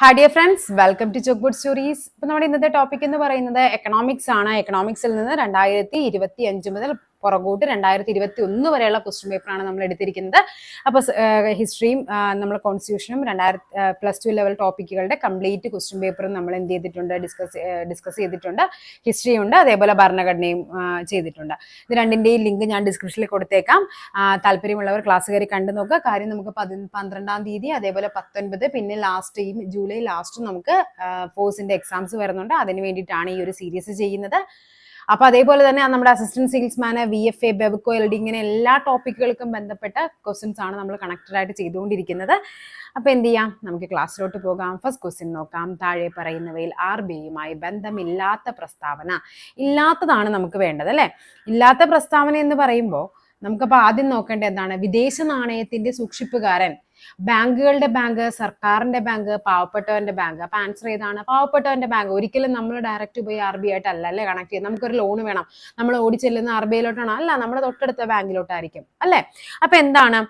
Hi dear friends, welcome to Chalkboard Stories. ഇപ്പോൾ നമ്മുടെ ഇന്നത്തെ ടോപ്പിക് എന്ന് പറയുന്നത് എക്കണോമിക്സ് ആണ്. എക്കണോമിക്സിൽ നിന്ന് 2025 മുതൽ പുറകോട്ട് 2021 വരെയുള്ള ക്വസ്റ്റ്യൻ പേപ്പറാണ് നമ്മൾ എടുത്തിരിക്കുന്നത്. അപ്പോൾ ഹിസ്റ്ററിയും നമ്മൾ കോൺസ്റ്റിറ്റ്യൂഷനും +2 ലെവൽ ടോപ്പിക്കുകളുടെ കംപ്ലീറ്റ് ക്വസ്റ്റ്യൻ പേപ്പറും നമ്മൾ എന്ത് ചെയ്തിട്ടുണ്ട്, ഡിസ്കസ് ചെയ്തിട്ടുണ്ട്. ഹിസ്റ്ററി ഉണ്ട്, അതേപോലെ ഭരണഘടനയും ചെയ്തിട്ടുണ്ട്. ഇത് രണ്ടിൻ്റെയും ലിങ്ക് ഞാൻ ഡിസ്ക്രിപ്ഷനിൽ കൊടുത്തേക്കാം. താല്പര്യമുള്ളവർ ക്ലാസ് കയറി കണ്ടു നോക്കുക. കാര്യം നമുക്ക് 12-ാം തീയതി, അതേപോലെ 19, പിന്നെ ലാസ്റ്റ് ഈ ജൂലൈ ലാസ്റ്റ് നമുക്ക് ഫോഴ്സിന്റെ എക്സാംസ് വരുന്നുണ്ട്. അതിന് വേണ്ടിയിട്ടാണ് ഈ ഒരു സീരീസ് ചെയ്യുന്നത്. അപ്പൊ അതേപോലെ തന്നെ നമ്മുടെ assistant salesman, VFA, Bevco, LD ഇങ്ങനെ എല്ലാ ടോപ്പിക്കുകൾക്കും ബന്ധപ്പെട്ട ക്വസ്റ്റ്യൻസ് ആണ് നമ്മൾ കണക്റ്റഡ് ആയിട്ട് ചെയ്തുകൊണ്ടിരിക്കുന്നത്. അപ്പൊ എന്ത് ചെയ്യാം, നമുക്ക് ക്ലാസ്സിലോട്ട് പോകാം. ഫസ്റ്റ് ക്വസ്റ്റ്യൻ നോക്കാം. താഴെ പറയുന്നവയിൽ RBIയുമായി ബന്ധമില്ലാത്ത പ്രസ്താവന. ഇല്ലാത്തതാണ് നമുക്ക് വേണ്ടത് അല്ലെ. ഇല്ലാത്ത പ്രസ്താവന എന്ന് പറയുമ്പോൾ നമുക്കപ്പോൾ ആദ്യം നോക്കേണ്ടത് എന്താണ്? വിദേശ നാണയത്തിന്റെ സൂക്ഷിപ്പുകാരൻ, ബാങ്കുകളുടെ ബാങ്ക്, സർക്കാരിന്റെ ബാങ്ക്, പാവപ്പെട്ടവന്റെ ബാങ്ക്. അപ്പൊ ആൻസർ ഏതാണ്? പാവപ്പെട്ടവന്റെ ബാങ്ക്. ഒരിക്കലും നമ്മൾ ഡയറക്റ്റ് പോയി RBI ആയിട്ടല്ല അല്ലേ കണക്ട് ചെയ്യുന്നത്. നമുക്കൊരു ലോൺ വേണം, നമ്മൾ ഓടിച്ചെല്ലുന്ന RBIയിലോട്ടാണോ? അല്ല, നമ്മുടെ തൊട്ടടുത്ത ബാങ്കിലോട്ടായിരിക്കും അല്ലെ. അപ്പൊ എന്താണ്?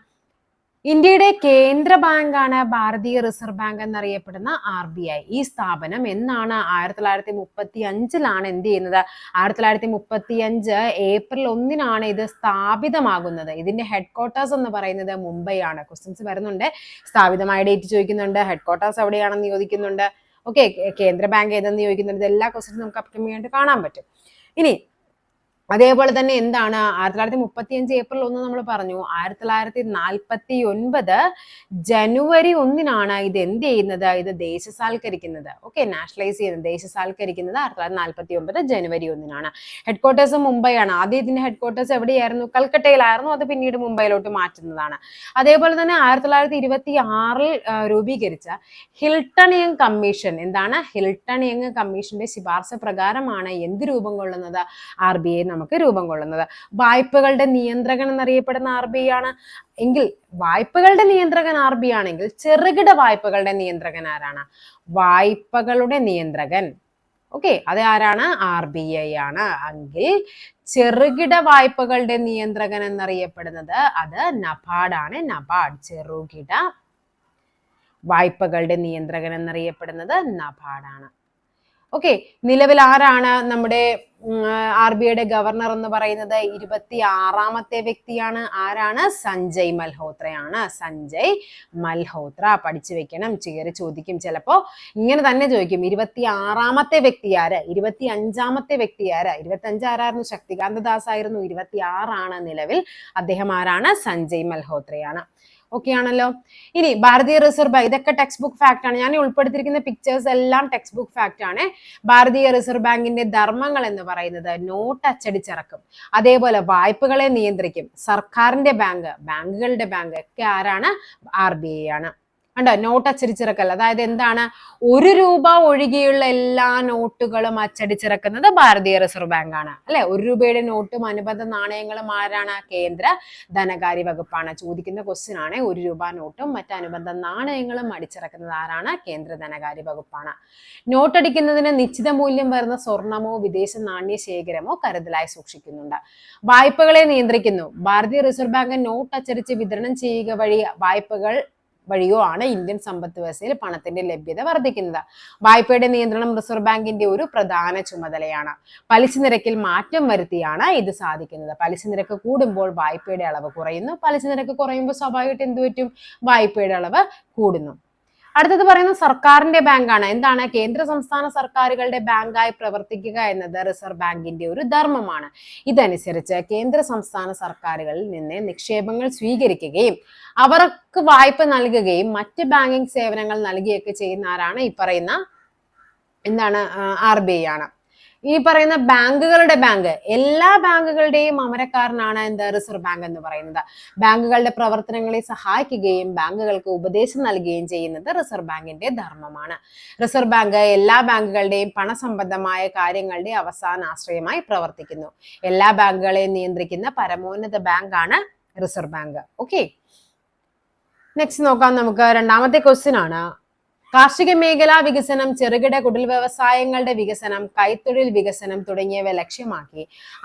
ഇന്ത്യയുടെ കേന്ദ്ര ബാങ്കാണ് ഭാരതീയ റിസർവ് ബാങ്ക് എന്നറിയപ്പെടുന്ന RBI. ഈ സ്ഥാപനം എന്നാണ് 1935 എന്ത് ചെയ്യുന്നത്? 1935 ഏപ്രിൽ 1 ഇത് സ്ഥാപിതമാകുന്നത്. ഇതിന്റെ ഹെഡ് ക്വാർട്ടേഴ്സ് എന്ന് പറയുന്നത് മുംബൈ ആണ്. ക്വസ്റ്റ്യൻസ് വരുന്നുണ്ട്, സ്ഥാപിതമായ ഡേറ്റ് ചോദിക്കുന്നുണ്ട്, ഹെഡ് ക്വാർട്ടേഴ്സ് എവിടെയാണെന്ന് ചോദിക്കുന്നുണ്ട്. ഓക്കെ, കേന്ദ്ര ബാങ്ക് ഏതെന്ന് ചോദിക്കുന്നുണ്ട്. ഇതെല്ലാ ക്വസ്റ്റ്യൻസും നമുക്ക് അപ്കമിംഗ് ആയിട്ട് കാണാൻ പറ്റും. ഇനി അതേപോലെ തന്നെ എന്താണ് 1935 ഏപ്രിൽ 1 നമ്മൾ പറഞ്ഞു. 1949 ജനുവരി 1 ഇത് എന്ത് ചെയ്യുന്നത്? ഇത് ദേശസാൽക്കരിക്കുന്നത്. ഓക്കെ, നാഷണലൈസ് ചെയ്യുന്നത്, ദേശസാൽക്കരിക്കുന്നത് 1949 ജനുവരി 1 ഹെഡ് ക്വാർട്ടേഴ്സ് മുംബൈ ആണ്. ആദ്യം ഇതിന്റെ ഹെഡ് ക്വാർട്ടേഴ്സ് എവിടെയായിരുന്നു? കൽക്കട്ടയിലായിരുന്നു. അത് പിന്നീട് മുംബൈയിലോട്ട് മാറ്റുന്നതാണ്. അതേപോലെ തന്നെ 1926 രൂപീകരിച്ച ഹിൽട്ടൺ യങ് കമ്മീഷൻ. എന്താണ്? ഹിൽട്ടൺ യങ് കമ്മീഷന്റെ ശുപാർശ പ്രകാരമാണ് എന്ത് രൂപം കൊള്ളുന്നത്? RBI നമുക്ക് രൂപം കൊള്ളുന്നത്. വായ്പകളുടെ നിയന്ത്രകൻ എന്നറിയപ്പെടുന്ന RBI ആണ് എങ്കിൽ, വായ്പകളുടെ നിയന്ത്രകൻ RBI ആണെങ്കിൽ ചെറുകിട വായ്പകളുടെ നിയന്ത്രകൻ ആരാണ്? വായ്പകളുടെ നിയന്ത്രകൻ, ഓക്കെ, അത് ആരാണ്? RBI ആണ്. എങ്കിൽ ചെറുകിട വായ്പകളുടെ നിയന്ത്രകൻ എന്നറിയപ്പെടുന്നത് അത് നബാർഡ് ആണ്. നബാർഡ്. ചെറുകിട വായ്പകളുടെ നിയന്ത്രകൻ എന്നറിയപ്പെടുന്നത് നബാർഡ് ആണ്. ഓക്കെ, നിലവിൽ ആരാണ് നമ്മുടെ RBIയുടെ ഗവർണർ എന്ന് പറയുന്നത്? 26ാമത്തെ വ്യക്തിയാണ്. ആരാണ്? സഞ്ജയ് മൽഹോത്രയാണ്. സഞ്ജയ് മൽഹോത്ര. പഠിച്ചു വെക്കണം, ചേരി ചോദിക്കും ചിലപ്പോ. ഇങ്ങനെ തന്നെ ചോദിക്കും. 26ാമത്തെ വ്യക്തി ആര്? 25ാമത്തെ വ്യക്തി ആര്? 25 ആരായിരുന്നു? ശക്തികാന്ത ദാസ് ആയിരുന്നു. 26 നിലവിൽ. അദ്ദേഹം ആരാണ്? സഞ്ജയ് മൽഹോത്രയാണ്. ഓക്കെ ആണല്ലോ. ഇനി ഭാരതീയ റിസർവ് ബാങ്ക്, ഇതൊക്കെ ടെക്സ്റ്റ് ബുക്ക് ഫാക്ട് ആണ്. ഞാൻ ഉൾപ്പെടുത്തിയിരിക്കുന്ന പിക്ചേഴ്സ് എല്ലാം ടെക്സ്റ്റ് ബുക്ക് ഫാക്ട് ആണ്. ഭാരതീയ റിസർവ് ബാങ്കിന്റെ ധർമ്മങ്ങൾ എന്ന് പറയുന്നത് നോട്ട് അച്ചടിച്ചിറക്കും, അതേപോലെ വായ്പകളെ നിയന്ത്രിക്കും. സർക്കാരിന്റെ ബാങ്ക്, ബാങ്കുകളുടെ ബാങ്ക് ഒക്കെ ആരാണ്? RBI ആണ്. കണ്ടോ, നോട്ട് അച്ചടിച്ചിറക്കൽ. അതായത് എന്താണ്? 1 രൂപ ഒഴികെയുള്ള എല്ലാ നോട്ടുകളും അച്ചടിച്ചിറക്കുന്നത് ഭാരതീയ റിസർവ് ബാങ്ക് ആണ് അല്ലെ. 1 രൂപയുടെ നോട്ടും അനുബന്ധ നാണയങ്ങളും ആരാണ്? കേന്ദ്ര ധനകാര്യ വകുപ്പാണ്. ചോദിക്കുന്ന ക്വസ്റ്റ്യൻ ആണ്. 1 രൂപ നോട്ടും മറ്റ് അനുബന്ധ നാണയങ്ങളും അടിച്ചിറക്കുന്നത് ആരാണ്? കേന്ദ്ര ധനകാര്യ വകുപ്പാണ്. നോട്ടടിക്കുന്നതിന് നിശ്ചിത മൂല്യം വരുന്ന സ്വർണമോ വിദേശ നാണ്യ ശേഖരമോ കരുതലായി സൂക്ഷിക്കുന്നുണ്ട്. വായ്പകളെ നിയന്ത്രിക്കുന്നു. ഭാരതീയ റിസർവ് ബാങ്ക് നോട്ട് അച്ചടിച്ച് വിതരണം ചെയ്യുക വഴി വായ്പകൾ വഴിയോ ആണ് ഇന്ത്യൻ സമ്പദ് വ്യവസ്ഥയിൽ പണത്തിന്റെ ലഭ്യത വർദ്ധിക്കുന്നത്. വായ്പയുടെ നിയന്ത്രണം റിസർവ് ബാങ്കിന്റെ ഒരു പ്രധാന ചുമതലയാണ്. പലിശ നിരക്കിൽ മാറ്റം വരുത്തിയാണ് ഇത് സാധിക്കുന്നത്. പലിശ നിരക്ക് കൂടുമ്പോൾ വായ്പയുടെ അളവ് കുറയുന്നു. പലിശ നിരക്ക് കുറയുമ്പോൾ സ്വാഭാവികമായിട്ട് എന്ത് പറ്റും? വായ്പയുടെ അളവ് കൂടുന്നു. അടുത്തത് പറയുന്നത് സർക്കാരിന്റെ ബാങ്കാണ്. എന്താണ്? കേന്ദ്ര സംസ്ഥാന സർക്കാരുകളുടെ ബാങ്കായി പ്രവർത്തിക്കുക എന്നത് റിസർവ് ബാങ്കിന്റെ ഒരു ധർമ്മമാണ്. ഇതനുസരിച്ച് കേന്ദ്ര സംസ്ഥാന സർക്കാരുകളിൽ നിന്ന് നിക്ഷേപങ്ങൾ സ്വീകരിക്കുകയും അവർക്ക് വായ്പ നൽകുകയും മറ്റ് ബാങ്കിങ് സേവനങ്ങൾ നൽകുകയൊക്കെ ചെയ്യുന്ന ആരാണ്? ഈ പറയുന്ന എന്താണ്? RBI ആണ്. ഈ പറയുന്ന ബാങ്കുകളുടെ ബാങ്ക്, എല്ലാ ബാങ്കുകളുടെയും അമരക്കാരനാണ് എന്ത്? റിസർവ് ബാങ്ക് എന്ന് പറയുന്നത്. ബാങ്കുകളുടെ പ്രവർത്തനങ്ങളെ സഹായിക്കുകയും ബാങ്കുകൾക്ക് ഉപദേശം നൽകുകയും ചെയ്യുന്നത് റിസർവ് ബാങ്കിന്റെ ധർമ്മമാണ്. റിസർവ് ബാങ്ക് എല്ലാ ബാങ്കുകളുടെയും പണസംബന്ധമായ കാര്യങ്ങളുടെ അവസാന ആശ്രയമായി പ്രവർത്തിക്കുന്നു. എല്ലാ ബാങ്കുകളെയും നിയന്ത്രിക്കുന്ന പരമോന്നത ബാങ്കാണ് റിസർവ് ബാങ്ക്. ഓക്കെ, നെക്സ്റ്റ് നോക്കാം നമുക്ക്. രണ്ടാമത്തെ ക്വസ്റ്റ്യൻ ആണ്. കാർഷിക മേഖലാ വികസനം, ചെറുകിട കുടിൽ വ്യവസായങ്ങളുടെ വികസനം, കൈത്തൊഴിൽ വികസനം തുടങ്ങിയവ ലക്ഷ്യമാക്കി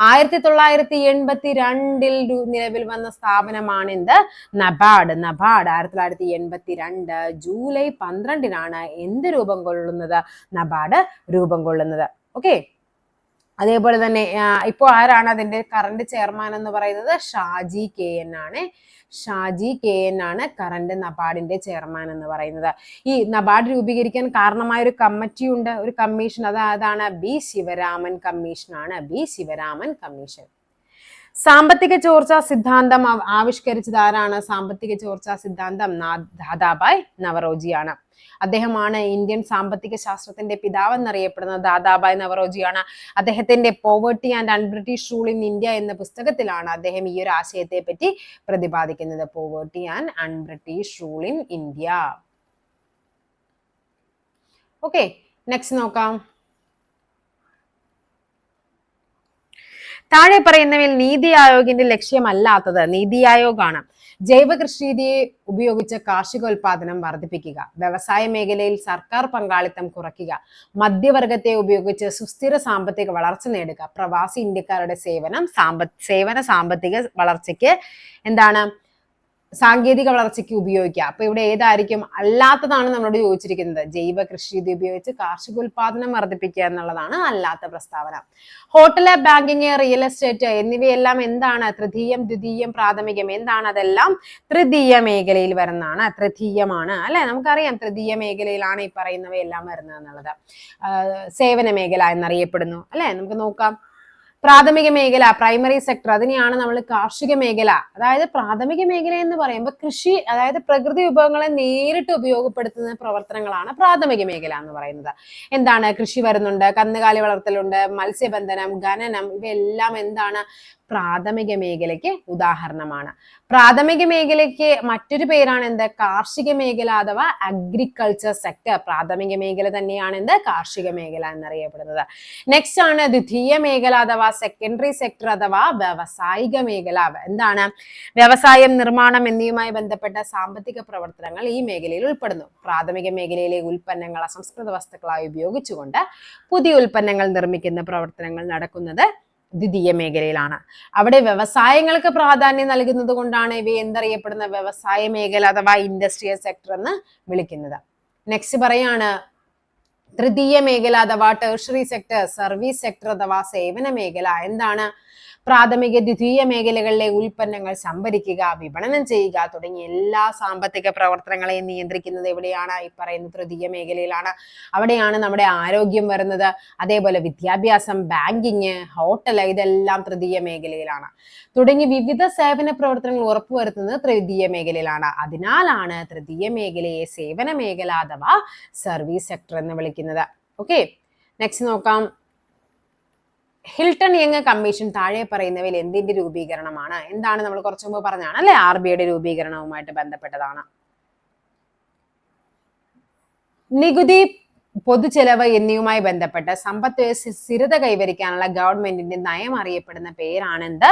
1982 നിലവിൽ വന്ന സ്ഥാപനമാണ് എന്ത്? നബാർഡ്. 1982 ജൂലൈ 12 എന്ത് രൂപം കൊള്ളുന്നത്? നബാർഡ് രൂപം കൊള്ളുന്നത്. ഓക്കെ, അതേപോലെ തന്നെ ഇപ്പോൾ ആരാണ് അതിന്റെ കറണ്ട് ചെയർമാൻ എന്ന് പറയുന്നത്? ഷാജി കെ എൻ ആണ്. ഷാജി കെ എൻ ആണ് കറണ്ട് നബാർഡിന്റെ ചെയർമാൻ എന്ന് പറയുന്നത്. ഈ നബാർഡ് രൂപീകരിക്കാൻ കാരണമായ ഒരു കമ്മിറ്റി ഉണ്ട്, ഒരു കമ്മീഷൻ. അതാണ് ബി ശിവരാമൻ കമ്മീഷൻ ആണ്. B Sivaraman commission. സാമ്പത്തിക ചോർച്ചാ സിദ്ധാന്തം ആവിഷ്കരിച്ചത് ആരാണ്? സാമ്പത്തിക ചോർച്ചാ സിദ്ധാന്തം ദാദാഭായ് നവറോജിയാണ്. അദ്ദേഹമാണ് ഇന്ത്യൻ സാമ്പത്തിക ശാസ്ത്രത്തിന്റെ പിതാവ് എന്നറിയപ്പെടുന്നത്. ദാദാഭായ് നവറോജിയാണ്. അദ്ദേഹത്തിന്റെ poverty and un-British rule in India എന്ന പുസ്തകത്തിലാണ് അദ്ദേഹം ഈ ഒരു ആശയത്തെ പറ്റി പ്രതിപാദിക്കുന്നത്. Poverty and un-British rule in India. Okay, next നോക്കാം. താഴെ പറയുന്നവയിൽ നീതി ആയോഗിന്റെ ലക്ഷ്യമല്ലാത്തത്? നീതി ആയോഗാണ് ജൈവ കൃഷി രീതിയെ ഉപയോഗിച്ച് കാർഷികോൽപാദനം വർദ്ധിപ്പിക്കുക, വ്യവസായ മേഖലയിൽ സർക്കാർ പങ്കാളിത്തം കുറയ്ക്കുക, മധ്യവർഗത്തെ ഉപയോഗിച്ച് സുസ്ഥിര സാമ്പത്തിക വളർച്ച നേടുക, പ്രവാസി ഇന്ത്യക്കാരുടെ സേവന സാമ്പത്തിക വളർച്ചയ്ക്ക് എന്താണ്? സാങ്കേതിക വളർച്ചയ്ക്ക് ഉപയോഗിക്കുക. അപ്പൊ ഇവിടെ ഏതായിരിക്കും? അല്ലാത്തതാണ് നമ്മളോട് ചോദിച്ചിരിക്കുന്നത്. ജൈവ കൃഷി രീതി ഉപയോഗിച്ച് കാർഷികോൽപാദനം വർദ്ധിപ്പിക്കുക എന്നുള്ളതാണ് അല്ലാത്ത പ്രസ്താവന. ഹോട്ടല്, ബാങ്കിങ്, റിയൽ എസ്റ്റേറ്റ് എന്നിവയെല്ലാം എന്താണ്? തൃതീയം, ദ്വിതീയം, പ്രാഥമികം. എന്താണ്? അതെല്ലാം തൃതീയ മേഖലയിൽ വരുന്നതാണ്. തൃതീയമാണ് അല്ലെ? നമുക്കറിയാം തൃതീയ മേഖലയിലാണ് ഈ പറയുന്നവയെല്ലാം വരുന്നത് എന്നുള്ളത്. സേവന മേഖല എന്നറിയപ്പെടുന്നു അല്ലെ? നമുക്ക് നോക്കാം. പ്രാഥമിക മേഖല, പ്രൈമറി സെക്ടർ, അതിനെയാണ് നമ്മൾ കാർഷിക മേഖല. അതായത് പ്രാഥമിക മേഖല എന്ന് പറയുമ്പോൾ കൃഷി, അതായത് പ്രകൃതി വിഭവങ്ങളെ നേരിട്ട് ഉപയോഗപ്പെടുത്തുന്ന പ്രവർത്തനങ്ങളാണ് പ്രാഥമിക മേഖല എന്ന് പറയുന്നത്. എന്താണ്? കൃഷി വരുന്നുണ്ട്, കന്നുകാലി വളർത്തലുണ്ട്, മത്സ്യബന്ധനം, ഖനനം, ഇവയെല്ലാം എന്താണ്? പ്രാഥമിക മേഖലയ്ക്ക് ഉദാഹരണമാണ്. പ്രാഥമിക മേഖലയ്ക്ക് മറ്റൊരു പേരാണ് എന്ത്? കാർഷിക മേഖല അഥവാ അഗ്രികൾച്ചർ സെക്ടർ. പ്രാഥമിക മേഖല തന്നെയാണ് എന്ത്? കാർഷിക മേഖല എന്നറിയപ്പെടുന്നത്. നെക്സ്റ്റ് ആണ് ദ്വിതീയ മേഖല അഥവാ സെക്കൻഡറി സെക്ടർ അഥവാ വ്യവസായിക മേഖല. എന്താണ്? വ്യവസായം, നിർമ്മാണം എന്നിവയുമായി ബന്ധപ്പെട്ട സാമ്പത്തിക പ്രവർത്തനങ്ങൾ ഈ മേഖലയിൽ ഉൾപ്പെടുന്നു. പ്രാഥമിക മേഖലയിലെ ഉൽപ്പന്നങ്ങൾ അസംസ്കൃത വസ്തുക്കളായി ഉപയോഗിച്ചുകൊണ്ട് പുതിയ ഉൽപ്പന്നങ്ങൾ നിർമ്മിക്കുന്ന പ്രവർത്തനങ്ങൾ നടക്കുന്നത് ദ്വിതീയ മേഖലയിലാണ്. അവിടെ വ്യവസായങ്ങൾക്ക് പ്രാധാന്യം നൽകുന്നത് കൊണ്ടാണ് ഇവയെ എന്തറിയപ്പെടുന്ന? വ്യവസായ മേഖല അഥവാ ഇൻഡസ്ട്രിയൽ സെക്ടർ എന്ന് വിളിക്കുന്നത്. നെക്സ്റ്റ് പറയാണ് തൃതീയ മേഖല അഥവാ ടെർഷറി സെക്ടർ, സർവീസ് സെക്ടർ അഥവാ സേവന മേഖല. എന്താണ്? പ്രാഥമിക, ദ്വിതീയ മേഖലകളിലെ ഉൽപ്പന്നങ്ങൾ സംഭരിക്കുക, വിപണനം ചെയ്യുക തുടങ്ങിയ എല്ലാ സാമ്പത്തിക പ്രവർത്തനങ്ങളെയും നിയന്ത്രിക്കുന്നത് എവിടെയാണ്? ഈ പറയുന്ന തൃതീയ മേഖലയിലാണ്. അവിടെയാണ് നമ്മുടെ ആരോഗ്യം വരുന്നത്. അതേപോലെ വിദ്യാഭ്യാസം, ബാങ്കിങ്, ഹോട്ടൽ, ഇതെല്ലാം തൃതീയ മേഖലയിലാണ്. തുടങ്ങി വിവിധ സേവന പ്രവർത്തനങ്ങൾ ഉറപ്പുവരുത്തുന്നത് തൃതീയ മേഖലയിലാണ്. അതിനാലാണ് തൃതീയ മേഖലയെ സേവന മേഖല അഥവാ സർവീസ് സെക്ടർ എന്ന് വിളിക്കുന്നത്. ഓക്കെ, നെക്സ്റ്റ് നോക്കാം. ഹിൽട്ടൺ യങ് കമ്മീഷൻ താഴെ പറയുന്നവയിൽ എന്തിന്റെ രൂപീകരണമാണ്? എന്താണ്? നമ്മൾ കുറച്ചു മുമ്പ് പറഞ്ഞാണ് അല്ലെ, RBIയുടെ രൂപീകരണവുമായിട്ട് ബന്ധപ്പെട്ടതാണ്. നികുതി, പൊതുചെലവ് എന്നിവയുമായി ബന്ധപ്പെട്ട് സമ്പത്ത് സ്ഥിരത കൈവരിക്കാനുള്ള ഗവൺമെന്റിന്റെ നയം അറിയപ്പെടുന്ന പേരാണ് എന്ത്?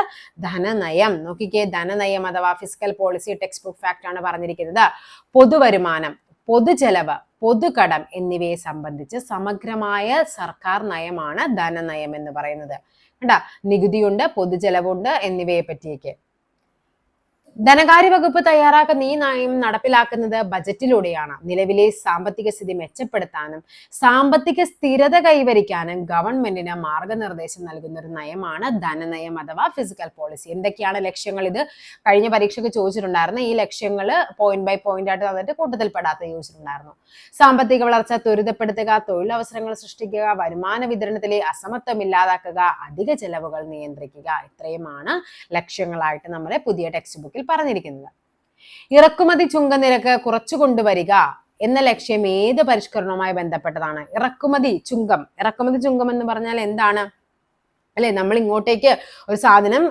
ധനനയം. നോക്കിക്കേ, ധനനയം അഥവാ fiscal policy text book fact ആണ് പറഞ്ഞിരിക്കുന്നത്. പൊതുവരുമാനം, പൊതുചെലവ്, പൊതുകടം എന്നിവയെ സംബന്ധിച്ച് സമഗ്രമായ സർക്കാർ നയമാണ് ധനനയം എന്ന് പറയുന്നത്. കണ്ടാ, നികുതിയുണ്ട്, പൊതുചെലവുണ്ട് എന്നിവയെ പറ്റിയൊക്കെ. ധനകാര്യ വകുപ്പ് തയ്യാറാക്കുന്ന ഈ നയം നടപ്പിലാക്കുന്നത് ബജറ്റിലൂടെയാണ്. നിലവിലെ സാമ്പത്തിക സ്ഥിതി മെച്ചപ്പെടുത്താനും സാമ്പത്തിക സ്ഥിരത കൈവരിക്കാനും ഗവൺമെന്റിന് മാർഗനിർദ്ദേശം നൽകുന്ന ഒരു നയമാണ് ധനനയം അഥവാ ഫിസിക്കൽ പോളിസി. എന്തൊക്കെയാണ് ലക്ഷ്യങ്ങൾ? ഇത് കഴിഞ്ഞ പരീക്ഷയ്ക്ക് ചോദിച്ചിട്ടുണ്ടായിരുന്നു. ഈ ലക്ഷ്യങ്ങൾ പോയിന്റ് ബൈ പോയിന്റ് ആയിട്ട് തന്നിട്ട് കൂട്ടത്തിൽപ്പെടാത്ത ചോദിച്ചിട്ടുണ്ടായിരുന്നു. സാമ്പത്തിക വളർച്ച ത്വരിതപ്പെടുത്തുക, തൊഴിലവസരങ്ങൾ സൃഷ്ടിക്കുക, വരുമാന വിതരണത്തിലെ അസമത്വം ഇല്ലാതാക്കുക, അധിക ചെലവുകൾ നിയന്ത്രിക്കുക. ഇത്രയുമാണ് ലക്ഷ്യങ്ങളായിട്ട് നമ്മുടെ പുതിയ ടെക്സ്റ്റ് ബുക്കിൽ പറഞ്ഞിരിക്കുന്നത്. ഇറക്കുമതി ചുങ്കനിരക്ക് കുറച്ചു കൊണ്ടുവരിക എന്ന ലക്ഷ്യം ഏത് പരിഷ്കരണവുമായി ബന്ധപ്പെട്ടതാണ്? ഇറക്കുമതി ചുങ്കം എന്ന് പറഞ്ഞാൽ എന്താണ്? അല്ലെ? നമ്മൾ ഇങ്ങോട്ടേക്ക് ഒരു സാധനം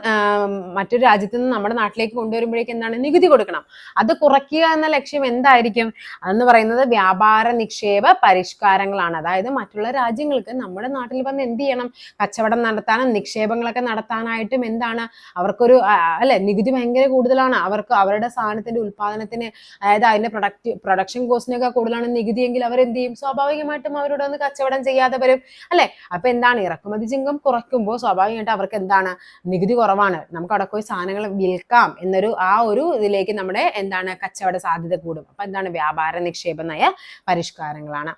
മറ്റൊരു രാജ്യത്ത് നിന്ന് നമ്മുടെ നാട്ടിലേക്ക് കൊണ്ടുവരുമ്പോഴേക്ക് എന്താണ്? നികുതി കൊടുക്കണം. അത് കുറയ്ക്കുക എന്ന ലക്ഷ്യം എന്തായിരിക്കും? അതെന്ന് പറയുന്നത് വ്യാപാര നിക്ഷേപ പരിഷ്കാരങ്ങളാണ്. അതായത് മറ്റുള്ള രാജ്യങ്ങൾക്ക് നമ്മുടെ നാട്ടിൽ വന്ന് എന്ത് ചെയ്യണം? കച്ചവടം നടത്താനും നിക്ഷേപങ്ങളൊക്കെ നടത്താനായിട്ടും എന്താണ്? അവർക്കൊരു അല്ലെ, നികുതി ഭയങ്കര കൂടുതലാണ്. അവർക്ക് അവരുടെ സാധനത്തിന്റെ ഉൽപാദനത്തിന്, അതായത് അതിന്റെ പ്രൊഡക്ഷൻ കോസ്റ്റിനൊക്കെ കൂടുതലാണ് നികുതിയെങ്കിൽ അവർ എന്ത് ചെയ്യും? സ്വാഭാവികമായിട്ടും അവരോട് ഒന്ന് കച്ചവടം ചെയ്യാതെ വരും, അല്ലെ? അപ്പൊ എന്താണ്? ഇറക്കുമതി ചുങ്കം കുറയ്ക്കുമ്പോൾ സ്വാഭാവികമായിട്ട് അവർക്ക് എന്താണ്? നികുതി കുറവാണ്, നമുക്ക് അവിടെ പോയി സാധനങ്ങൾ വിൽക്കാം എന്നൊരു ഒരു ഇതിലേക്ക് നമ്മുടെ എന്താണ്? കച്ചവട സാധ്യത കൂടും. അപ്പൊ എന്താണ്? വ്യാപാര നിക്ഷേപ നയ പരിഷ്കാരങ്ങളാണ്.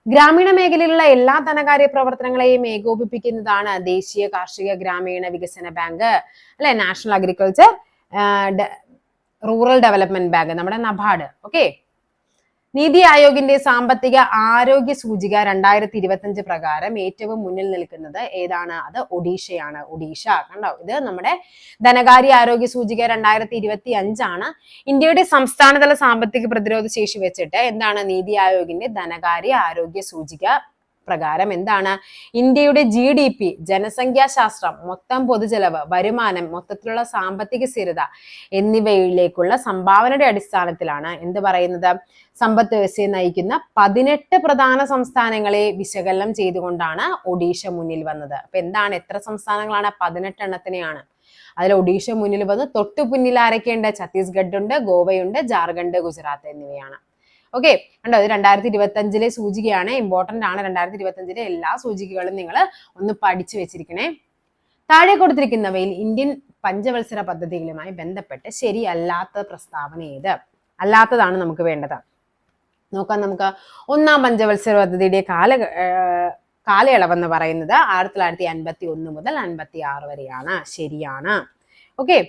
ഗ്രാമീണ മേഖലയിലുള്ള എല്ലാ ധനകാര്യ പ്രവർത്തനങ്ങളെയും ഏകോപിപ്പിക്കുന്നതാണ് ദേശീയ കാർഷിക ഗ്രാമീണ വികസന ബാങ്ക്, അല്ലെ? National agriculture rural development bank, നമ്മുടെ നബാർഡ്. ഓക്കെ. നീതി ആയോഗിന്റെ സാമ്പത്തിക ആരോഗ്യ സൂചിക 2025 പ്രകാരം ഏറ്റവും മുന്നിൽ നിൽക്കുന്നത് ഏതാണ്? അത് ഒഡീഷയാണ്. ഒഡീഷ കണ്ടോ? ഇത് നമ്മുടെ ധനകാര്യ ആരോഗ്യ സൂചിക 2025 ആണ്. ഇന്ത്യയുടെ സംസ്ഥാനതല സാമ്പത്തിക പ്രതിരോധ ശേഷി വെച്ചിട്ട് എന്താണ്? നീതി ആയോഗിന്റെ ധനകാര്യ ആരോഗ്യ സൂചിക പ്രകാരം എന്താണ്? ഇന്ത്യയുടെ GDP, ജനസംഖ്യാശാസ്ത്രം, മൊത്തം പൊതുചെലവ്, വരുമാനം, മൊത്തത്തിലുള്ള സാമ്പത്തിക സ്ഥിരത എന്നിവയിലേക്കുള്ള സംഭാവനയുടെ അടിസ്ഥാനത്തിലാണ് എന്ത് പറയുന്നത്? സമ്പദ് വ്യവസ്ഥയെ നയിക്കുന്ന 18 പ്രധാന സംസ്ഥാനങ്ങളെ വിശകലനം ചെയ്തുകൊണ്ടാണ് ഒഡീഷ മുന്നിൽ വന്നത്. അപ്പൊ എന്താണ്? എത്ര സംസ്ഥാനങ്ങളാണ്? 18 എണ്ണത്തിനെയാണ്. അതിൽ ഒഡീഷ മുന്നിൽ വന്ന് തൊട്ടു പിന്നിൽ ആരൊക്കെയുണ്ട്? ഛത്തീസ്ഗഡ് ഉണ്ട്, ഗോവയുണ്ട്, ജാർഖണ്ഡ്, ഗുജറാത്ത് എന്നിവയാണ്. ഓക്കെ. കണ്ടോ? ഇത് 2025 സൂചികയാണ്. ഇമ്പോർട്ടന്റ് ആണ്. 2025 എല്ലാ സൂചികകളും നിങ്ങൾ ഒന്ന് പഠിച്ചു വെച്ചിരിക്കണേ. താഴെ കൊടുത്തിരിക്കുന്നവയിൽ ഇന്ത്യൻ പഞ്ചവത്സര പദ്ധതികളുമായി ബന്ധപ്പെട്ട് ശരിയല്ലാത്ത പ്രസ്താവന ഏത്? അല്ലാത്തതാണ് നമുക്ക് വേണ്ടത്. നോക്കാം നമുക്ക്. ഒന്നാം പഞ്ചവത്സര പദ്ധതിയുടെ കാലയളവെന്ന് പറയുന്നത് 1951 മുതൽ 56 വരെയാണ്. ശരിയാണ്. ഓക്കെ.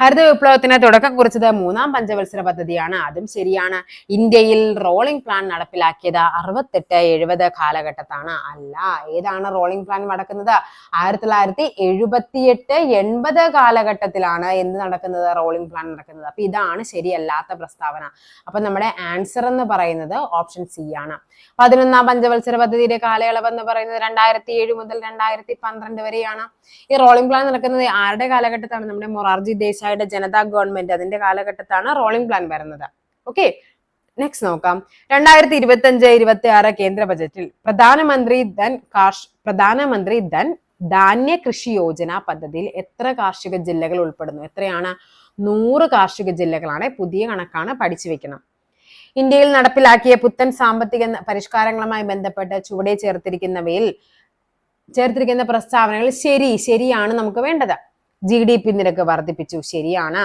ഹരിത വിപ്ലവത്തിന് തുടക്കം കുറിച്ചത് മൂന്നാം പഞ്ചവത്സര പദ്ധതിയാണ്. അതും ശരിയാണ്. ഇന്ത്യയിൽ റോളിംഗ് പ്ലാൻ നടപ്പിലാക്കിയത് 68-70 കാലഘട്ടത്താണ്. അല്ല. ഏതാണ് റോളിംഗ് പ്ലാൻ നടക്കുന്നത്? 1978-80 കാലഘട്ടത്തിലാണ് എന്ത് നടക്കുന്നത്? റോളിംഗ് പ്ലാൻ നടക്കുന്നത്. അപ്പൊ ഇതാണ് ശരിയല്ലാത്ത പ്രസ്താവന. അപ്പൊ നമ്മുടെ ആൻസർ എന്ന് പറയുന്നത് ഓപ്ഷൻ സി ആണ്. 11ാം പഞ്ചവത്സര പദ്ധതിയുടെ കാലയളവ് എന്ന് പറയുന്നത് 2007 മുതൽ 2012 വരെയാണ്. ഈ റോളിംഗ് പ്ലാൻ നടക്കുന്നത് ആരുടെ കാലഘട്ടത്താണ്? നമ്മുടെ മൊറാർജി ദേശായിയുടെ ജനതാ ഗവൺമെന്റ്, അതിന്റെ കാലഘട്ടത്താണ് റോളിംഗ് പ്ലാൻ വരുന്നത്. ഓക്കെ. നെക്സ്റ്റ് നോക്കാം. 2025-26 കേന്ദ്ര ബജറ്റിൽ പ്രധാനമന്ത്രി ധൻ ധാന്യ കൃഷി യോജന പദ്ധതിയിൽ എത്ര കാർഷിക ജില്ലകൾ ഉൾപ്പെടുന്നു? എത്രയാണ്? 100 കാർഷിക ജില്ലകളാണ്. പുതിയ കണക്കാണ്, പഠിച്ചു വെക്കണം. ഇന്ത്യയിൽ നടപ്പിലാക്കിയ പുത്തൻ സാമ്പത്തിക പരിഷ്കാരങ്ങളുമായി ബന്ധപ്പെട്ട് ചുവടെ ചേർത്തിരിക്കുന്ന പ്രസ്താവനകൾ ശരിയാണ് നമുക്ക് വേണ്ടത്. GDP നിരക്ക് വർദ്ധിപ്പിച്ചു. ശരിയാണ്.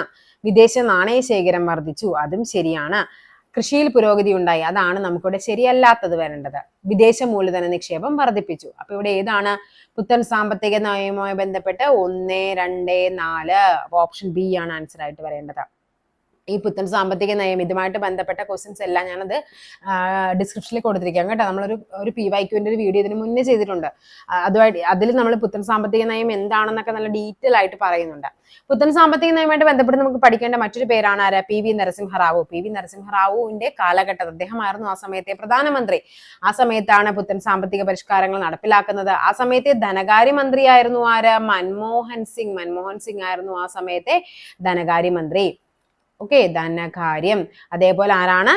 വിദേശ നാണയ ശേഖരം വർദ്ധിച്ചു. അതും ശരിയാണ്. കൃഷിയിൽ പുരോഗതി ഉണ്ടായി. അതാണ് നമുക്കിവിടെ ശരിയല്ലാത്തത് വരേണ്ടത്. വിദേശ മൂലധന നിക്ഷേപം വർദ്ധിപ്പിച്ചു. അപ്പൊ ഇവിടെ ഏതാണ്? പുത്തൻ സാമ്പത്തിക നയവുമായി ബന്ധപ്പെട്ട് 1, 2, 4. ഓപ്ഷൻ ബി ആണ് ആൻസർ ആയിട്ട് വരേണ്ടത്. ഈ പുത്തൻ സാമ്പത്തിക നയം ഇതുമായിട്ട് ബന്ധപ്പെട്ട ക്വസ്റ്റ്യൻസ് എല്ലാം ഞാനത് ഡിസ്ക്രിപ്ഷനിൽ കൊടുത്തിരിക്കാം കേട്ടോ. നമ്മളൊരു PYQന്റെ ഒരു വീഡിയോ ഇതിന് മുന്നേ ചെയ്തിട്ടുണ്ട്. അതുമായിട്ട് അതിൽ നമ്മൾ പുത്തൻ സാമ്പത്തിക നയം എന്താണെന്നൊക്കെ നല്ല ഡീറ്റെയിൽ ആയിട്ട് പറയുന്നുണ്ട്. പുത്തൻ സാമ്പത്തിക നയവുമായിട്ട് ബന്ധപ്പെട്ട് നമുക്ക് പഠിക്കേണ്ട മറ്റൊരു പേരാണ് ആര്? PV നരസിംഹറാവു. PV നരസിംഹറാവുവിന്റെ കാലഘട്ടം, അദ്ദേഹമായിരുന്നു ആ സമയത്തെ പ്രധാനമന്ത്രി. ആ സമയത്താണ് പുത്തൻ സാമ്പത്തിക പരിഷ്കാരങ്ങൾ നടപ്പിലാക്കുന്നത്. ആ സമയത്തെ ധനകാര്യമന്ത്രിയായിരുന്നു ആര്? മൻമോഹൻ സിംഗ് ആയിരുന്നു ആ സമയത്തെ ധനകാര്യമന്ത്രി. ഓക്കെ. ധനകാര്യം. അതേപോലെ ആരാണ്?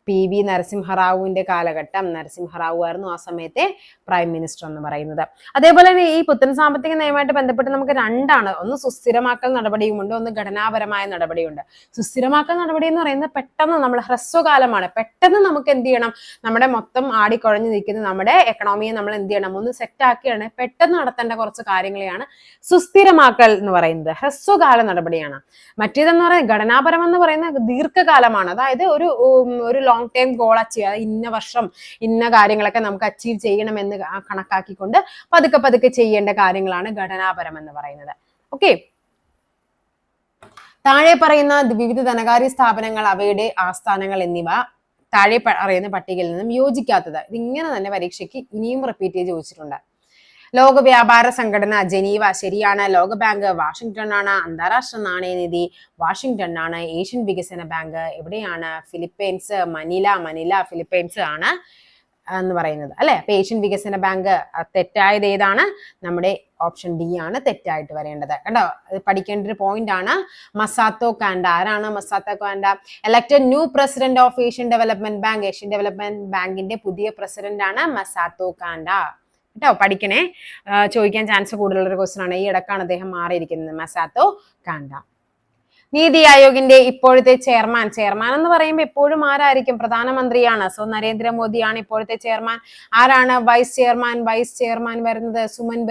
PV നരസിംഹറാവുവിന്റെ കാലഘട്ടം. നരസിംഹറാവു ആയിരുന്നു ആ സമയത്തെ പ്രൈം മിനിസ്റ്റർ എന്ന് പറയുന്നത്. അതേപോലെ തന്നെ ഈ പുത്തൻ സാമ്പത്തിക നയവുമായിട്ട് ബന്ധപ്പെട്ട് നമുക്ക് രണ്ടാണ്. ഒന്ന് സുസ്ഥിരമാക്കൽ നടപടിയുമുണ്ട്, ഒന്ന് ഘടനാപരമായ നടപടിയുണ്ട്. സുസ്ഥിരമാക്കൽ നടപടി എന്ന് പറയുന്നത് പെട്ടെന്ന് നമ്മൾ ഹ്രസ്വകാലമാണ്. പെട്ടെന്ന് നമുക്ക് എന്ത് ചെയ്യണം? നമ്മുടെ മൊത്തം ആടിക്കുഴഞ്ഞു നിൽക്കുന്ന നമ്മുടെ എക്കണോമിയെ നമ്മൾ എന്ത് ചെയ്യണം? ഒന്ന് സെറ്റ് ആക്കിയാണ് പെട്ടെന്ന് നടത്തേണ്ട കുറച്ച് കാര്യങ്ങളെയാണ് സുസ്ഥിരമാക്കൽ എന്ന് പറയുന്നത്. ഹ്രസ്വകാല നടപടിയാണ്. മറ്റേതെന്ന് പറയുന്നത് ഘടനാപരം എന്ന് പറയുന്നത് ദീർഘകാലമാണ്. അതായത് ഒരു ലോങ് ടൈം ഗോൾ അച്ചീവ്, അതായത് ഇന്ന വർഷം ഇന്ന കാര്യങ്ങളൊക്കെ നമുക്ക് അച്ചീവ് ചെയ്യണമെന്ന് കണക്കാക്കിക്കൊണ്ട് പതുക്കെ ചെയ്യേണ്ട കാര്യങ്ങളാണ് ഘടനാപരം എന്ന് പറയുന്നത്. ഓക്കെ. താഴെ പറയുന്ന വിവിധ ധനകാര്യ സ്ഥാപനങ്ങൾ, അവയുടെ ആസ്ഥാനങ്ങൾ എന്നിവ താഴെ പറയുന്ന പട്ടികയിൽ നിന്നും യോജിക്കാത്തത്. ഇതിങ്ങനെ തന്നെ പരീക്ഷയ്ക്ക് ഇനിയും റിപ്പീറ്റ് ചെയ്ത് ചോദിച്ചിട്ടുണ്ട്. ലോക വ്യാപാര സംഘടന ജനീവ ശരിയാണ്. ലോകബാങ്ക് വാഷിംഗ്ടൺ ആണ്. അന്താരാഷ്ട്ര നാണയനിധി വാഷിംഗ്ടൺ ആണ്. ഏഷ്യൻ വികസന ബാങ്ക് എവിടെയാണ്? ഫിലിപ്പൈൻസ്, മനില ഫിലിപ്പൈൻസ് ആണ്. എന്ന് പറയുന്നത് അല്ലെ. അപ്പൊ ഏഷ്യൻ വികസന ബാങ്ക് തെറ്റായത് ഏതാണ്? നമ്മുടെ ഓപ്ഷൻ ഡി ആണ് തെറ്റായിട്ട് വരേണ്ടത്. കണ്ടോ, പഠിക്കേണ്ട ഒരു പോയിന്റ് ആണ്. മസാത്തോ കാൻഡ ആരാണ്? Masato Kanda elected new president of Asian development bank. Asian development ബാങ്കിന്റെ പുതിയ പ്രസിഡന്റ് ആണ് മസാത്തോ കാൻഡ. കേട്ടോ, പഠിക്കണേ. ചോദിക്കാൻ ചാൻസ് കൂടുതലുള്ള ഒരു ക്വസ്റ്റൻ ആണ്. ഈ ഇടക്കാണ് അദ്ദേഹം മാറിയിരിക്കുന്നത്, മസാത്തോ കാൻഡ. നീതി ആയോഗിന്റെ ഇപ്പോഴത്തെ ചെയർമാൻ എന്ന് പറയുമ്പോൾ എപ്പോഴും ആരായിരിക്കും? പ്രധാനമന്ത്രിയാണ്. സോ നരേന്ദ്രമോദിയാണ് ഇപ്പോഴത്തെ ചെയർമാൻ. ആരാണ് വൈസ് ചെയർമാൻ വരുന്നത്? സുമൻ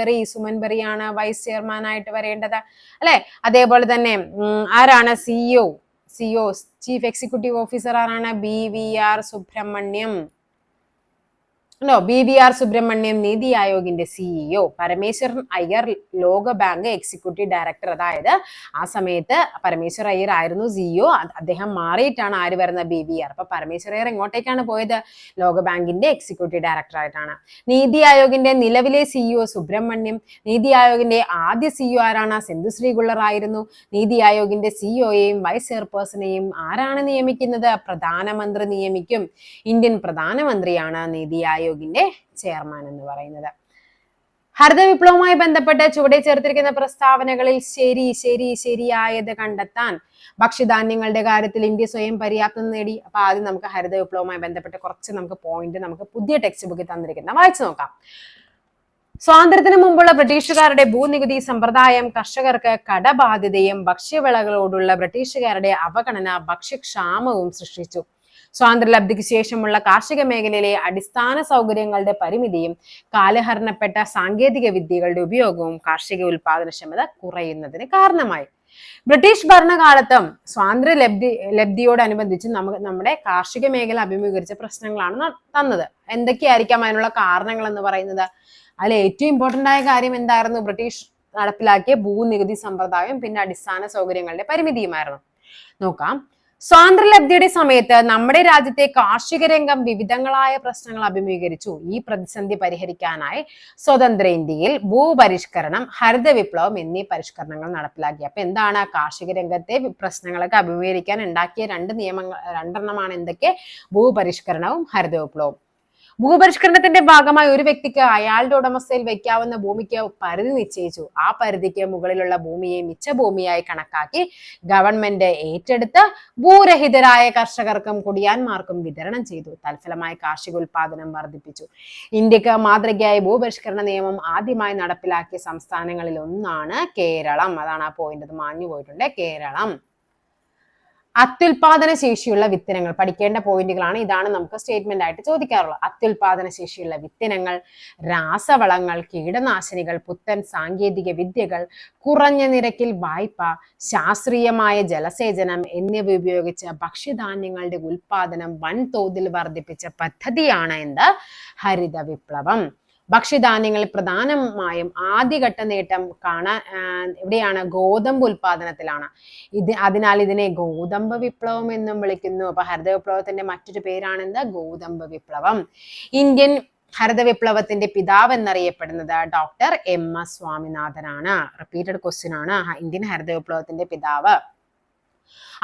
ബെറിയാണ് വൈസ് ചെയർമാൻ ആയിട്ട് വരേണ്ടത് അല്ലെ. അതേപോലെ തന്നെ ആരാണ് സിഇഒ ചീഫ് എക്സിക്യൂട്ടീവ് ഓഫീസർ ആരാണ്? BVR സുബ്രഹ്മണ്യം. BVR സുബ്രഹ്മണ്യം നീതി ആയോഗിന്റെ സിഇഒ. പരമേശ്വരൻ അയ്യർ ലോകബാങ്ക് എക്സിക്യൂട്ടീവ് ഡയറക്ടർ. അതായത് ആ സമയത്ത് പരമേശ്വർ അയ്യർ ആയിരുന്നു സിഇഒ. അദ്ദേഹം മാറിയിട്ടാണ് ആര് വരുന്നത്? BVR. അപ്പൊ പരമേശ്വർ അയ്യർ എങ്ങോട്ടേക്കാണ് പോയത്? ലോകബാങ്കിന്റെ എക്സിക്യൂട്ടീവ് ഡയറക്ടർ ആയിട്ടാണ്. നീതി ആയോഗിന്റെ നിലവിലെ സിഇഒ സുബ്രഹ്മണ്യം. നീതി ആയോഗിന്റെ ആദ്യ സിഇഒ ആരാണ്? സിന്ധുശ്രീ ഗുള്ളർ ആയിരുന്നു. നീതി ആയോഗിന്റെ സിഇഒയെയും വൈസ് ചെയർപേഴ്സണെയും ആരാണ് നിയമിക്കുന്നത്? പ്രധാനമന്ത്രി നിയമിക്കും. ഇന്ത്യൻ പ്രധാനമന്ത്രിയാണ് നീതി ആയോഗിന്റെ ചെയർമാൻ എന്ന് പറയുന്നത്. ഹരിത വിപ്ലവവുമായി ബന്ധപ്പെട്ട് ചുവടെ ചേർത്തിരിക്കുന്ന പ്രസ്താവനകളിൽ ശരിയായത് കണ്ടെത്താൻ. ഭക്ഷ്യധാന്യങ്ങളുടെ കാര്യത്തിൽ ഇന്ത്യ സ്വയം പര്യാപ്തത നേടി. അപ്പൊ ആദ്യം നമുക്ക് ഹരിത വിപ്ലവവുമായി ബന്ധപ്പെട്ട് കുറച്ച് നമുക്ക് പോയിന്റ് നമുക്ക് പുതിയ ടെക്സ്റ്റ് ബുക്കിൽ തന്നിരിക്കുന്ന വായിച്ചു നോക്കാം. സ്വാതന്ത്ര്യത്തിന് മുമ്പുള്ള ബ്രിട്ടീഷുകാരുടെ ഭൂനികുതി സമ്പ്രദായം കർഷകർക്ക് കടബാധ്യതയും ഭക്ഷ്യവിളകളോടുള്ള ബ്രിട്ടീഷുകാരുടെ അവഗണന ഭക്ഷ്യക്ഷാമവും സൃഷ്ടിച്ചു. സ്വാതന്ത്ര്യലബ്ധിക്ക് ശേഷമുള്ള കാർഷിക മേഖലയിലെ അടിസ്ഥാന സൗകര്യങ്ങളുടെ പരിമിതിയും കാലഹരണപ്പെട്ട സാങ്കേതിക വിദ്യകളുടെ ഉപയോഗവും കാർഷിക ഉൽപാദനക്ഷമത കുറയുന്നതിന് കാരണമായി. ബ്രിട്ടീഷ് ഭരണകാലത്തും ലബ്ധിയോടനുബന്ധിച്ച് നമ്മുടെ കാർഷിക മേഖല അഭിമുഖീകരിച്ച പ്രശ്നങ്ങളാണ് തന്നത്. എന്തൊക്കെയായിരിക്കാം അതിനുള്ള കാരണങ്ങൾ എന്ന് പറയുന്നത്? അതിൽ ഏറ്റവും ഇമ്പോർട്ടന്റ് ആയ കാര്യം എന്തായിരുന്നു? ബ്രിട്ടീഷ് നടപ്പിലാക്കിയ ഭൂനികുതി സമ്പ്രദായം പിന്നെ അടിസ്ഥാന സൗകര്യങ്ങളുടെ പരിമിതിയുമായിരുന്നു. നോക്കാം. സ്വാതന്ത്ര്യലബ്ധിയുടെ സമയത്ത് നമ്മുടെ രാജ്യത്തെ കാർഷിക രംഗം വിവിധങ്ങളായ പ്രശ്നങ്ങൾ അഭിമുഖീകരിച്ചു. ഈ പ്രതിസന്ധി പരിഹരിക്കാനായി സ്വതന്ത്ര ഇന്ത്യയിൽ ഭൂപരിഷ്കരണം, ഹരിത വിപ്ലവം എന്നീ പരിഷ്കരണങ്ങൾ നടപ്പിലാക്കി. അപ്പൊ എന്താണ്? കാർഷിക രംഗത്തെ പ്രശ്നങ്ങളൊക്കെ അഭിമുഖീകരിക്കാൻ ഉണ്ടാക്കിയ രണ്ടെണ്ണമാണ് എന്തൊക്കെ? ഭൂപരിഷ്കരണവും ഹരിത വിപ്ലവവും. ഭൂപരിഷ്കരണത്തിന്റെ ഭാഗമായി ഒരു വ്യക്തിക്ക് അയാളുടെ ഉടമസ്ഥയിൽ വയ്ക്കാവുന്ന ഭൂമിക്ക് പരിധി നിശ്ചയിച്ചു. ആ പരിധിക്ക് മുകളിലുള്ള ഭൂമിയെ മിച്ച ഭൂമിയായി കണക്കാക്കി ഗവൺമെന്റ് ഏറ്റെടുത്ത് ഭൂരഹിതരായ കർഷകർക്കും കുടിയാന്മാർക്കും വിതരണം ചെയ്തു. തൽഫലമായി കാർഷിക ഉൽപാദനം വർദ്ധിപ്പിച്ചു. ഇന്ത്യക്ക് മാതൃകയായി ഭൂപരിഷ്കരണ നിയമം ആദ്യമായി നടപ്പിലാക്കിയ സംസ്ഥാനങ്ങളിൽ ഒന്നാണ് കേരളം. അതാണ് ആ പോയിന്റ്, അത് മാഞ്ഞു പോയിട്ടുണ്ട്. കേരളം. അത്യുൽപാദന ശേഷിയുള്ള വിത്തിനങ്ങൾ പഠിക്കേണ്ട പോയിന്റുകളാണ്. ഇതാണ് നമുക്ക് സ്റ്റേറ്റ്മെന്റ് ആയിട്ട് ചോദിക്കാറുള്ളത്. അത്യുൽപാദന ശേഷിയുള്ള വിത്തിനങ്ങൾ, രാസവളങ്ങൾ, കീടനാശിനികൾ, പുത്തൻ സാങ്കേതിക വിദ്യകൾ, കുറഞ്ഞ നിരക്കിൽ വായ്പ, ശാസ്ത്രീയമായ ജലസേചനം എന്നിവ ഉപയോഗിച്ച് ഭക്ഷ്യധാന്യങ്ങളുടെ ഉൽപാദനം വൻതോതിൽ വർദ്ധിപ്പിച്ച പദ്ധതിയാണ് എന്ത്? ഹരിത വിപ്ലവം. ഭക്ഷ്യധാന്യങ്ങളിൽ പ്രധാനമായും ആദ്യഘട്ട നേട്ടം എവിടെയാണ്? ഗോതമ്പ് ഉൽപാദനത്തിലാണ്. അതിനാൽ ഇതിനെ ഗോതമ്പ് വിപ്ലവം എന്നും വിളിക്കുന്നു. അപ്പൊ ഹരിത വിപ്ലവത്തിന്റെ മറ്റൊരു പേരാണ് എന്ത്? ഗോതമ്പ് വിപ്ലവം. ഇന്ത്യൻ ഹരിത വിപ്ലവത്തിന്റെ പിതാവ് എന്നറിയപ്പെടുന്നത് ഡോക്ടർ MS സ്വാമിനാഥനാണ്. റിപ്പീറ്റഡ് ക്വസ്റ്റ്യൻ ആണ്. ഇന്ത്യൻ ഹരിത വിപ്ലവത്തിന്റെ പിതാവ്.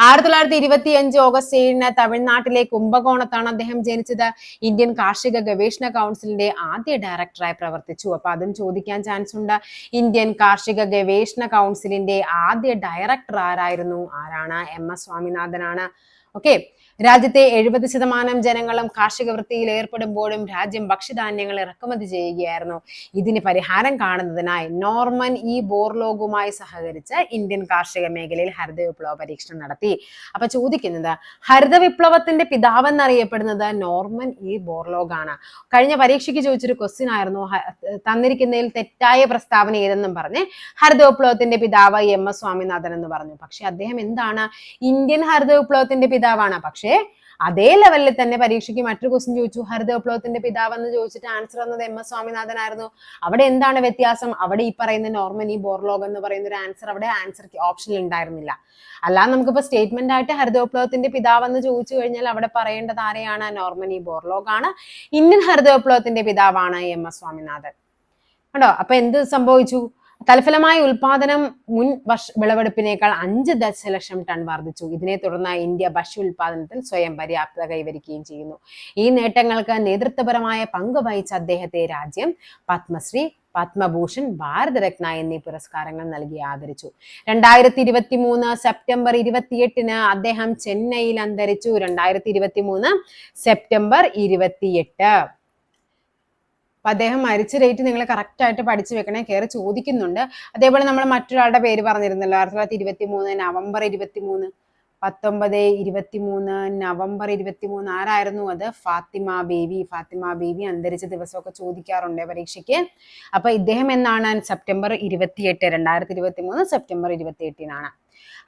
1925 ഓഗസ്റ്റ് 7 തമിഴ്നാട്ടിലെ കുംഭകോണത്താണ് അദ്ദേഹം ജനിച്ചത്. ഇന്ത്യൻ കാർഷിക ഗവേഷണ കൗൺസിലിന്റെ ആദ്യ ഡയറക്ടറായി പ്രവർത്തിച്ചു. അപ്പൊ അതും ചോദിക്കാൻ ചാൻസ് ഉണ്ട്. ഇന്ത്യൻ കാർഷിക ഗവേഷണ കൗൺസിലിന്റെ ആദ്യ ഡയറക്ടർ ആരായിരുന്നു? ആരാണ്? MS സ്വാമിനാഥനാണ്. ഓക്കെ. രാജ്യത്തെ 70% ജനങ്ങളും കാർഷിക വൃത്തിയിൽ ഏർപ്പെടുമ്പോഴും രാജ്യം ഭക്ഷ്യധാന്യങ്ങൾ ഇറക്കുമതി ചെയ്യുകയായിരുന്നു. ഇതിന് പരിഹാരം കാണുന്നതിനായി നോർമൻ ബോർലോഗുമായി സഹകരിച്ച് ഇന്ത്യൻ കാർഷിക മേഖലയിൽ ഹരിത വിപ്ലവ പരീക്ഷണം നടത്തി. അപ്പൊ ചോദിക്കുന്നത് ഹരിത വിപ്ലവത്തിന്റെ പിതാവ് എന്നറിയപ്പെടുന്നത് നോർമൻ ബോർലോഗ് ആണ്. കഴിഞ്ഞ പരീക്ഷയ്ക്ക് ചോദിച്ചൊരു ക്വസ്റ്റ്യൻ ആയിരുന്നു, തന്നിരിക്കുന്നതിൽ തെറ്റായ പ്രസ്താവന ഏതെന്നും പറഞ്ഞ് ഹരിത വിപ്ലവത്തിന്റെ പിതാവ് MS സ്വാമിനാഥൻ എന്ന് പറഞ്ഞു. പക്ഷെ അദ്ദേഹം എന്താണ്? ഇന്ത്യൻ ഹരിത വിപ്ലവത്തിന്റെ പിതാവാണ്. പക്ഷേ അതേ ലെവലിൽ തന്നെ പരീക്ഷയ്ക്ക് മറ്റൊരു ക്വസ്റ്റ്യൻ ചോദിച്ചു, ഹരിത വിപ്ലവത്തിന്റെ പിതാവ് എന്ന് ചോദിച്ചിട്ട് ആൻസർ വന്നത് MS സ്വാമിനാഥൻ ആയിരുന്നു. അവിടെ എന്താണ് വ്യത്യാസം? അവിടെ ഈ പറയുന്ന നോർമൻ ബോർലോഗ് എന്ന് പറയുന്ന ഒരു ആൻസർ അവിടെ ആൻസർ ഓപ്ഷനിൽ ഉണ്ടായിരുന്നില്ല. അല്ലാതെ നമുക്കിപ്പോ സ്റ്റേറ്റ്മെന്റ് ആയിട്ട് ഹരിത വിപ്ലവത്തിന്റെ പിതാവ് എന്ന് ചോദിച്ചു കഴിഞ്ഞാൽ അവിടെ പറയേണ്ടത് ആരെയാണ്? നോർമൻ ബോർലോഗ് ആണ്. ഇന്ത്യൻ ഹരിത വിപ്ലവത്തിന്റെ പിതാവാണ് MS സ്വാമിനാഥൻ. കണ്ടോ? അപ്പൊ എന്ത് സംഭവിച്ചു? തൽഫലമായ ഉൽപാദനം മുൻ വിളവെടുപ്പിനേക്കാൾ 5 ദശലക്ഷം ടൺ വർദ്ധിച്ചു. ഇതിനെ തുടർന്ന് ഇന്ത്യ ഭക്ഷ്യ ഉൽപാദനത്തിൽ സ്വയം പര്യാപ്തത കൈവരിക്കുകയും ചെയ്യുന്നു. ഈ നേട്ടങ്ങൾക്ക് നേതൃത്വപരമായ പങ്ക് വഹിച്ച അദ്ദേഹത്തെ രാജ്യം പത്മശ്രീ, പത്മഭൂഷൺ, ഭാരതരത്ന എന്നീ പുരസ്കാരങ്ങൾ നൽകി ആദരിച്ചു. 2023 സെപ്റ്റംബർ 28 അദ്ദേഹം ചെന്നൈയിൽ അന്തരിച്ചു. 2023 സെപ്റ്റംബർ 28. അപ്പൊ അദ്ദേഹം മരിച്ച ഡേറ്റ് നിങ്ങൾ കറക്റ്റ് ആയിട്ട് പഠിച്ചു വെക്കണേ, കയറി ചോദിക്കുന്നുണ്ട്. അതേപോലെ നമ്മൾ മറ്റൊരാളുടെ പേര് പറഞ്ഞിരുന്നല്ലോ, 1923 നവംബർ 23, 1923 നവംബർ 23 ആരായിരുന്നു അത്? ഫാത്തിമ ബേബി. ഫാത്തിമ ബേബി അന്തരിച്ച ദിവസമൊക്കെ ചോദിക്കാറുണ്ട് പരീക്ഷയ്ക്ക്. അപ്പൊ ഇദ്ദേഹം എന്നാണ്? സെപ്റ്റംബർ 28, 2023 സെപ്റ്റംബർ 28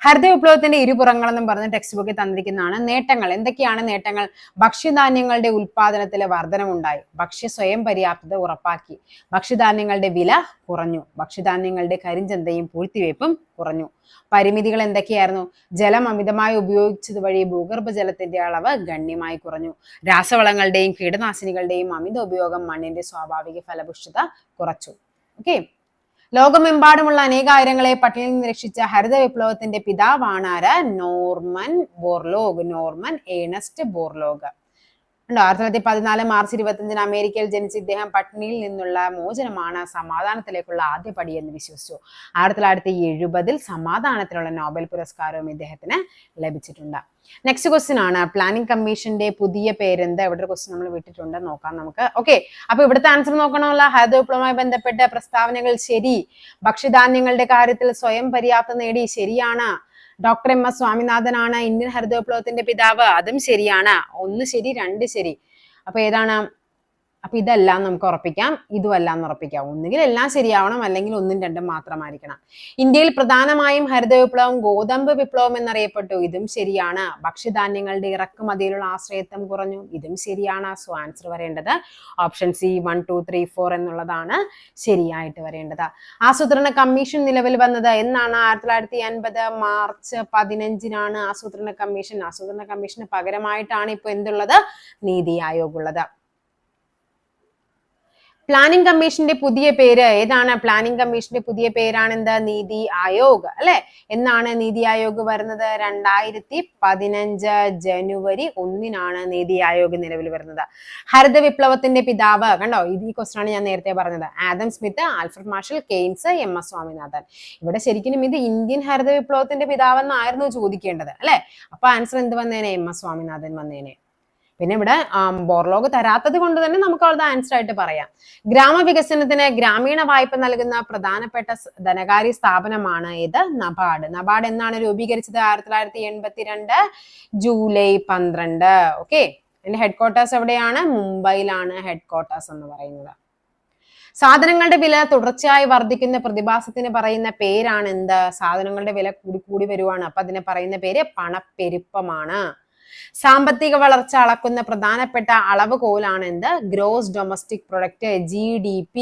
ഹരിത വിപ്ലവത്തിന്റെ ഇരുപുറങ്ങളെന്നും പറഞ്ഞ് ടെക്സ്റ്റ് ബുക്കിൽ തന്നിരിക്കുന്നതാണ്. നേട്ടങ്ങൾ എന്തൊക്കെയാണ്? നേട്ടങ്ങൾ: ഭക്ഷ്യധാന്യങ്ങളുടെ ഉൽപാദനത്തിൽ വർധനമുണ്ടായി, ഭക്ഷ്യ സ്വയം പര്യാപ്തത ഉറപ്പാക്കി, ഭക്ഷ്യധാന്യങ്ങളുടെ വില കുറഞ്ഞു, ഭക്ഷ്യധാന്യങ്ങളുടെ കരിഞ്ചന്തയും പൂഴ്ത്തിവയ്പും കുറഞ്ഞു. പരിമിതികൾ എന്തൊക്കെയായിരുന്നു? ജലം അമിതമായി ഉപയോഗിച്ചത് വഴി ഭൂഗർഭജലത്തിന്റെ അളവ് ഗണ്യമായി കുറഞ്ഞു, രാസവളങ്ങളുടെയും കീടനാശിനികളുടെയും അമിത ഉപയോഗം മണ്ണിന്റെ സ്വാഭാവിക ഫലപുഷ്ടത കുറച്ചു. ഓക്കെ, ലോകമെമ്പാടുമുള്ള അനേകായിരങ്ങളെ പട്ടിണിയിൽ നിന്ന് രക്ഷിച്ച ഹരിത വിപ്ലവത്തിന്റെ പിതാവാണ് ആര്? Norman Borlaug. Norman Ernest Borlaug. 1914 March 25 അമേരിക്കയിൽ ജനിച്ച ഇദ്ദേഹം പട്ടിണിയിൽ നിന്നുള്ള മോചനമാണ് സമാധാനത്തിലേക്കുള്ള ആദ്യ പടി എന്ന് വിശ്വസിച്ചു. 1970 സമാധാനത്തിനുള്ള നോബൽ പുരസ്കാരവും ഇദ്ദേഹത്തിന് ലഭിച്ചിട്ടുണ്ട്. നെക്സ്റ്റ് ക്വസ്റ്റ്യൻ ആണ്, പ്ലാനിംഗ് കമ്മീഷന്റെ പുതിയ പേരെന്ത്? ഇവിടെ ഒരു ക്വസ്റ്റ്യൻ നമ്മൾ വിട്ടിട്ടുണ്ട്, നോക്കാം നമുക്ക്. ഓക്കെ, അപ്പൊ ഇവിടുത്തെ ആൻസർ നോക്കണമല്ലോ. ഹരിത വിപ്ലവവുമായി ബന്ധപ്പെട്ട പ്രസ്താവനകൾ ശരി. ഭക്ഷ്യധാന്യങ്ങളുടെ കാര്യത്തിൽ സ്വയം പര്യാപ്തത നേടി, ശരിയാണ്. ഡോക്ടർ MS സ്വാമിനാഥൻ ആണ് ഇന്ത്യൻ ഹരിത വിപ്ലവത്തിന്റെ പിതാവ്, അതും ശരിയാണ്. 1 ശരി, 2 ശരി. അപ്പൊ ഏതാണ്? അപ്പൊ ഇതെല്ലാം നമുക്ക് ഉറപ്പിക്കാം, ഇതുമെല്ലാം ഉറപ്പിക്കാം. ഒന്നുകിൽ എല്ലാം ശരിയാവണം, അല്ലെങ്കിൽ 1ഉം 2ഉം മാത്രമായിരിക്കണം. ഇന്ത്യയിൽ പ്രധാനമായും ഹരിത വിപ്ലവം ഗോതമ്പ് വിപ്ലവം എന്നറിയപ്പെട്ടു, ഇതും ശരിയാണ്. ഭക്ഷ്യധാന്യങ്ങളുടെ ഇറക്കുമതിയിലുള്ള ആശ്രയത്വം കുറഞ്ഞു, ഇതും ശരിയാണ്. സോ ആൻസർ വരേണ്ടത് ഓപ്ഷൻ സി 1, 2, 3, 4 എന്നുള്ളതാണ് ശരിയായിട്ട് വരേണ്ടത്. ആസൂത്രണ കമ്മീഷൻ നിലവിൽ വന്നത് എന്നാണ്? 1980 മാർച്ച് 15 ആസൂത്രണ കമ്മീഷൻ. ആസൂത്രണ കമ്മീഷന് പകരമായിട്ടാണ് ഇപ്പൊ എന്തുള്ളത്? നീതി ആയോഗ് ഉള്ളത്. പ്ലാനിംഗ് കമ്മീഷന്റെ പുതിയ പേര് ഏതാണ്? പ്ലാനിംഗ് കമ്മീഷന്റെ പുതിയ പേരാണ് എന്ത്? നീതി ആയോഗ് അല്ലെ? എന്നാണ് നീതി ആയോഗ് വരുന്നത്? 2015 ജനുവരി 1 നീതി ആയോഗ് നിലവിൽ വരുന്നത്. ഹരിത വിപ്ലവത്തിന്റെ പിതാവ് കണ്ടോ, ഈ ക്വസ്റ്റ്യൻ ആണ് ഞാൻ നേരത്തെ പറഞ്ഞത്. Adam Smith, Alfred Marshall, Keynes, MS Swaminathan. ഇവിടെ ശരിക്കും ഇത് ഇന്ത്യൻ ഹരിത വിപ്ലവത്തിന്റെ പിതാവെന്നായിരുന്നു ചോദിക്കേണ്ടത് അല്ലെ? അപ്പൊ ആൻസർ എന്ത് വന്നേനെ? MS സ്വാമിനാഥൻ വന്നേനെ. പിന്നെ ഇവിടെ ബോർലോഗ് തരാത്തത് കൊണ്ട് തന്നെ നമുക്ക് അവരുടെ ആൻസർ ആയിട്ട് പറയാം. ഗ്രാമവികസനത്തിന് ഗ്രാമീണ വായ്പ നൽകുന്ന പ്രധാനപ്പെട്ട ധനകാര്യ സ്ഥാപനമാണ് ഇത്? നബാർഡ്. നബാർഡ് എന്നാണ് രൂപീകരിച്ചത്? 1982 ജൂലൈ 12. ഓക്കെ, ഇതിന്റെ ഹെഡ് ക്വാർട്ടേഴ്സ് എവിടെയാണ്? മുംബൈയിലാണ് ഹെഡ് ക്വാർട്ടേഴ്സ് എന്ന് പറയുന്നത്. സാധനങ്ങളുടെ വില തുടർച്ചയായി വർദ്ധിക്കുന്ന പ്രതിഭാസത്തിന് പറയുന്ന പേരാണ് എന്ത്? സാധനങ്ങളുടെ വില കൂടി വരുവാണ്, അപ്പൊ അതിനെ പറയുന്ന പേര് പണപ്പെരുപ്പമാണ്. സാമ്പത്തിക വളർച്ച അളക്കുന്ന പ്രധാനപ്പെട്ട അളവുകോലാണ് എന്ത്? Gross domestic product, GDP.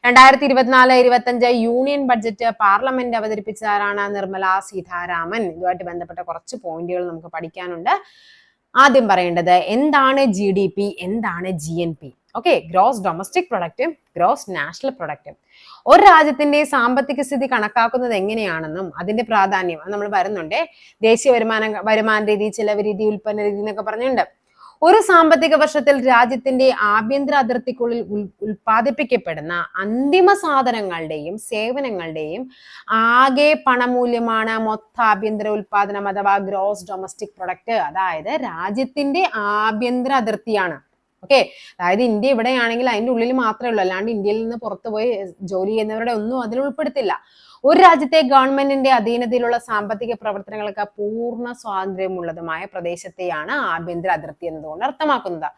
2024-25 union budget parliament അവതരിപ്പിച്ചതാരാണ്? നിർമ്മല സീതാരാമൻ. ഇതുമായിട്ട് ബന്ധപ്പെട്ട കുറച്ച് പോയിന്റുകൾ നമുക്ക് പഠിക്കാനുണ്ട്. ആദ്യം പറയേണ്ടത് എന്താണ് GDP, എന്താണ് GNP? Okay, gross domestic product, gross national product. ഒരു രാജ്യത്തിന്റെ സാമ്പത്തിക സ്ഥിതി കണക്കാക്കുന്നത് എങ്ങനെയാണെന്നും അതിന്റെ പ്രാധാന്യം നമ്മൾ വരുന്നുണ്ട്. ദേശീയ വരുമാന രീതി, ചെലവ് രീതി, ഉൽപ്പന്ന രീതി എന്നൊക്കെ പറഞ്ഞിട്ടുണ്ട്. ഒരു സാമ്പത്തിക വർഷത്തിൽ രാജ്യത്തിന്റെ ആഭ്യന്തര അതിർത്തിക്കുള്ളിൽ ഉൽപ്പാദിപ്പിക്കപ്പെടുന്ന അന്തിമ സാധനങ്ങളുടെയും സേവനങ്ങളുടെയും ആകെ പണമൂല്യമാണ് മൊത്ത ആഭ്യന്തര ഉൽപാദനം അഥവാ ഗ്രോസ് ഡൊമസ്റ്റിക് പ്രൊഡക്റ്റ്. അതായത് രാജ്യത്തിന്റെ ആഭ്യന്തര അതിർത്തിയാണ്. ഓക്കെ, അതായത് ഇന്ത്യ ഇവിടെയാണെങ്കിൽ അതിന്റെ ഉള്ളിൽ മാത്രമേ ഉള്ളൂ, അല്ലാണ്ട് ഇന്ത്യയിൽ നിന്ന് പുറത്തുപോയി ജോലി ചെയ്യുന്നവരുടെ ഒന്നും അതിൽ ഉൾപ്പെടുത്തില്ല. ഒരു രാജ്യത്തെ ഗവൺമെന്റിന്റെ അധീനതയിലുള്ള സാമ്പത്തിക പ്രവർത്തനങ്ങൾക്ക് പൂർണ്ണ സ്വാതന്ത്ര്യമുള്ളതുമായ പ്രദേശത്തെയാണ് ആഭ്യന്തര അതിർത്തി എന്നതുകൊണ്ട് അർത്ഥമാക്കുന്നത്.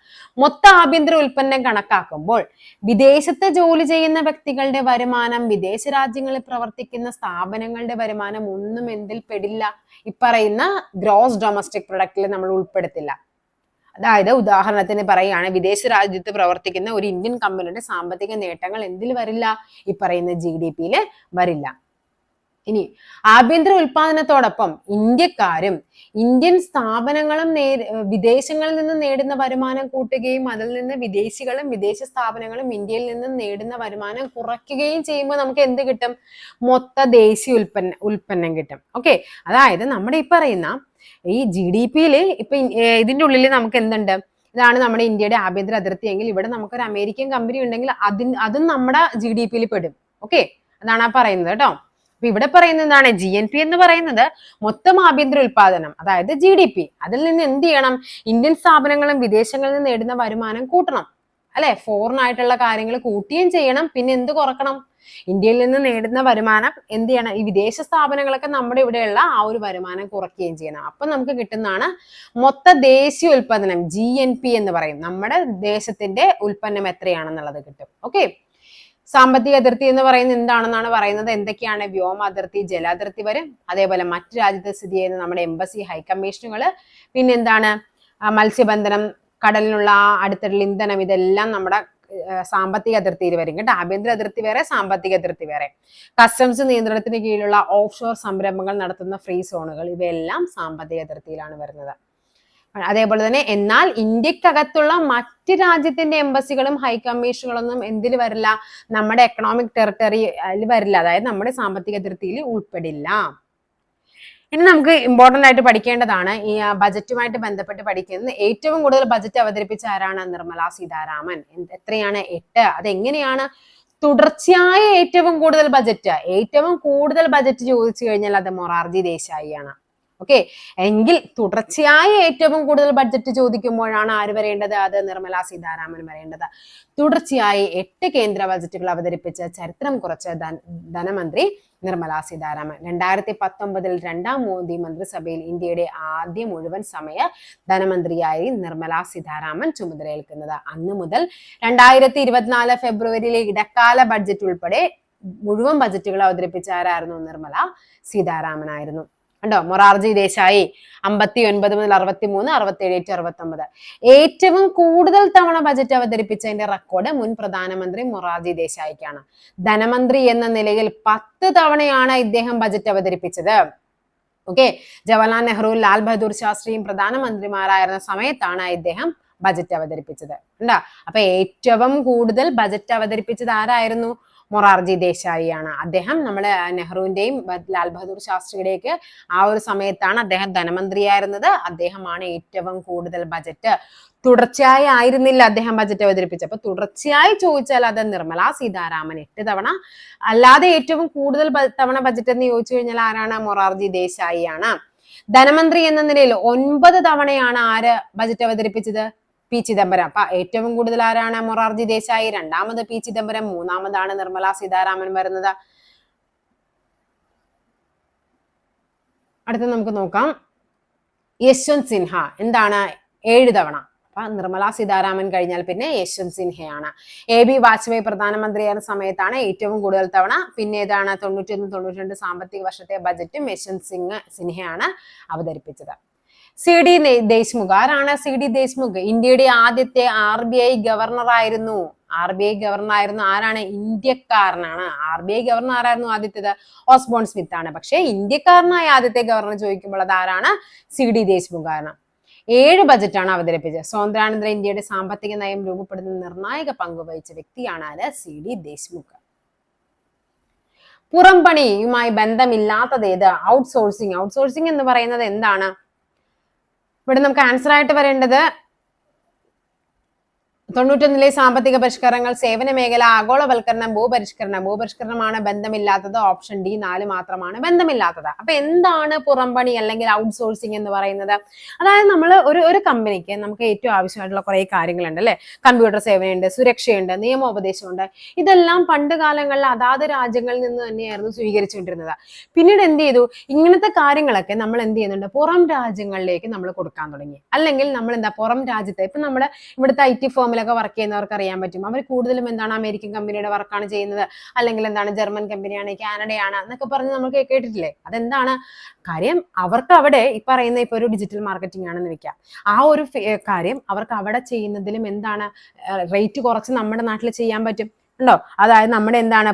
മൊത്ത ആഭ്യന്തര ഉൽപ്പന്നം കണക്കാക്കുമ്പോൾ വിദേശത്ത് ജോലി ചെയ്യുന്ന വ്യക്തികളുടെ വരുമാനം, വിദേശ രാജ്യങ്ങളിൽ പ്രവർത്തിക്കുന്ന സ്ഥാപനങ്ങളുടെ വരുമാനം ഒന്നും എന്തിൽ പെടില്ല? ഇപ്പറയുന്ന ഗ്രോസ് ഡൊമസ്റ്റിക് പ്രൊഡക്റ്റിൽ നമ്മൾ ഉൾപ്പെടുത്തില്ല. അതായത് ഉദാഹരണത്തിന് പറയുകയാണ്, വിദേശ രാജ്യത്ത് പ്രവർത്തിക്കുന്ന ഒരു ഇന്ത്യൻ കമ്പനിയുടെ സാമ്പത്തിക നേട്ടങ്ങൾ എന്തിൽ വരില്ല? ഈ പറയുന്ന GDP-യിൽ വരില്ല. ഇനി ആഭ്യന്തര ഉൽപാദനത്തോടൊപ്പം ഇന്ത്യക്കാരും ഇന്ത്യൻ സ്ഥാപനങ്ങളും വിദേശങ്ങളിൽ നിന്ന് നേടുന്ന വരുമാനം കൂട്ടുകയും അതിൽ നിന്ന് വിദേശികളും വിദേശ സ്ഥാപനങ്ങളും ഇന്ത്യയിൽ നിന്ന് നേടുന്ന വരുമാനം കുറയ്ക്കുകയും ചെയ്യുമ്പോൾ നമുക്ക് എന്ത് കിട്ടും? മൊത്ത ദേശീയ ഉൽപ്പന്നം കിട്ടും. ഓക്കെ, അതായത് നമ്മുടെ ഈ പറയുന്ന ഈ GDP-യിൽ ഇപ്പൊ ഇതിന്റെ ഉള്ളിൽ നമുക്ക് എന്തുണ്ട്? ഇതാണ് നമ്മുടെ ഇന്ത്യയുടെ ആഭ്യന്തര അതിർത്തി എങ്കിൽ ഇവിടെ നമുക്കൊരു അമേരിക്കൻ കമ്പനി ഉണ്ടെങ്കിൽ അതും നമ്മുടെ GDP-യിൽ പെടും. ഓക്കെ, അതാണ് ആ പറയുന്നത് കേട്ടോ. അപ്പൊ ഇവിടെ പറയുന്നത് എന്താണ്? GNP എന്ന് പറയുന്നത് മൊത്തം ആഭ്യന്തര ഉൽപാദനം, അതായത് GDP. അതിൽ നിന്ന് എന്ത് ചെയ്യണം? ഇന്ത്യൻ സ്ഥാപനങ്ങളും വിദേശങ്ങളിൽ നിന്ന് നേടുന്ന വരുമാനം കൂട്ടണം, അല്ലെ? ഫോറിൻ ആയിട്ടുള്ള കാര്യങ്ങൾ കൂട്ടുകയും ചെയ്യണം. പിന്നെ എന്ത് കുറക്കണം? ഇന്ത്യയിൽ നിന്ന് നേടുന്ന വരുമാനം എന്ത് ചെയ്യണം? ഈ വിദേശ സ്ഥാപനങ്ങളൊക്കെ നമ്മുടെ ഇവിടെയുള്ള ആ ഒരു വരുമാനം കുറയ്ക്കുകയും ചെയ്യണം. അപ്പൊ നമുക്ക് കിട്ടുന്നതാണ് മൊത്ത ദേശീയ ഉൽപാദനം, GNP എന്ന് പറയും. നമ്മുടെ ദേശത്തിന്റെ ഉൽപ്പന്നം എത്രയാണെന്നുള്ളത് കിട്ടും. ഓക്കെ, സാമ്പത്തിക അതിർത്തി എന്ന് പറയുന്നത് എന്താണെന്നാണ് പറയുന്നത്? എന്തൊക്കെയാണ്? വ്യോമ അതിർത്തി, ജല അതിർത്തി വരും. അതേപോലെ മറ്റു രാജ്യത്ത് സ്ഥിതി ചെയ്യുന്ന നമ്മുടെ എംബസി, ഹൈക്കമ്മീഷനുകൾ, പിന്നെ എന്താണ്? മത്സ്യബന്ധനം, കടലിനുള്ള അടുത്തുള്ള ഇന്ധനം, ഇതെല്ലാം നമ്മുടെ സാമ്പത്തിക അതിർത്തിയിൽ വരും കേട്ടോ. ആഭ്യന്തര അതിർത്തി വേറെ, സാമ്പത്തിക അതിർത്തി വേറെ. കസ്റ്റംസ് നിയന്ത്രണത്തിന് കീഴിലുള്ള ഓഫ് ഷോർ സംരംഭങ്ങൾ നടത്തുന്ന ഫ്രീ സോണുകൾ, ഇവയെല്ലാം സാമ്പത്തിക അതിർത്തിയിലാണ് വരുന്നത്. അതേപോലെ തന്നെ എന്നാൽ ഇന്ത്യക്കകത്തുള്ള മറ്റ് രാജ്യത്തിന്റെ എംബസികളും ഹൈക്കമ്മീഷനുകളൊന്നും എന്തിൽ വരില്ല? നമ്മുടെ എക്കണോമിക് ടെറിട്ടറിയിൽ വരില്ല, അതായത് നമ്മുടെ സാമ്പത്തിക അതിർത്തിയിൽ ഉൾപ്പെടില്ല. ഇനി നമുക്ക് ഇമ്പോർട്ടന്റ് ആയിട്ട് പഠിക്കേണ്ടതാണ് ഈ ബജറ്റുമായിട്ട് ബന്ധപ്പെട്ട് പഠിക്കുന്നത്. ഏറ്റവും കൂടുതൽ ബജറ്റ് അവതരിപ്പിച്ച ആരാണ്? നിർമ്മല സീതാരാമൻ. എത്രയാണ്? 8. അതെങ്ങനെയാണ്? തുടർച്ചയായ ഏറ്റവും കൂടുതൽ ബജറ്റ് ചോദിച്ചു കഴിഞ്ഞാൽ അത് മൊറാർജി ദേശായി ആണ്. ഓക്കെ, എങ്കിൽ തുടർച്ചയായ ഏറ്റവും കൂടുതൽ ബഡ്ജറ്റ് ചോദിക്കുമ്പോഴാണ് ആര് വരേണ്ടത്? അത് നിർമ്മല സീതാരാമൻ വരേണ്ടത്. തുടർച്ചയായി 8 കേന്ദ്ര ബജറ്റുകൾ അവതരിപ്പിച്ച ചരിത്രം കുറച്ച ധനമന്ത്രി നിർമ്മല സീതാരാമൻ. 2019 രണ്ടാം മോദി മന്ത്രിസഭയിൽ ഇന്ത്യയുടെ ആദ്യ മുഴുവൻ സമയ ധനമന്ത്രിയായി നിർമ്മല സീതാരാമൻ ചുമതലയേൽക്കുന്നത്. അന്ന് മുതൽ 2024 ഫെബ്രുവരിയിലെ ഇടക്കാല ബഡ്ജറ്റ് ഉൾപ്പെടെ മുഴുവൻ ബജറ്റുകൾ അവതരിപ്പിച്ച ആരായിരുന്നു? നിർമ്മല സീതാരാമൻ ആയിരുന്നു. കണ്ടോ, മൊറാർജി ദേശായി 59 മുതൽ 63, 67 to 69. ഏറ്റവും കൂടുതൽ തവണ ബജറ്റ് അവതരിപ്പിച്ചതിന്റെ റെക്കോർഡ് മുൻ പ്രധാനമന്ത്രി മൊറാർജി ദേശായിക്കാണ്. ധനമന്ത്രി എന്ന നിലയിൽ 10 തവണയാണ് ഇദ്ദേഹം ബജറ്റ് അവതരിപ്പിച്ചത്. ഓക്കെ, ജവഹർലാൽ നെഹ്റു, ലാൽ ബഹദൂർ ശാസ്ത്രിയും പ്രധാനമന്ത്രിമാരായിരുന്ന സമയത്താണ് ഇദ്ദേഹം ബജറ്റ് അവതരിപ്പിച്ചത്. കണ്ടാ, അപ്പൊ ഏറ്റവും കൂടുതൽ ബജറ്റ് അവതരിപ്പിച്ചത് ആരായിരുന്നു? മൊറാർജി ദേശായി ആണ്. അദ്ദേഹം നമ്മള് നെഹ്റുവിന്റെയും ലാൽ ബഹദൂർ ശാസ്ത്രിയുടെയൊക്കെ ആ ഒരു സമയത്താണ് അദ്ദേഹം ധനമന്ത്രിയായിരുന്നത്. അദ്ദേഹമാണ് ഏറ്റവും കൂടുതൽ ബജറ്റ്. തുടർച്ചയായി ആയിരുന്നില്ല അദ്ദേഹം ബജറ്റ് അവതരിപ്പിച്ചത്. അപ്പൊ തുടർച്ചയായി ചോദിച്ചാൽ അത് നിർമ്മല സീതാരാമൻ 8 തവണ. അല്ലാതെ ഏറ്റവും കൂടുതൽ തവണ ബജറ്റ് എന്ന് ചോദിച്ചു കഴിഞ്ഞാൽ ആരാണ്? മൊറാർജി ദേശായി ആണ്. ധനമന്ത്രി എന്ന നിലയിൽ 9 തവണയാണ് ആര് ബജറ്റ് അവതരിപ്പിച്ചത്? പി ചിദംബരം. അപ്പൊ ഏറ്റവും കൂടുതൽ ആരാണ്? മൊറാർജി ദേശായി, രണ്ടാമത് പി ചിദംബരം, മൂന്നാമതാണ് നിർമ്മല സീതാരാമൻ വരുന്നത്. അടുത്ത നമുക്ക് നോക്കാം. യശ്വന്ത് സിൻഹ എന്താണ്? 7 തവണ. അപ്പൊ നിർമ്മല സീതാരാമൻ കഴിഞ്ഞാൽ പിന്നെ യശ്വന്ത് സിൻഹയാണ്. AB വാജ്പേയി പ്രധാനമന്ത്രിയായിരുന്ന സമയത്താണ് ഏറ്റവും കൂടുതൽ തവണ. പിന്നെ ഏതാണ്? 91-92 സാമ്പത്തിക വർഷത്തെ ബജറ്റും യശ്വന്ത് സിൻഹയാണ് അവതരിപ്പിച്ചത്. CD ദേശ്മുഖ്. ആരാണ് CD ദേശ്മുഖ്? ഇന്ത്യയുടെ ആദ്യത്തെ RBI ഗവർണർ ആയിരുന്നു. ആരാണ്? ഇന്ത്യക്കാരനാണ്. RBI ഗവർണർ ആരായിരുന്നു ആദ്യത്തേത്? ഓസ്ബോൺ സ്മിത്ത് ആണ്. പക്ഷെ ഇന്ത്യക്കാരനായ ആദ്യത്തെ ഗവർണർ ചോദിക്കുമ്പോൾ അത് ആരാണ്? CD ദേശ്മുഖ് ആണ്. 7 ബജറ്റാണ് അവതരിപ്പിച്ചത്. സ്വാതന്ത്ര്യാനന്തര ഇന്ത്യയുടെ സാമ്പത്തിക നയം രൂപപ്പെടുന്ന നിർണായക പങ്ക് വഹിച്ച വ്യക്തിയാണ് ആര്? CD ദേശ്മുഖ്. പുറംപണിയുമായി ബന്ധമില്ലാത്തത് ഏത്? ഔട്ട്സോഴ്സിംഗ് എന്ന് പറയുന്നത് എന്താണ്? ഇവിടെ നമുക്ക് ആൻസർ ആയിട്ട് വരേണ്ടത് 91 സാമ്പത്തിക പരിഷ്കരണങ്ങൾ, സേവന മേഖല, ആഗോളവൽക്കരണം, ഭൂപരിഷ്കരണമാണ് ബന്ധമില്ലാത്തത്. ഓപ്ഷൻ D 4 മാത്രമാണ് ബന്ധമില്ലാത്തത്. അപ്പൊ എന്താണ് പുറംപണി അല്ലെങ്കിൽ ഔട്ട്സോഴ്സിംഗ് എന്ന് പറയുന്നത്? അതായത് നമ്മൾ ഒരു കമ്പനിക്ക് നമുക്ക് ഏറ്റവും ആവശ്യമായിട്ടുള്ള കുറെ കാര്യങ്ങളുണ്ട് അല്ലെ. കമ്പ്യൂട്ടർ സേവനമുണ്ട്, സുരക്ഷയുണ്ട്, നിയമോപദേശമുണ്ട്. ഇതെല്ലാം പണ്ട് കാലങ്ങളിൽ അതാത് രാജ്യങ്ങളിൽ നിന്ന് തന്നെയായിരുന്നു സ്വീകരിച്ചുകൊണ്ടിരുന്നത്. പിന്നീട് എന്ത് ചെയ്തു? ഇങ്ങനത്തെ കാര്യങ്ങളൊക്കെ നമ്മൾ എന്ത് ചെയ്യുന്നുണ്ട്? പുറം രാജ്യങ്ങളിലേക്ക് നമ്മൾ കൊടുക്കാൻ തുടങ്ങി. അല്ലെങ്കിൽ നമ്മൾ എന്താ പുറം രാജ്യത്തെ ഇപ്പൊ നമ്മുടെ ഇവിടുത്തെ IT ഫോമിൽ വർക്ക് ചെയ്യുന്നവർക്ക് അറിയാൻ പറ്റും. അവർ കൂടുതലും എന്താണ്? അമേരിക്കൻ കമ്പനിയുടെ വർക്കാണ് ചെയ്യുന്നത്, അല്ലെങ്കിൽ എന്താണ്? ജർമ്മൻ കമ്പനിയാണ്, കാനഡയാണ് എന്നൊക്കെ പറഞ്ഞ് നമ്മൾ കേട്ടിട്ടില്ലേ? അതെന്താണ് കാര്യം? അവർക്ക് അവിടെ ഈ പറയുന്ന ഇപ്പൊ ഒരു ഡിജിറ്റൽ മാർക്കറ്റിംഗ് ആണെന്ന് വെക്കാം. ആ ഒരു കാര്യം അവർക്ക് അവിടെ ചെയ്യുന്നതിലും എന്താണ്? റേറ്റ് കുറച്ച് നമ്മുടെ നാട്ടിൽ ചെയ്യാൻ പറ്റും. ഉണ്ടോ? അതായത് നമ്മുടെ എന്താണ്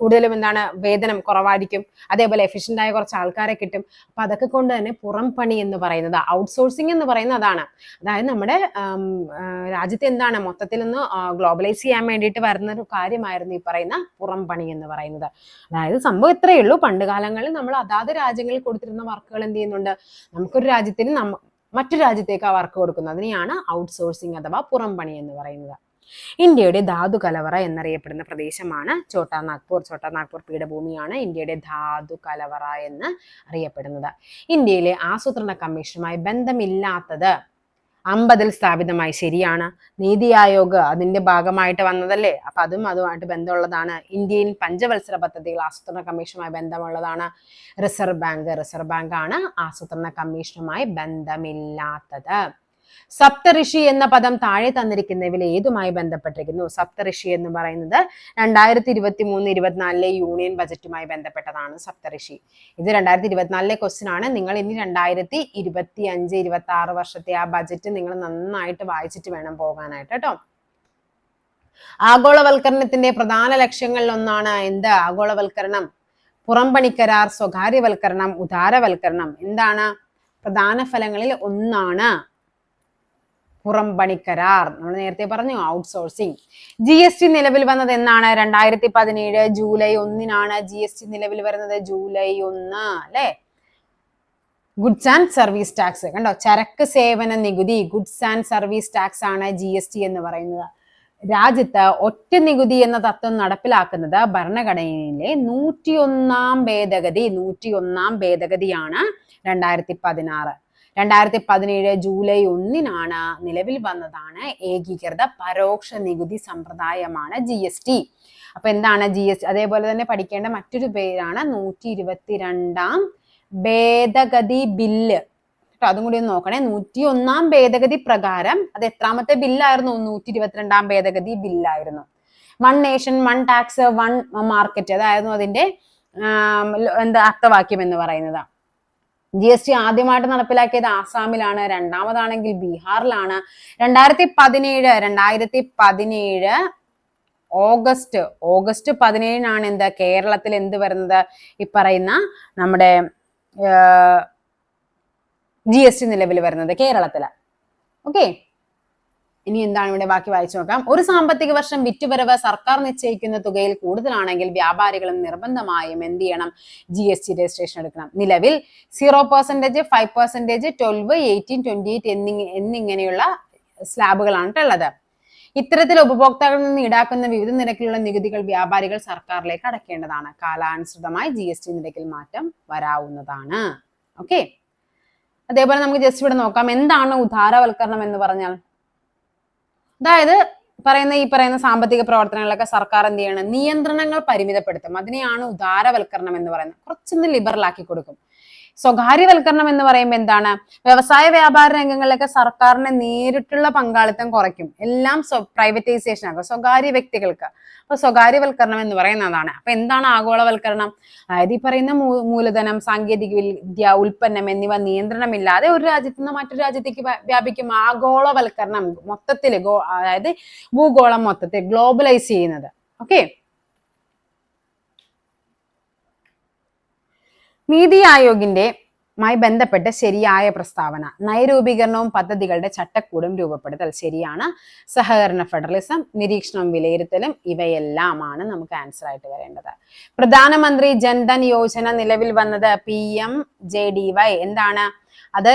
കൂടുതലും എന്താണ് വേതനം കുറവായിരിക്കും, അതേപോലെ എഫിഷ്യന്റ് ആയ കുറച്ച് ആൾക്കാരെ കിട്ടും. അപ്പൊ അതൊക്കെ കൊണ്ട് തന്നെ പുറം പണി എന്ന് പറയുന്നത്, ഔട്ട്സോഴ്സിംഗ് എന്ന് പറയുന്നത് അതാണ്. അതായത് നമ്മുടെ രാജ്യത്തെ എന്താണ് മൊത്തത്തിൽ ഒന്ന് ഗ്ലോബലൈസ് ചെയ്യാൻ വേണ്ടിയിട്ട് വരുന്ന ഒരു കാര്യമായിരുന്നു ഈ പറയുന്ന പുറം പണി എന്ന് പറയുന്നത്. അതായത് സംഭവം ഇത്രയേ ഉള്ളൂ. പണ്ട് കാലങ്ങളിൽ നമ്മൾ അതാത് രാജ്യങ്ങളിൽ കൊടുത്തിരുന്ന വർക്കുകൾ എന്ത് ചെയ്യുന്നുണ്ട്, നമുക്കൊരു രാജ്യത്തിന് മറ്റു രാജ്യത്തേക്ക് ആ വർക്ക് കൊടുക്കുന്നത്, അതിനെയാണ് ഔട്ട്സോഴ്സിംഗ് അഥവാ പുറം പണി എന്ന് പറയുന്നത്. ഇന്ത്യയുടെ ധാതു കലവറ എന്നറിയപ്പെടുന്ന പ്രദേശമാണ് ഛോട്ടാ നാഗ്പൂർ. ഛോട്ടാ നാഗ്പൂർ പീഠഭൂമിയാണ് ഇന്ത്യയുടെ ധാതു കലവറ എന്ന് അറിയപ്പെടുന്നത്. ഇന്ത്യയിലെ ആസൂത്രണ കമ്മീഷനുമായി ബന്ധമില്ലാത്തത് 50 സ്ഥാപിതമായി, ശരിയാണ്. നീതി ആയോഗ് അതിന്റെ ഭാഗമായിട്ട് വന്നതല്ലേ, അപ്പൊ അതുമായിട്ട് ബന്ധമുള്ളതാണ്. ഇന്ത്യൻ പഞ്ചവത്സര പദ്ധതികൾ ആസൂത്രണ കമ്മീഷനുമായി ബന്ധമുള്ളതാണ്. റിസർവ് ബാങ്ക് ആണ് ആസൂത്രണ കമ്മീഷനുമായി ബന്ധമില്ലാത്തത്. സപ്തഋഷി എന്ന പദം താഴെ തന്നിരിക്കുന്നവയിൽ ഏതുമായി ബന്ധപ്പെട്ടിരിക്കുന്നു? സപ്തഋഷി എന്ന് പറയുന്നത് 2023-24 യൂണിയൻ ബജറ്റുമായി ബന്ധപ്പെട്ടതാണ് സപ്തഋഷി. ഇത് 2024 ക്വസ്റ്റ്യൻ ആണ്. നിങ്ങൾ ഇനി 2025-26 വർഷത്തെ ആ ബജറ്റ് നിങ്ങൾ നന്നായിട്ട് വായിച്ചിട്ട് വേണം പോകാനായിട്ട് കേട്ടോ. ആഗോളവൽക്കരണത്തിന്റെ പ്രധാന ലക്ഷ്യങ്ങളിൽ ഒന്നാണ് എന്ത്? ആഗോളവൽക്കരണം, പുറംപണി കരാർ, സ്വകാര്യവൽക്കരണം, ഉദാരവൽക്കരണം. എന്താണ് പ്രധാന ഫലങ്ങളിൽ ഒന്നാണ് പുറംപണി കരാർ. നമ്മൾ നേരത്തെ പറഞ്ഞു ഔട്ട്സോഴ്സിംഗ്. GST നിലവിൽ വന്നത് എന്നാണ്? 2017 ജൂലൈ 1-നാണ് GST നിലവിൽ വരുന്നത്. ജൂലൈ 1 അല്ലെ? ഗുഡ്സ് ആൻഡ് സർവീസ് ടാക്സ് കണ്ടോ, ചരക്ക് സേവന നികുതി, ഗുഡ്സ് ആൻഡ് സർവീസ് ടാക്സ് ആണ് GST എന്ന് പറയുന്നത്. രാജ്യത്ത് ഒറ്റ നികുതി എന്ന തത്വം നടപ്പിലാക്കുന്നത് ഭരണഘടനയിലെ 101-ാം ഭേദഗതിയാണ് 2016. 2017 ജൂലൈ 1-നാണ് നിലവിൽ വന്നതാണ് ഏകീകൃത പരോക്ഷ നികുതി സമ്പ്രദായമാണ് GST. അപ്പൊ എന്താണ് GST? അതേപോലെ തന്നെ പഠിക്കേണ്ട മറ്റൊരു പേരാണ് 122-ാം ഭേദഗതി ബില്ല്. അതും കൂടി ഒന്ന് നോക്കണേ. 101-ാം ഭേദഗതി പ്രകാരം അത് എത്രാമത്തെ ബില്ലായിരുന്നു? 122-ാം ഭേദഗതി ബില്ലായിരുന്നു. 1 നേഷൻ 1 ടാക്സ് 1 മാർക്കറ്റ് അതായിരുന്നു അതിന്റെ അർത്ഥവാക്യം എന്ന് പറയുന്നത്. GST ആദ്യമായിട്ട് നടപ്പിലാക്കിയത് ആസാമിലാണ്, രണ്ടാമതാണെങ്കിൽ ബീഹാറിലാണ്. 2017 ഓഗസ്റ്റ് 17-നാണ് എന്ത് കേരളത്തിൽ എന്ത് വരുന്നത്? ഈ പറയുന്ന നമ്മുടെ GST നിലവിൽ വരുന്നത് കേരളത്തില്. ഓക്കെ, ഇനി എന്താണ് ഇവിടെ ബാക്കി വായിച്ചു നോക്കാം. ഒരു സാമ്പത്തിക വർഷം വിറ്റുവരവ് സർക്കാർ നിശ്ചയിക്കുന്ന തുകയിൽ കൂടുതലാണെങ്കിൽ വ്യാപാരികളും നിർബന്ധമായും എന്ത് ചെയ്യണം? GST രജിസ്ട്രേഷൻ എടുക്കണം. നിലവിൽ 0%, 5%, 12, 18, 28 എന്നിങ്ങനെയുള്ള സ്ലാബുകളാണ് ഉള്ളത്. ഇത്തരത്തിൽ ഉപഭോക്താക്കളിൽ നിന്ന് ഈടാക്കുന്ന വിവിധ നിരക്കിലുള്ള നികുതികൾ വ്യാപാരികൾ സർക്കാരിലേക്ക് അടയ്ക്കേണ്ടതാണ്. കാലാനുസൃതമായി GST നിരക്കിൽ മാറ്റം വരാവുന്നതാണ്. ഓക്കെ, അതേപോലെ നമുക്ക് ജസ്റ്റ് ഇവിടെ നോക്കാം. എന്താണ് ഉദാരവൽക്കരണം എന്ന് പറഞ്ഞാൽ? അതായത് ഈ പറയുന്ന സാമ്പത്തിക പ്രവർത്തനങ്ങളൊക്കെ സർക്കാർ എന്ത് ചെയ്യണം? നിയന്ത്രണങ്ങൾ പരിമിതപ്പെടുത്തും. അതിനെയാണ് ഉദാരവൽക്കരണം എന്ന് പറയുന്നത്. കുറച്ചൊന്ന് ലിബറൽ ആക്കി കൊടുക്കും. സ്വകാര്യവൽക്കരണം എന്ന് പറയുമ്പോൾ എന്താണ്? വ്യവസായ വ്യാപാര രംഗങ്ങളിലൊക്കെ സർക്കാരിന്റെ നേരിട്ടുള്ള പങ്കാളിത്തം കുറയ്ക്കും. എല്ലാം പ്രൈവറ്റൈസേഷൻ ആക്കും, സ്വകാര്യ വ്യക്തികൾക്ക്. അപ്പൊ സ്വകാര്യവൽക്കരണം എന്ന് പറയുന്നതാണ്. അപ്പൊ എന്താണ് ആഗോളവൽക്കരണം? അതായത് ഈ പറയുന്ന മൂലധനം, സാങ്കേതിക വിദ്യ, ഉൽപ്പന്നം എന്നിവ നിയന്ത്രണമില്ലാതെ ഒരു രാജ്യത്ത് നിന്ന് മറ്റൊരു രാജ്യത്തേക്ക് വ്യാപിക്കും. ആഗോളവൽക്കരണം മൊത്തത്തിൽ, അതായത് ഭൂഗോളം മൊത്തത്തിൽ ഗ്ലോബലൈസ് ചെയ്യുന്നത്. ഓക്കെ, നീതി ആയോഗിന്റെ മായി ബന്ധപ്പെട്ട ശരിയായ പ്രസ്താവന. നയരൂപീകരണവും പദ്ധതികളുടെ ചട്ടക്കൂടും രൂപപ്പെടുത്തൽ. ശരിയാണ്. സഹകരണ ഫെഡറലിസം, നിരീക്ഷണവും വിലയിരുത്തലും ഇവയെല്ലാമാണ് നമുക്ക് ആൻസർ ആയിട്ട് വരേണ്ടത്. പ്രധാനമന്ത്രി ജൻധൻ യോജന നിലവിൽ വന്നത് PMJDY എന്താണ്? അത്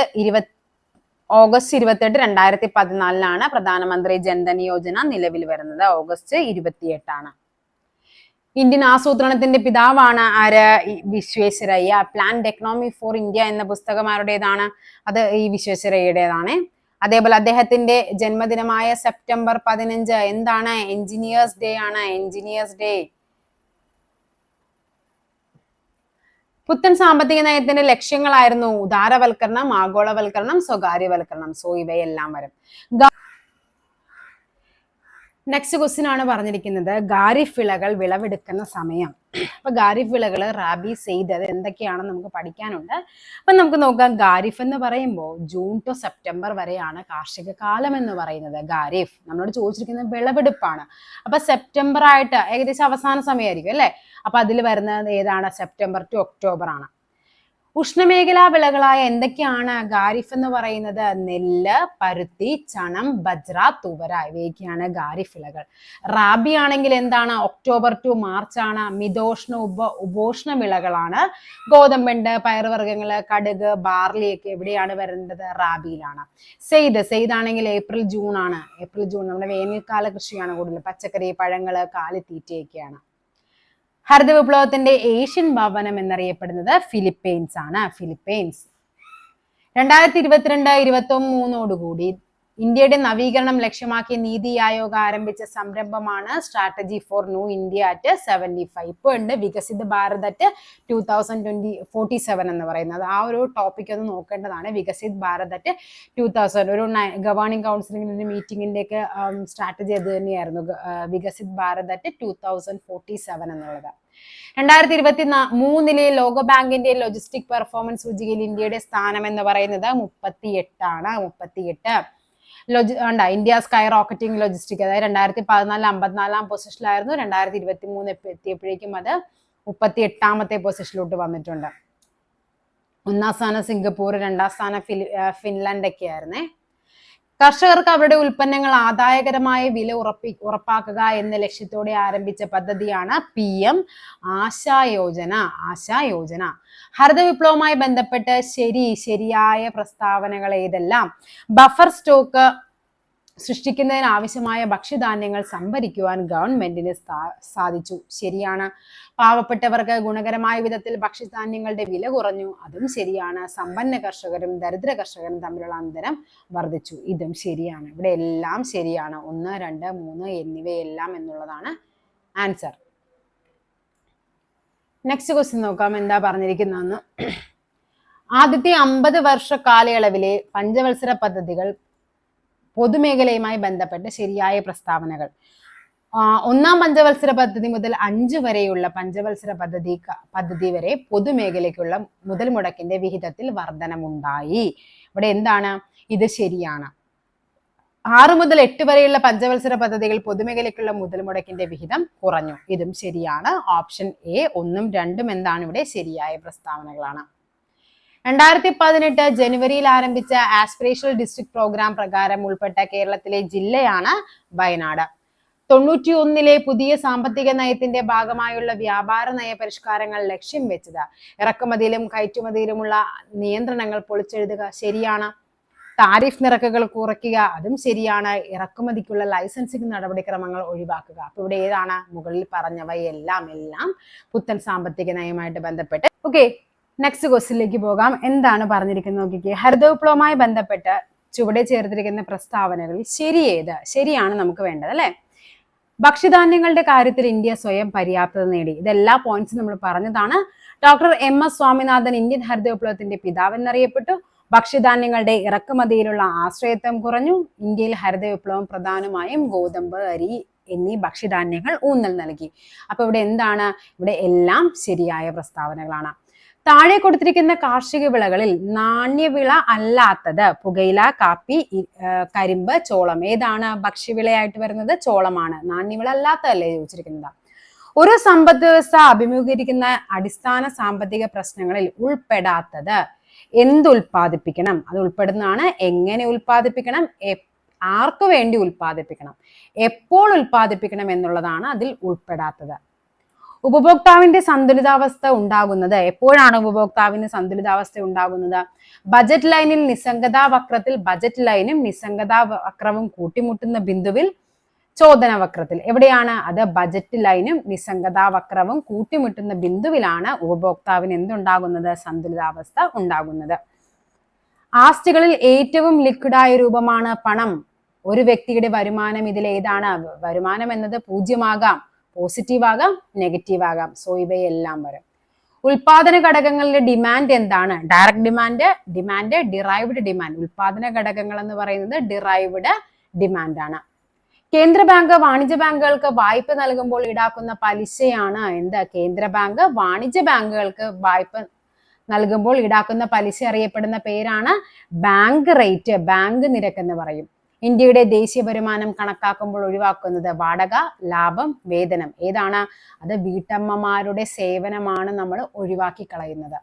ഓഗസ്റ്റ് 28, 2014 പ്രധാനമന്ത്രി ജൻധൻ യോജന നിലവിൽ വരുന്നത്. ഓഗസ്റ്റ് 28. ഇന്ത്യൻ ആസൂത്രണത്തിന്റെ പിതാവാണ് ആര്? Visvesvaraya. Planned economy for India എന്ന പുസ്തകം ആരുടേതാണ്? അത് ഈ വിശ്വേശ്വരയ്യയുടേതാണ്. അതേപോലെ അദ്ദേഹത്തിന്റെ ജന്മദിനമായ സെപ്റ്റംബർ 15 എന്താണ്? എഞ്ചിനീയേഴ്സ് ഡേ ആണ്. Engineers day. പുത്തൻ സാമ്പത്തിക നയത്തിന്റെ ലക്ഷ്യങ്ങളായിരുന്നു ഉദാരവൽക്കരണം, ആഗോളവൽക്കരണം, സ്വകാര്യവൽക്കരണം. സോ ഇവയെല്ലാം വരും. നെക്സ്റ്റ് ക്വസ്റ്റ്യൻ ആണ് പറഞ്ഞിരിക്കുന്നത് ഖാരിഫ് വിളകൾ വിളവെടുക്കുന്ന സമയം. അപ്പൊ ഖാരിഫ് വിളകൾ റാബി സെയ്ദ് അത് എന്തൊക്കെയാണെന്ന് നമുക്ക് പഠിക്കാനുണ്ട്. അപ്പൊ നമുക്ക് നോക്കാം. ഖാരിഫ് എന്ന് പറയുമ്പോൾ ജൂൺ ടു സെപ്റ്റംബർ വരെയാണ് കാർഷിക കാലം എന്ന് പറയുന്നത്. ഖാരിഫ് നമ്മളോട് ചോദിച്ചിരിക്കുന്നത് വിളവെടുപ്പാണ്. അപ്പൊ സെപ്റ്റംബർ ആയിട്ട് ഏകദേശം അവസാന സമയമായിരിക്കും അല്ലെ. അപ്പൊ അതിൽ വരുന്നത് ഏതാണ്? സെപ്റ്റംബർ ടു ഒക്ടോബർ ആണ്. ഉഷ്ണമേഖലാ വിളകളായ എന്തൊക്കെയാണ് ഖാരിഫ് എന്ന് പറയുന്നത്? നെല്ല്, പരുത്തി, ചണം, ബജ്ര, തുവര ഇവയൊക്കെയാണ് ഖാരിഫ് വിളകൾ. റാബി ആണെങ്കിൽ എന്താണ്? ഒക്ടോബർ ടു മാർച്ച് ആണ്. മിതോഷ്ണ ഉപോഷ്ണ വിളകളാണ്. ഗോതമ്പുണ്ട്, പയറുവർഗ്ഗങ്ങള്, കടുക്, ബാർലി ഒക്കെ എവിടെയാണ് വരുന്നത്? റാബിയിലാണ്. സെയ്ദ് ആണെങ്കിൽ ഏപ്രിൽ ജൂൺ ആണ്. ഏപ്രിൽ ജൂൺ നമ്മുടെ വേനൽക്കാല കൃഷിയാണ് കൂടുതൽ. പച്ചക്കറി, പഴങ്ങള്, കാലിത്തീറ്റയൊക്കെയാണ്. ഹരിത വിപ്ലവത്തിന്റെ ഏഷ്യൻ ഭവനം എന്നറിയപ്പെടുന്നത് ഫിലിപ്പൈൻസ് ആണ്. ഫിലിപ്പൈൻസ് 2022-23 ഇന്ത്യയുടെ നവീകരണം ലക്ഷ്യമാക്കി നീതി ആയോഗ് ആരംഭിച്ച സംരംഭമാണ് strategy for new India at 75. ഇപ്പൊ ഉണ്ട് വികസിത ഭാരത് അറ്റ് 2047 എന്ന് പറയുന്നത്. ആ ഒരു ടോപ്പിക് ഒന്ന് നോക്കേണ്ടതാണ്. വികസിത് ഭാരത് അറ്റ് 2000 ഒരു ഗവേണിംഗ് കൗൺസിലിംഗിന്റെ മീറ്റിംഗിന്റെ ഒക്കെ സ്ട്രാറ്റജി അത് തന്നെയായിരുന്നു. വികസിത് ഭാരത് അറ്റ് 2047 എന്നുള്ളത്. 2023 ലോകബാങ്കിന്റെ ലോജിസ്റ്റിക് പെർഫോമൻസ് സൂചികയിൽ ഇന്ത്യയുടെ സ്ഥാനം എന്ന് പറയുന്നത് 38 ആണ്. 38 ഇന്ത്യ സ്കൈ റോക്കറ്റിംഗ് ലോജിസ്റ്റിക് അതായത് 2014 54-ാം പൊസിഷനിലായിരുന്നു. 2023 എത്തിയപ്പോഴേക്കും അത് 38-ാമത്തെ പൊസിഷനിലോട്ട് വന്നിട്ടുണ്ട്. 1-ാം സ്ഥാനം സിംഗപ്പൂർ, 2-ാം സ്ഥാനം ഫിൻലാൻഡ് ഒക്കെ ആയിരുന്നേ. കർഷകർക്ക് അവരുടെ ഉൽപ്പന്നങ്ങൾ ആദായകരമായ വില ഉറപ്പാക്കുക എന്ന ലക്ഷ്യത്തോടെ ആരംഭിച്ച പദ്ധതിയാണ് PM ആശാ യോജന. ഹരിത വിപ്ലവവുമായി ബന്ധപ്പെട്ട് ശരിയായ പ്രസ്താവനകൾ ഏതെല്ലാം? ബഫർ സ്റ്റോക്ക് സൃഷ്ടിക്കുന്നതിന് ആവശ്യമായ ഭക്ഷ്യധാന്യങ്ങൾ സംഭരിക്കുവാൻ ഗവൺമെന്റിന് സാധിച്ചു. ശരിയാണ്. പാവപ്പെട്ടവർക്ക് ഗുണകരമായ വിധത്തിൽ ഭക്ഷ്യധാന്യങ്ങളുടെ വില കുറഞ്ഞു. അതും ശരിയാണ്. സമ്പന്ന കർഷകരും ദരിദ്ര കർഷകരും തമ്മിലുള്ള അന്തരം വർദ്ധിച്ചു. ഇതും ശരിയാണ്. ഇവിടെ എല്ലാം ശരിയാണ്. 1, 2, 3 എന്നിവയെല്ലാം എന്നുള്ളതാണ് ആൻസർ. നെക്സ്റ്റ് ക്വസ്റ്റ്യൻ നോക്കാം എന്താ പറഞ്ഞിരിക്കുന്നതെന്ന്. ആദ്യത്തെ 50 വർഷ കാലയളവിലെ പഞ്ചവത്സര പദ്ധതികൾ പൊതുമേഖലയുമായി ബന്ധപ്പെട്ട് ശരിയായ പ്രസ്താവനകൾ. 1-ാം പഞ്ചവത്സര പദ്ധതി മുതൽ 5 വരെയുള്ള പഞ്ചവത്സര പദ്ധതി വരെ പൊതുമേഖലയ്ക്കുള്ള മുതൽ മുടക്കിന്റെ വിഹിതത്തിൽ വർധനമുണ്ടായി. ഇവിടെ എന്താണ്? ഇത് ശരിയാണ്. 6 മുതൽ 8 വരെയുള്ള പഞ്ചവത്സര പദ്ധതികൾ പൊതുമേഖലയ്ക്കുള്ള മുതൽ മുടക്കിന്റെ വിഹിതം കുറഞ്ഞു. ഇതും ശരിയാണ്. ഓപ്ഷൻ A 1ഉം 2ഉം എന്താണ് ഇവിടെ ശരിയായ പ്രസ്താവനകളാണ്. 2018 ജനുവരിയിൽ ആരംഭിച്ച ആസ്പിറേഷണൽ ഡിസ്ട്രിക്ട് പ്രോഗ്രാം പ്രകാരം ഉൾപ്പെട്ട കേരളത്തിലെ ജില്ലയാണ് വയനാട്. 91 പുതിയ സാമ്പത്തിക നയത്തിന്റെ ഭാഗമായുള്ള വ്യാപാര നയ പരിഷ്കാരങ്ങൾ ലക്ഷ്യം വെച്ചത് ഇറക്കുമതിയിലും കയറ്റുമതിയിലുമുള്ള നിയന്ത്രണങ്ങൾ പൊളിച്ചെഴുതുക. ശരിയാണ്. താരിഫ് നിരക്കുകൾ കുറയ്ക്കുക. അതും ശരിയാണ്. ഇറക്കുമതിക്കുള്ള ലൈസൻസിംഗ് നടപടിക്രമങ്ങൾ ഒഴിവാക്കുക. അപ്പൊ ഇവിടെ ഏതാണ്? മുകളിൽ പറഞ്ഞവയെല്ലാം പുത്തൻ സാമ്പത്തിക നയമായിട്ട് ബന്ധപ്പെട്ട്. ഓക്കെ, നെക്സ്റ്റ് ക്വസ്റ്റ്യനിലേക്ക് പോകാം. എന്താണ് പറഞ്ഞിരിക്കുന്നത് നോക്കിക്കേ. ഹരിത വിപ്ലവവുമായി ബന്ധപ്പെട്ട് ചുവടെ ചേർത്തിരിക്കുന്ന പ്രസ്താവനകളിൽ ശരിയാണ് നമുക്ക് വേണ്ടത് അല്ലെ. ഭക്ഷ്യധാന്യങ്ങളുടെ കാര്യത്തിൽ ഇന്ത്യ സ്വയം പര്യാപ്തത നേടി. ഇതെല്ലാ പോയിന്റ്സും നമ്മൾ പറഞ്ഞതാണ്. ഡോക്ടർ MS സ്വാമിനാഥൻ ഇന്ത്യൻ ഹരിത വിപ്ലവത്തിന്റെ പിതാവ് എന്നറിയപ്പെട്ടു. ഭക്ഷ്യധാന്യങ്ങളുടെ ഇറക്കുമതിയിലുള്ള ആശ്രയത്വം കുറഞ്ഞു. ഇന്ത്യയിൽ ഹരിത വിപ്ലവം പ്രധാനമായും ഗോതമ്പ്, അരി എന്നീ ഭക്ഷ്യധാന്യങ്ങൾ ഊന്നൽ നൽകി. അപ്പൊ ഇവിടെ എന്താണ്? ഇവിടെ എല്ലാം ശരിയായ പ്രസ്താവനകളാണ്. താഴെ കൊടുത്തിരിക്കുന്ന കാർഷിക വിളകളിൽ നാണ്യവിള അല്ലാത്തത് പുകയില, കാപ്പി, കരിമ്പ്, ചോളം ഏതാണ്? ഭക്ഷ്യവിളയായിട്ട് വരുന്നത് ചോളമാണ്. നാണ്യവിള അല്ലാത്തതല്ലേ ചോദിച്ചിരിക്കുന്നത്. ഒരു സമ്പദ് വ്യവസ്ഥ അഭിമുഖീകരിക്കുന്ന അടിസ്ഥാന സാമ്പത്തിക പ്രശ്നങ്ങളിൽ ഉൾപ്പെടാത്തത് എന്തുൽപാദിപ്പിക്കണം? അത് ഉൾപ്പെടുന്നതാണ്. എങ്ങനെ ഉൽപ്പാദിപ്പിക്കണം, ആർക്കു വേണ്ടി ഉൽപ്പാദിപ്പിക്കണം, എപ്പോൾ ഉൽപ്പാദിപ്പിക്കണം എന്നുള്ളതാണ് അതിൽ ഉൾപ്പെടാത്തത്. ഉപഭോക്താവിന്റെ സന്തുലിതാവസ്ഥ ഉണ്ടാകുന്നത് എപ്പോഴാണ്? ഉപഭോക്താവിന് സന്തുലിതാവസ്ഥ ഉണ്ടാകുന്നത് ബജറ്റ് ലൈനിൽ നിസ്സംഗതാ വക്രത്തിൽ. ബജറ്റ് ലൈനും നിസ്സംഗതാ വക്രവും കൂട്ടിമുട്ടുന്ന ബിന്ദുവിൽ. ചോദന വക്രത്തിൽ. എവിടെയാണ്? അത് ബജറ്റ് ലൈനും നിസ്സംഗതാ വക്രവും കൂട്ടിമുട്ടുന്ന ബിന്ദുവിലാണ് ഉപഭോക്താവിന് എന്തുണ്ടാകുന്നത്? സന്തുലിതാവസ്ഥ ഉണ്ടാകുന്നത്. ആസ്തികളിൽ ഏറ്റവും ലിക്വിഡായ രൂപമാണ് പണം. ഒരു വ്യക്തിയുടെ വരുമാനം ഇതിൽ ഏതാണ്? വരുമാനം എന്നത് 0 ആകാം, പോസിറ്റീവ് ആകാം, നെഗറ്റീവ് ആകാം. സോ ഇവയെല്ലാം വരും. ഉൽപാദന ഘടകങ്ങളുടെ ഡിമാൻഡ് എന്താണ്? Direct demand, derived demand. ഉൽപാദന ഘടകങ്ങൾ എന്ന് പറയുന്നത് ഡിറൈവ്ഡ് ഡിമാൻഡ് ആണ്. കേന്ദ്ര ബാങ്ക് വാണിജ്യ ബാങ്കുകൾക്ക് വായ്പ നൽകുമ്പോൾ ഈടാക്കുന്ന പലിശയാണ് എന്ത്? കേന്ദ്ര ബാങ്ക് വാണിജ്യ ബാങ്കുകൾക്ക് വായ്പ നൽകുമ്പോൾ ഈടാക്കുന്ന പലിശ അറിയപ്പെടുന്ന പേരാണ് ബാങ്ക് റേറ്റ്, ബാങ്ക് നിരക്ക് എന്ന് പറയും. ഇന്ത്യയുടെ ദേശീയ വരുമാനം കണക്കാക്കുമ്പോൾ ഒഴിവാക്കുന്നത് വാടക, ലാഭം, വേതനം. ഏതാണ്? അത് വീട്ടമ്മമാരുടെ സേവനമാണ് നമ്മൾ ഒഴിവാക്കി കളയുന്നത്.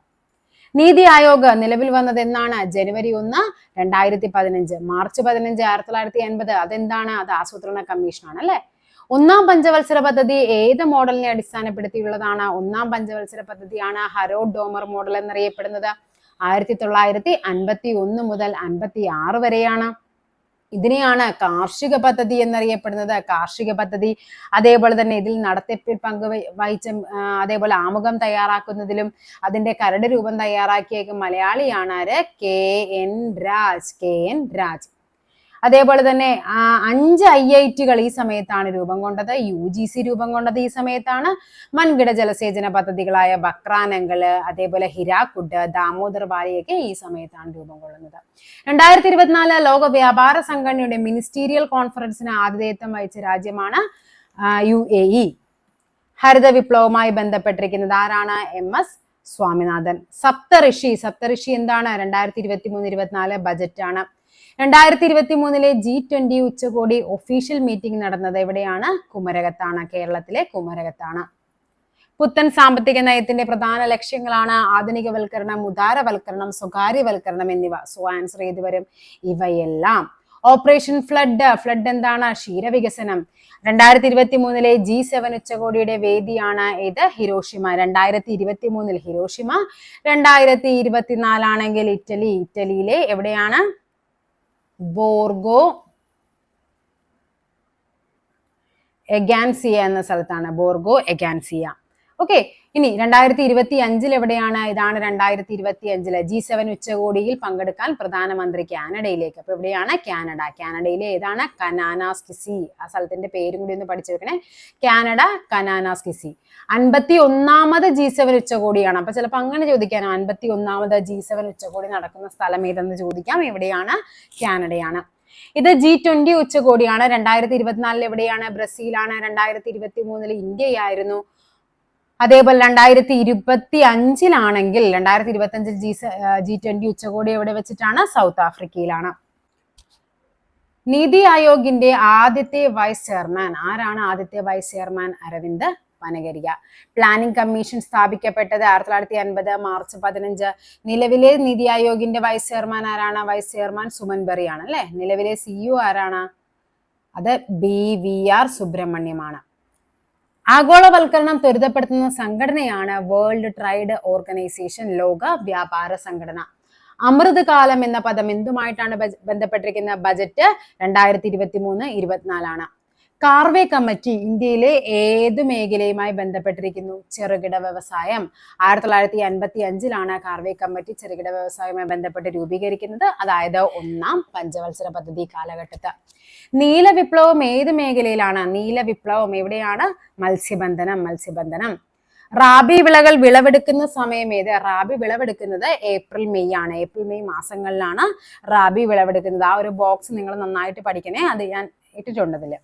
നീതി ആയോഗ് നിലവിൽ വന്നത് എന്നാണ്? ജനുവരി 1, 2015. മാർച്ച് 15, 1980. അതെന്താണ്? അത് ആസൂത്രണ കമ്മീഷനാണ് അല്ലെ. ഒന്നാം പഞ്ചവത്സര പദ്ധതി ഏത് മോഡലിനെ അടിസ്ഥാനപ്പെടുത്തിയുള്ളതാണ്? ഒന്നാം പഞ്ചവത്സര പദ്ധതിയാണ് ഹരോഡ് ഡോമർ മോഡൽ എന്നറിയപ്പെടുന്നത്. 1951 മുതൽ 56 വരെയാണ്. ഇതിനെയാണ് കാർഷിക പദ്ധതി എന്നറിയപ്പെടുന്നത്. കാർഷിക പദ്ധതി. അതേപോലെ തന്നെ ഇതിൽ നടത്തിപ്പിൽ വഹിച്ച അതേപോലെ ആമുഖം തയ്യാറാക്കുന്നതിലും അതിന്റെ കരട് രൂപം തയ്യാറാക്കിയ മലയാളിയാണ് ആര്? KN രാജ്. അതേപോലെ തന്നെ 5 IIT ഈ സമയത്താണ് രൂപം കൊണ്ടത്. UGC രൂപം കൊണ്ടത് ഈ സമയത്താണ്. വൻകിട ജലസേചന പദ്ധതികളായ ബക്രാനങ്കല്, അതേപോലെ ഹിരാക്കുഡ്, ദാമോദർ വാലിയൊക്കെ ഈ സമയത്താണ് രൂപം കൊള്ളുന്നത്. 2024 ലോക വ്യാപാര സംഘടനയുടെ മിനിസ്റ്റീരിയൽ കോൺഫറൻസിന് ആതിഥേയത്വം വഹിച്ച രാജ്യമാണ് UAE. ഹരിത വിപ്ലവവുമായി ബന്ധപ്പെട്ടിരിക്കുന്നത് ആരാണ്? MS സ്വാമിനാഥൻ. സപ്തഋഷി എന്താണ്? 2023-24 ബജറ്റ് ആണ്. 2023 G20 ഉച്ചകോടി ഒഫീഷ്യൽ മീറ്റിംഗ് നടന്നത് എവിടെയാണ്? കുമരകത്താണ്. കേരളത്തിലെ കുമരകത്താണ്. പുത്തൻ സാമ്പത്തിക നയത്തിന്റെ പ്രധാന ലക്ഷ്യങ്ങളാണ് ആധുനികവൽക്കരണം, ഉദാരവൽക്കരണം, സ്വകാര്യവൽക്കരണം എന്നിവ. സോ ആൻസർ ചെയ്ത് വരും ഇവയെല്ലാം. ഓപ്പറേഷൻ ഫ്ലഡ് എന്താണ്? ക്ഷീരവികസനം. 2023 G7 ഉച്ചകോടിയുടെ വേദിയാണ് ഇത്? ഹിരോഷിമ. 2023 ഹിരോഷിമ. 2024 ആണെങ്കിൽ ഇറ്റലിയിലെ എവിടെയാണ്? ബോർഗോ എഗാൻസിയ എന്ന സ്ഥലത്താണ്. ബോർഗോ എഗാൻസിയ. ഓക്കെ. ഇനി 2025 എവിടെയാണ്? ഇതാണ് 2025 G7 ഉച്ചകോടിയിൽ പങ്കെടുക്കാൻ പ്രധാനമന്ത്രി കാനഡയിലേക്ക്. അപ്പൊ എവിടെയാണ്? കാനഡയിലെ ഏതാണ്? കനാനാസ്കിസി. ആ സ്ഥലത്തിന്റെ പേരും കൂടി ഒന്ന് പഠിച്ചു വെക്കണേ. കാനഡ, കനാനാസ്കിസി. 51ാമത് G7 ഉച്ചകോടിയാണ്. അപ്പൊ ചിലപ്പോൾ അങ്ങനെ ചോദിക്കാനോ, 51ാമത് G7 ഉച്ചകോടി നടക്കുന്ന സ്ഥലം ഏതെന്ന് ചോദിക്കാം. എവിടെയാണ്? കാനഡയാണ്. ഇത് G20 ഉച്ചകോടിയാണ്. 2024 എവിടെയാണ്? ബ്രസീലാണ്. 2023 ഇന്ത്യയായിരുന്നു. അതേപോലെ 2025 G20 ഉച്ചകോടി എവിടെ വെച്ചിട്ടാണ്? സൗത്ത് ആഫ്രിക്കയിലാണ്. നീതി ആയോഗിന്റെ ആദ്യത്തെ വൈസ് ചെയർമാൻ ആരാണ്? ആദ്യത്തെ vice chairman Arvind Panagariya. Planning commission സ്ഥാപിക്കപ്പെട്ടത് 1950 മാർച്ച് 15. നിലവിലെ നീതി ആയോഗിന്റെ വൈസ് ചെയർമാൻ ആരാണ്? വൈസ് ചെയർമാൻ സുമൻ ബെറിയാണ് അല്ലെ. നിലവിലെ CEO ആരാണ്? അത് BVR സുബ്രഹ്മണ്യമാണ്. ആഗോളവൽക്കരണം ത്വരിതപ്പെടുത്തുന്ന സംഘടനയാണ് വേൾഡ് ട്രേഡ് ഓർഗനൈസേഷൻ, ലോക വ്യാപാര സംഘടന. അമൃത് കാലം എന്ന പദം എന്തുമായിട്ടാണ് ബന്ധപ്പെട്ടിരിക്കുന്ന? ബജറ്റ് 2023-24 കാർവേ കമ്മിറ്റി ഇന്ത്യയിലെ ഏത് മേഖലയുമായി ബന്ധപ്പെട്ടിരിക്കുന്നു? ചെറുകിട വ്യവസായം. 1955 കാർവേ കമ്മിറ്റി ചെറുകിട വ്യവസായവുമായി ബന്ധപ്പെട്ട് രൂപീകരിക്കുന്നത്. അതായത് ഒന്നാം പഞ്ചവത്സര പദ്ധതി കാലഘട്ടത്ത്. നീല വിപ്ലവം ഏത് മേഖലയിലാണ്? നീല വിപ്ലവം എവിടെയാണ്? മത്സ്യബന്ധനം. റാബി വിളകൾ വിളവെടുക്കുന്ന സമയം ഏത്? റാബി വിളവെടുക്കുന്നത് ഏപ്രിൽ മെയ് ആണ്. ഏപ്രിൽ മെയ് മാസങ്ങളിലാണ് റാബി വിളവെടുക്കുന്നത്. ആ ഒരു ബോക്സ് നിങ്ങൾ നന്നായിട്ട് പഠിക്കണേ. അത് ഞാൻ ഇട്ടിട്ടുണ്ട് അതില്.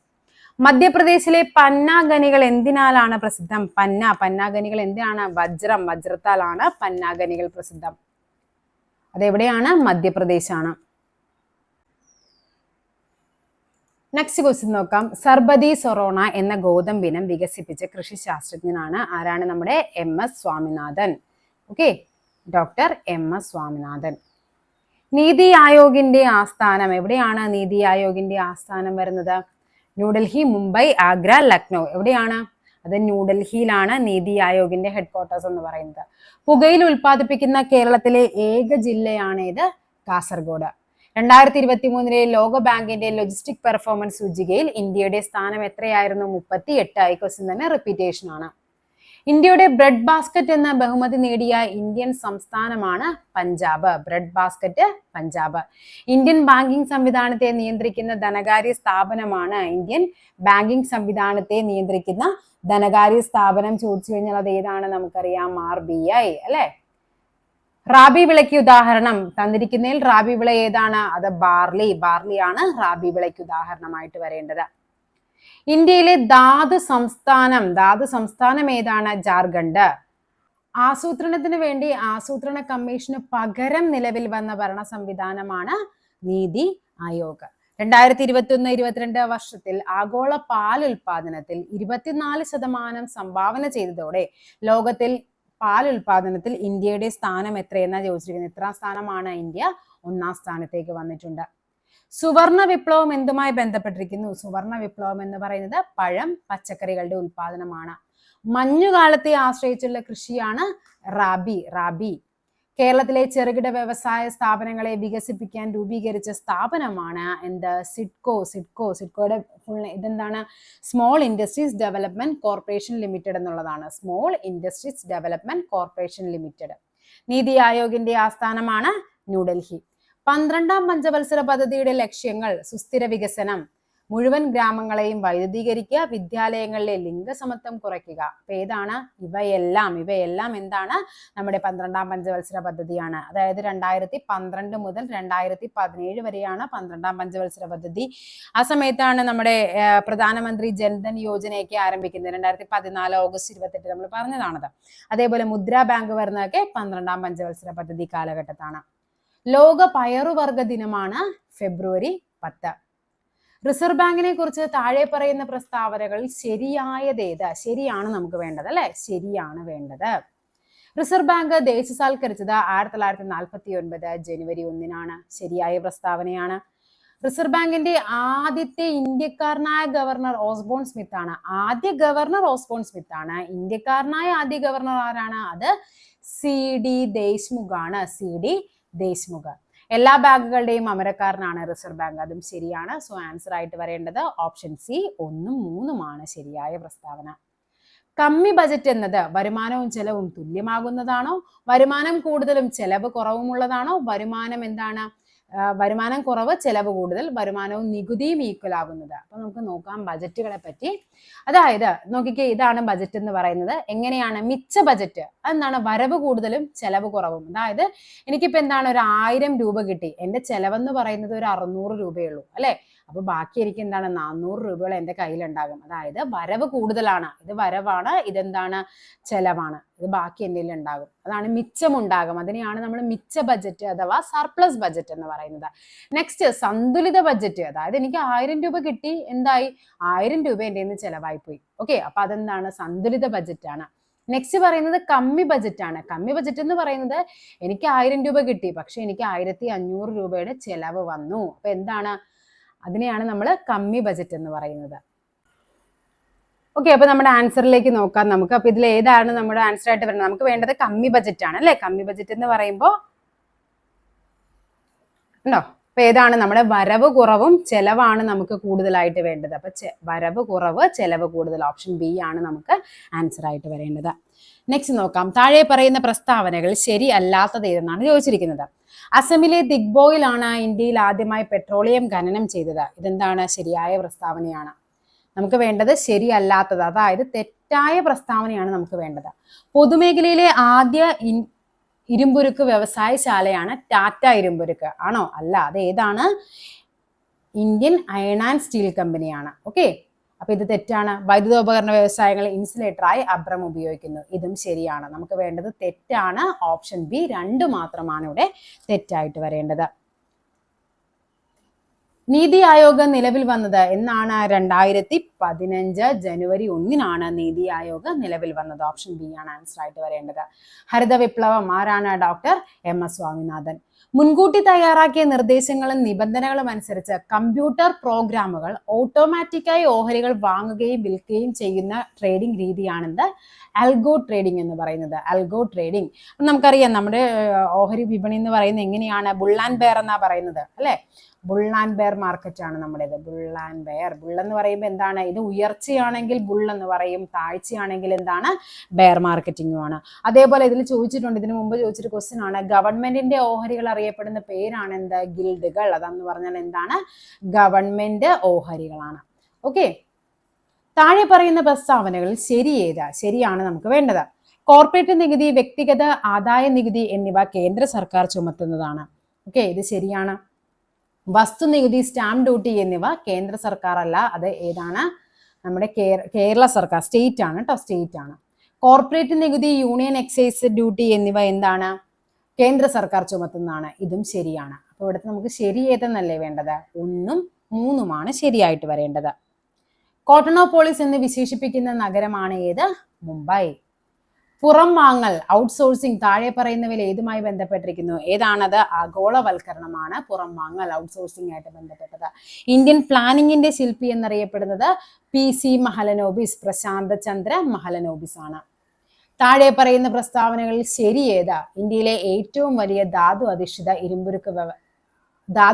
മധ്യപ്രദേശിലെ പന്ന ഖനികൾ എന്തിനാലാണ് പ്രസിദ്ധം? പന്ന ഖനികൾ എന്തിനാണ്? വജ്രത്താലാണ് പന്ന ഖനികൾ പ്രസിദ്ധം. അതെവിടെയാണ്? മധ്യപ്രദേശാണ്. നെക്സ്റ്റ് ക്വസ്റ്റ്യൻ നോക്കാം. സർബതി സൊറോണ എന്ന ഗോതമ്പിനം വികസിപ്പിച്ച കൃഷി ശാസ്ത്രജ്ഞനാണ് ആരാണ്? നമ്മുടെ MS Swaminathan. Okay, doctor MS Swaminathan. നീതി ആയോഗിന്റെ ആസ്ഥാനം എവിടെയാണ്? നീതി ആയോഗിന്റെ ആസ്ഥാനം വരുന്നത് ന്യൂഡൽഹി, മുംബൈ, ആഗ്ര, ലക്നൗ. എവിടെയാണ്? അത് ന്യൂഡൽഹിയിലാണ് നീതി ആയോഗിന്റെ ഹെഡ്ക്വാർട്ടേഴ്സ് എന്ന് പറയുന്നത്. പുകയില ഉൽപ്പാദിപ്പിക്കുന്ന കേരളത്തിലെ ഏക ജില്ലയാണ് ഇത്? കാസർഗോഡ്. 2023 ലോക ബാങ്കിന്റെ ലോജിസ്റ്റിക് പെർഫോമൻസ് സൂചികയിൽ ഇന്ത്യയുടെ സ്ഥാനം എത്രയായിരുന്നു? 38. ക്വസ്റ്റ്യൻ തന്നെ റിപ്പീറ്റേഷൻ ആണ്. ഇന്ത്യയുടെ ബ്രെഡ് ബാസ്ക്കറ്റ് എന്ന ബഹുമതി നേടിയ ഇന്ത്യൻ സംസ്ഥാനമാണ് Punjab. Bread basket Punjab. Indian banking സംവിധാനത്തെ നിയന്ത്രിക്കുന്ന ധനകാര്യ സ്ഥാപനമാണ് ഇന്ത്യൻ ബാങ്കിംഗ് സംവിധാനത്തെ നിയന്ത്രിക്കുന്ന ധനകാര്യ സ്ഥാപനം ചോദിച്ചു കഴിഞ്ഞാൽ അത് ഏതാണ്? നമുക്കറിയാം, RBI അല്ലെ. റാബി വിളയ്ക്ക് ഉദാഹരണം തന്നിരിക്കുന്നതിൽ റാബി വിള ഏതാണ്? അത് ബാർലിയാണ് റാബി വിളയ്ക്ക് ഉദാഹരണമായിട്ട് വരേണ്ടത്. ഇന്ത്യയിലെ ധാതു സംസ്ഥാനം ഏതാണ്? ജാർഖണ്ഡ്. ആസൂത്രണത്തിന് വേണ്ടി ആസൂത്രണ കമ്മീഷന് പകരം നിലവിൽ വന്ന ഭരണ സംവിധാനമാണ് നീതി ആയോഗ്. 2021-22 വർഷത്തിൽ ആഗോള പാൽ ഉൽപാദനത്തിൽ 24% സംഭാവന ചെയ്തതോടെ ലോകത്തിൽ പാൽ ഉൽപാദനത്തിൽ ഇന്ത്യയുടെ സ്ഥാനം എത്രയെന്നാ ചോദിച്ചിരിക്കുന്നത്. എത്രാം സ്ഥാനമാണ് ഇന്ത്യ? 1-ാം സ്ഥാനത്തേക്ക് വന്നിട്ടുണ്ട്. സുവർണ വിപ്ലവം എന്തുമായി ബന്ധപ്പെട്ടിരിക്കുന്നു? സുവർണ വിപ്ലവം എന്ന് പറയുന്നത് പഴം പച്ചക്കറികളുടെ ഉൽപാദനമാണ്. മഞ്ഞുകാലത്തെ ആശ്രയിച്ചുള്ള കൃഷിയാണ് റാബി. കേരളത്തിലെ ചെറുകിട വ്യവസായ സ്ഥാപനങ്ങളെ വികസിപ്പിക്കാൻ രൂപീകരിച്ച സ്ഥാപനമാണ് എന്ത്? സിഡ്കോയുടെ ഫുൾ ഇതെന്താണ്? Small industries development corporation limited എന്നുള്ളതാണ്. Small industries development corporation limited. നീതി ആയോഗിന്റെ ആസ്ഥാനമാണ് ന്യൂഡൽഹി. 12-ാം പഞ്ചവത്സര പദ്ധതിയുടെ ലക്ഷ്യങ്ങൾ: സുസ്ഥിര വികസനം, മുഴുവൻ ഗ്രാമങ്ങളെയും വൈദ്യുതീകരിക്കുക, വിദ്യാലയങ്ങളിലെ ലിംഗസമത്വം കുറയ്ക്കുക. അപ്പൊ ഏതാണ്? ഇവയെല്ലാം എന്താണ്? നമ്മുടെ 12-ാം പഞ്ചവത്സര പദ്ധതിയാണ്. അതായത് 2012 മുതൽ 2017 വരെയാണ് 12-ാം പഞ്ചവത്സര പദ്ധതി. ആ സമയത്താണ് നമ്മുടെ പ്രധാനമന്ത്രി ജൻധൻ യോജനയൊക്കെ ആരംഭിക്കുന്നത്. 2014 ഓഗസ്റ്റ് 28 നമ്മൾ പറഞ്ഞതാണത്. അതേപോലെ മുദ്രാ ബാങ്ക് വരുന്നതൊക്കെ 12-ാം പഞ്ചവത്സര പദ്ധതി കാലഘട്ടത്താണ്. ലോക പയറുവർഗ ദിനമാണ് ഫെബ്രുവരി 10. റിസർവ് ബാങ്കിനെ കുറിച്ച് താഴെ പറയുന്ന പ്രസ്താവനകളിൽ ശരിയായതേത്? ശരിയാണ് നമുക്ക് വേണ്ടത്, അല്ലെ? ശരിയാണ് വേണ്ടത്. റിസർവ് ബാങ്ക് ദേശസാൽക്കരിച്ചത് 1949 ജനുവരി 1-നാണ്. ശരിയായ പ്രസ്താവനയാണ്. റിസർവ് ബാങ്കിന്റെ ആദ്യത്തെ ഇന്ത്യക്കാരനായ ഗവർണർ ഓസ്ബോൺ സ്മിത്ത് ആണ്. ഇന്ത്യക്കാരനായ ആദ്യ ഗവർണർ ആരാണ്? അത് CD ദേശ്മുഖ് ആണ്. ദേശ്മുഖ്. എല്ലാ ബാങ്കുകളുടെയും അമരക്കാരനാണ് റിസർവ് ബാങ്ക്. അതും ശരിയാണ്. സോ ആൻസർ ആയിട്ട് വരേണ്ടത് ഓപ്ഷൻ സി 1ഉം 3ഉമാണ് ശരിയായ പ്രസ്താവന. കമ്മി ബജറ്റ് എന്നത് വരുമാനവും ചെലവും തുല്യമാകുന്നതാണോ? വരുമാനം കൂടുതലും ചെലവ് കുറവുമുള്ളതാണോ? വരുമാനം കുറവ് ചെലവ് കൂടുതൽ, വരുമാനവും നികുതിയും ഈക്വൽ ആകുന്നത്. അപ്പൊ നമുക്ക് നോക്കാം ബജറ്റുകളെ പറ്റി. അതായത് നോക്കിക്കേ, ഇതാണ് ബജറ്റ് എന്ന് പറയുന്നത്. എങ്ങനെയാണ് മിച്ച ബജറ്റ്? അതെന്താണ്? വരവ് കൂടുതലും ചെലവ് കുറവും. അതായത് എനിക്കിപ്പോ എന്താണ്, ഒരു 1000 രൂപ കിട്ടി, എന്റെ ചെലവെന്ന് പറയുന്നത് ഒരു 600 രൂപയുള്ളൂ, അല്ലെ? അപ്പൊ ബാക്കി എനിക്ക് എന്താണ് 400 രൂപകൾ എന്റെ കയ്യിലുണ്ടാകും. അതായത് വരവ് കൂടുതലാണ്, ഇത് വരവാണ്, ഇതെന്താണ് ചെലവാണ്, ഇത് ബാക്കി എൻ്റെ ഉണ്ടാകും. അതാണ് മിച്ചമുണ്ടാകും. അതിനെയാണ് നമ്മൾ മിച്ച ബജറ്റ് അഥവാ സർപ്ലസ് ബജറ്റ് എന്ന് പറയുന്നത്. നെക്സ്റ്റ് സന്തുലിത ബജറ്റ്. അതായത് എനിക്ക് 1000 രൂപ കിട്ടി, എന്തായി? 1000 രൂപ എൻ്റെ നിന്ന് ചെലവായി പോയി. ഓക്കെ, അപ്പൊ അതെന്താണ്? സന്തുലിത ബജറ്റ് ആണ്. നെക്സ്റ്റ് പറയുന്നത് കമ്മി ബജറ്റ് ആണ്. കമ്മി ബജറ്റ് എന്ന് പറയുന്നത് എനിക്ക് 1000 രൂപ കിട്ടി, പക്ഷെ എനിക്ക് 1500 രൂപയുടെ ചെലവ് വന്നു. അപ്പൊ എന്താണ്? അതിനെയാണ് നമ്മൾ കമ്മി ബജറ്റ് എന്ന് പറയുന്നത്. ഓക്കെ, അപ്പൊ നമ്മുടെ ആൻസറിലേക്ക് നോക്കാം നമുക്ക്. അപ്പൊ ഇതിൽ ഏതാണ് നമ്മുടെ ആൻസർ ആയിട്ട് വരുന്നത്? നമുക്ക് വേണ്ടത് കമ്മി ബജറ്റ് ആണ്, അല്ലെ? കമ്മി ബജറ്റ് എന്ന് പറയുമ്പോൾ ഉണ്ടോ? അപ്പൊ ഏതാണ്? നമ്മുടെ വരവ് കുറവും ചെലവാണ് നമുക്ക് കൂടുതലായിട്ട് വേണ്ടത്. അപ്പൊ വരവ് കുറവ് ചെലവ് കൂടുതൽ, ഓപ്ഷൻ ബി ആണ് നമുക്ക് ആൻസർ ആയിട്ട് വരേണ്ടത്. നെക്സ്റ്റ് നോക്കാം. താഴെ പറയുന്ന പ്രസ്താവനകൾ ശരി അല്ലാത്തത് ഏതെന്നാണ് ചോദിച്ചിരിക്കുന്നത്. അസമിലെ ദിഗ്ബോയിലാണ് ഇന്ത്യയിൽ ആദ്യമായി പെട്രോളിയം ഖനനം ചെയ്തത്. ഇതെന്താണ്? ശരിയായ പ്രസ്താവനയാണ്. നമുക്ക് വേണ്ടത് ശരിയല്ലാത്തത്, അതായത് തെറ്റായ പ്രസ്താവനയാണ് നമുക്ക് വേണ്ടത്. പൊതുമേഖലയിലെ ആദ്യ ഇരുമ്പുരുക്ക് വ്യവസായശാലയാണ് ടാറ്റ ഇരുമ്പുരുക്ക്. ആണോ? അല്ല. അത് ഏതാണ്? ഇന്ത്യൻ അയൺ ആൻഡ് സ്റ്റീൽ കമ്പനിയാണ്. ഓക്കെ, അപ്പൊ ഇത് തെറ്റാണ്. വൈദ്യുതോപകരണ വ്യവസായങ്ങൾ ഇൻസുലേറ്ററായി അബ്രം ഉപയോഗിക്കുന്നു. ഇതും ശരിയാണ്. നമുക്ക് വേണ്ടത് തെറ്റാണ്. ഓപ്ഷൻ ബി 2 മാത്രമാണ് ഇവിടെ തെറ്റായിട്ട് വരേണ്ടത്. നീതി ആയോഗ് നിലവിൽ വന്നത് എന്നാണ്? 2015 ജനുവരി 1-നാണ് നീതി ആയോഗ് നിലവിൽ വന്നത്. ഓപ്ഷൻ ബി ആണ് ആൻസർ ആയിട്ട് വരേണ്ടത്. ഹരിത വിപ്ലവം ആരാണ്? Doctor MS Swaminathan. മുൻകൂട്ടി തയ്യാറാക്കിയ നിർദ്ദേശങ്ങളും നിബന്ധനകളും അനുസരിച്ച് കമ്പ്യൂട്ടർ പ്രോഗ്രാമുകൾ ഓട്ടോമാറ്റിക്കായി ഓഹരികൾ വാങ്ങുകയും വിൽക്കുകയും ചെയ്യുന്ന ട്രേഡിംഗ് രീതിയാണെന്ത്? അൽഗോ ട്രേഡിംഗ് എന്ന് പറയുന്നത്. അൽഗോ ട്രേഡിംഗ് നമുക്കറിയാം. നമ്മുടെ ഓഹരി വിപണി എന്ന് പറയുന്നത് എങ്ങനെയാണ്? ബുൾ ആൻഡ് ബെയർ എന്നാ പറയുന്നത്, അല്ലെ? ബുൾ ആൻഡ് ബെയർ മാർക്കറ്റ് ആണ് നമ്മുടേത്. Bull and bear. ബുൾ എന്ന് പറയുമ്പോൾ എന്താണ്? ഇത് ഉയർച്ചയാണെങ്കിൽ ബുൾ എന്ന് പറയും, താഴ്ചയാണെങ്കിൽ എന്താണ്? ബെയർ മാർക്കറ്റിംഗും ആണ്. അതേപോലെ ഇതിൽ ചോദിച്ചിട്ടുണ്ട്, ഇതിനു മുമ്പ് ചോദിച്ചൊരു ക്വസ്റ്റ്യൻ ആണ്, ഗവൺമെന്റിന്റെ ഓഹരികൾ അറിയപ്പെടുന്ന പേരാണ് എന്ത്? ഗിൽഡുകൾ. അതെന്ന് പറഞ്ഞാൽ എന്താണ്? ഗവൺമെന്റ് ഓഹരികളാണ്. ഓക്കെ, താഴെ പറയുന്ന പ്രസ്താവനകളിൽ ശരി ഏതാ? ശരിയാണ് നമുക്ക് വേണ്ടത്. കോർപ്പറേറ്റ് നികുതി, വ്യക്തിഗത ആദായ നികുതി എന്നിവ കേന്ദ്ര സർക്കാർ ചുമത്തുന്നതാണ്. ഓക്കെ, ഇത് ശരിയാണ്. വസ്തുനികുതി, സ്റ്റാമ്പ് ഡ്യൂട്ടി എന്നിവ കേന്ദ്ര സർക്കാർ അല്ല. അത് ഏതാണ്? നമ്മുടെ കേരള സർക്കാർ, സ്റ്റേറ്റ് ആണ് കേട്ടോ, സ്റ്റേറ്റ് ആണ്. കോർപ്പറേറ്റ് നികുതി, യൂണിയൻ എക്സൈസ് ഡ്യൂട്ടി എന്നിവ എന്താണ്? കേന്ദ്ര സർക്കാർ ചുമത്തുന്നതാണ്. ഇതും ശരിയാണ്. അപ്പൊ ഇവിടുത്തെ നമുക്ക് ശരി ഏതെന്നല്ലേ വേണ്ടത്? 1ഉം 3ഉമാണ് ശരിയായിട്ട് വരേണ്ടത്. കോട്ടണോപോളിസ് എന്ന് വിശേഷിപ്പിക്കുന്ന നഗരമാണ് ഏത്? മുംബൈ. പുറം വാങ്ങൽ, ഔട്ട്സോഴ്സിംഗ് താഴെ പറയുന്നവയിൽ ഏതുമായി ബന്ധപ്പെട്ടിരിക്കുന്നു? ഏതാണത്? ആഗോളവൽക്കരണമാണ് പുറം വാങ്ങൽ, ഔട്ട്സോഴ്സിംഗ് ആയിട്ട് ബന്ധപ്പെട്ടത്. ഇന്ത്യൻ പ്ലാനിങ്ങിന്റെ ശില്പി എന്നറിയപ്പെടുന്നത് PC മഹലനോബിസ്, പ്രശാന്ത് ചന്ദ്ര മഹലനോബിസ് ആണ്. താഴെ പറയുന്ന പ്രസ്താവനകളിൽ ശരി ഏതാ? ഇന്ത്യയിലെ ഏറ്റവും വലിയ ധാതു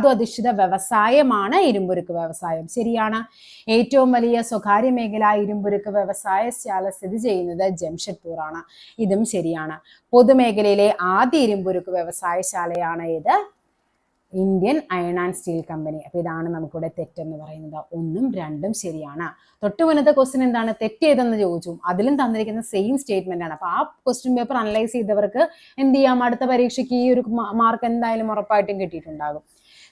അധിഷ്ഠിത വ്യവസായമാണ് ഇരുമ്പുരുക്ക് വ്യവസായം. ശരിയാണ്. ഏറ്റവും വലിയ സ്വകാര്യ മേഖല ഇരുമ്പുരുക്ക് വ്യവസായശാല സ്ഥിതി ചെയ്യുന്നത് ജംഷഡ്പൂർ ആണ്. ഇതും ശരിയാണ്. പൊതുമേഖലയിലെ ആദ്യ ഇരുമ്പുരുക്ക് വ്യവസായശാലയാണ് ഏത്? Indian iron and steel company. അപ്പൊ ഇതാണ് നമുക്കിവിടെ തെറ്റെന്ന് പറയുന്നത്. 1ഉം 2ഉം ശരിയാണ്. തൊട്ട് മുന്നത്തെ ക്വസ്റ്റ്യൻ എന്താണ്? തെറ്റ് ഏതെന്ന് ചോദിച്ചു. അതിലും തന്നിരിക്കുന്ന സെയിം സ്റ്റേറ്റ്മെന്റ് ആണ്. അപ്പൊ ആ ക്വസ്റ്റ്യൻ പേപ്പർ അനലൈസ് ചെയ്തവർക്ക് എന്ത് ചെയ്യാം? അടുത്ത പരീക്ഷയ്ക്ക് ഈ ഒരു മാർക്ക് എന്തായാലും ഉറപ്പായിട്ടും കിട്ടിയിട്ടുണ്ടാകും.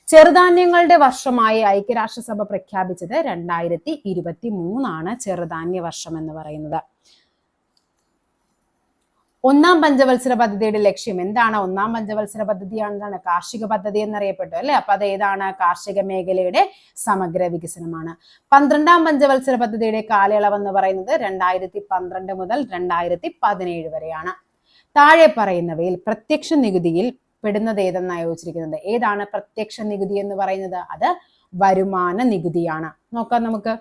ചെറുധാന്യങ്ങളുടെ വർഷമായി ഐക്യരാഷ്ട്രസഭ പ്രഖ്യാപിച്ചത് 2023 ചെറുധാന്യ വർഷം എന്ന് പറയുന്നത്. 1ാം പഞ്ചവത്സര പദ്ധതിയുടെ ലക്ഷ്യം എന്താണ്? 1ാം പഞ്ചവത്സര പദ്ധതി എന്താണ്? കാർഷിക പദ്ധതി എന്നറിയപ്പെട്ടു അല്ലെ? അപ്പൊ അത് ഏതാണ്? കാർഷിക മേഖലയുടെ സമഗ്ര വികസനമാണ്. 12ാം പഞ്ചവത്സര പദ്ധതിയുടെ കാലയളവ് എന്ന് പറയുന്നത് 2012 മുതൽ 2017 വരെയാണ്. താഴെ പറയുന്നവയിൽ പ്രത്യക്ഷ നികുതിയിൽ പെടുന്നത് ഏതെന്നാണ് ചോദിച്ചിരിക്കുന്നത്? ഏതാണ് പ്രത്യക്ഷ നികുതി എന്ന് പറയുന്നത്? അത് വരുമാന നികുതിയാണ്. നോക്കാം നമുക്ക്.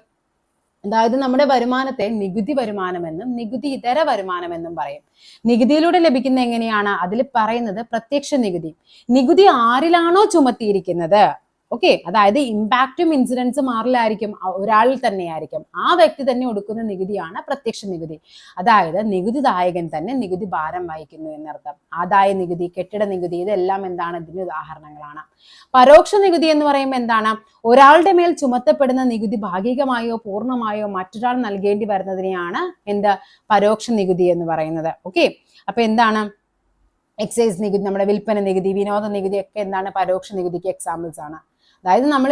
അതായത് നമ്മുടെ വരുമാനത്തെ നികുതി വരുമാനമെന്നും നികുതി ഇതര വരുമാനമെന്നും പറയും. നികുതിയിലൂടെ ലഭിക്കുന്ന എങ്ങനെയാണ്? അതിൽ പറയുന്നത് പ്രത്യക്ഷ നികുതി. നികുതി ആരിലാണോ ചുമത്തിയിരിക്കുന്നത്, ഓക്കെ, അതായത് ഇമ്പാക്റ്റും ഇൻസിഡൻസും ആരിലായിരിക്കും? ഒരാളിൽ തന്നെയായിരിക്കും. ആ വ്യക്തി തന്നെ കൊടുക്കുന്ന നികുതിയാണ് പ്രത്യക്ഷ നികുതി. അതായത് നികുതിദായകൻ തന്നെ നികുതി ഭാരം വഹിക്കുന്നു എന്നർത്ഥം. ആദായ നികുതി, കെട്ടിട നികുതി, ഇതെല്ലാം എന്താണ്? ഇതിന് ഉദാഹരണങ്ങളാണ്. പരോക്ഷ നികുതി എന്ന് പറയുമ്പോൾ എന്താണ്? ഒരാളുടെ മേൽ ചുമത്തപ്പെടുന്ന നികുതി ഭാഗികമായോ പൂർണ്ണമായോ മറ്റൊരാൾ നൽകേണ്ടി വരുന്നതിനെയാണ് എന്ത്? പരോക്ഷ നികുതി എന്ന് പറയുന്നത്. ഓക്കെ, അപ്പൊ എന്താണ്? എക്സൈസ് നികുതി, നമ്മുടെ വിൽപ്പന നികുതി, വിനോദ നികുതി ഒക്കെ എന്താണ്? പരോക്ഷ നികുതിക്ക് എക്സാമ്പിൾസ് ആണ്. അതായത് നമ്മൾ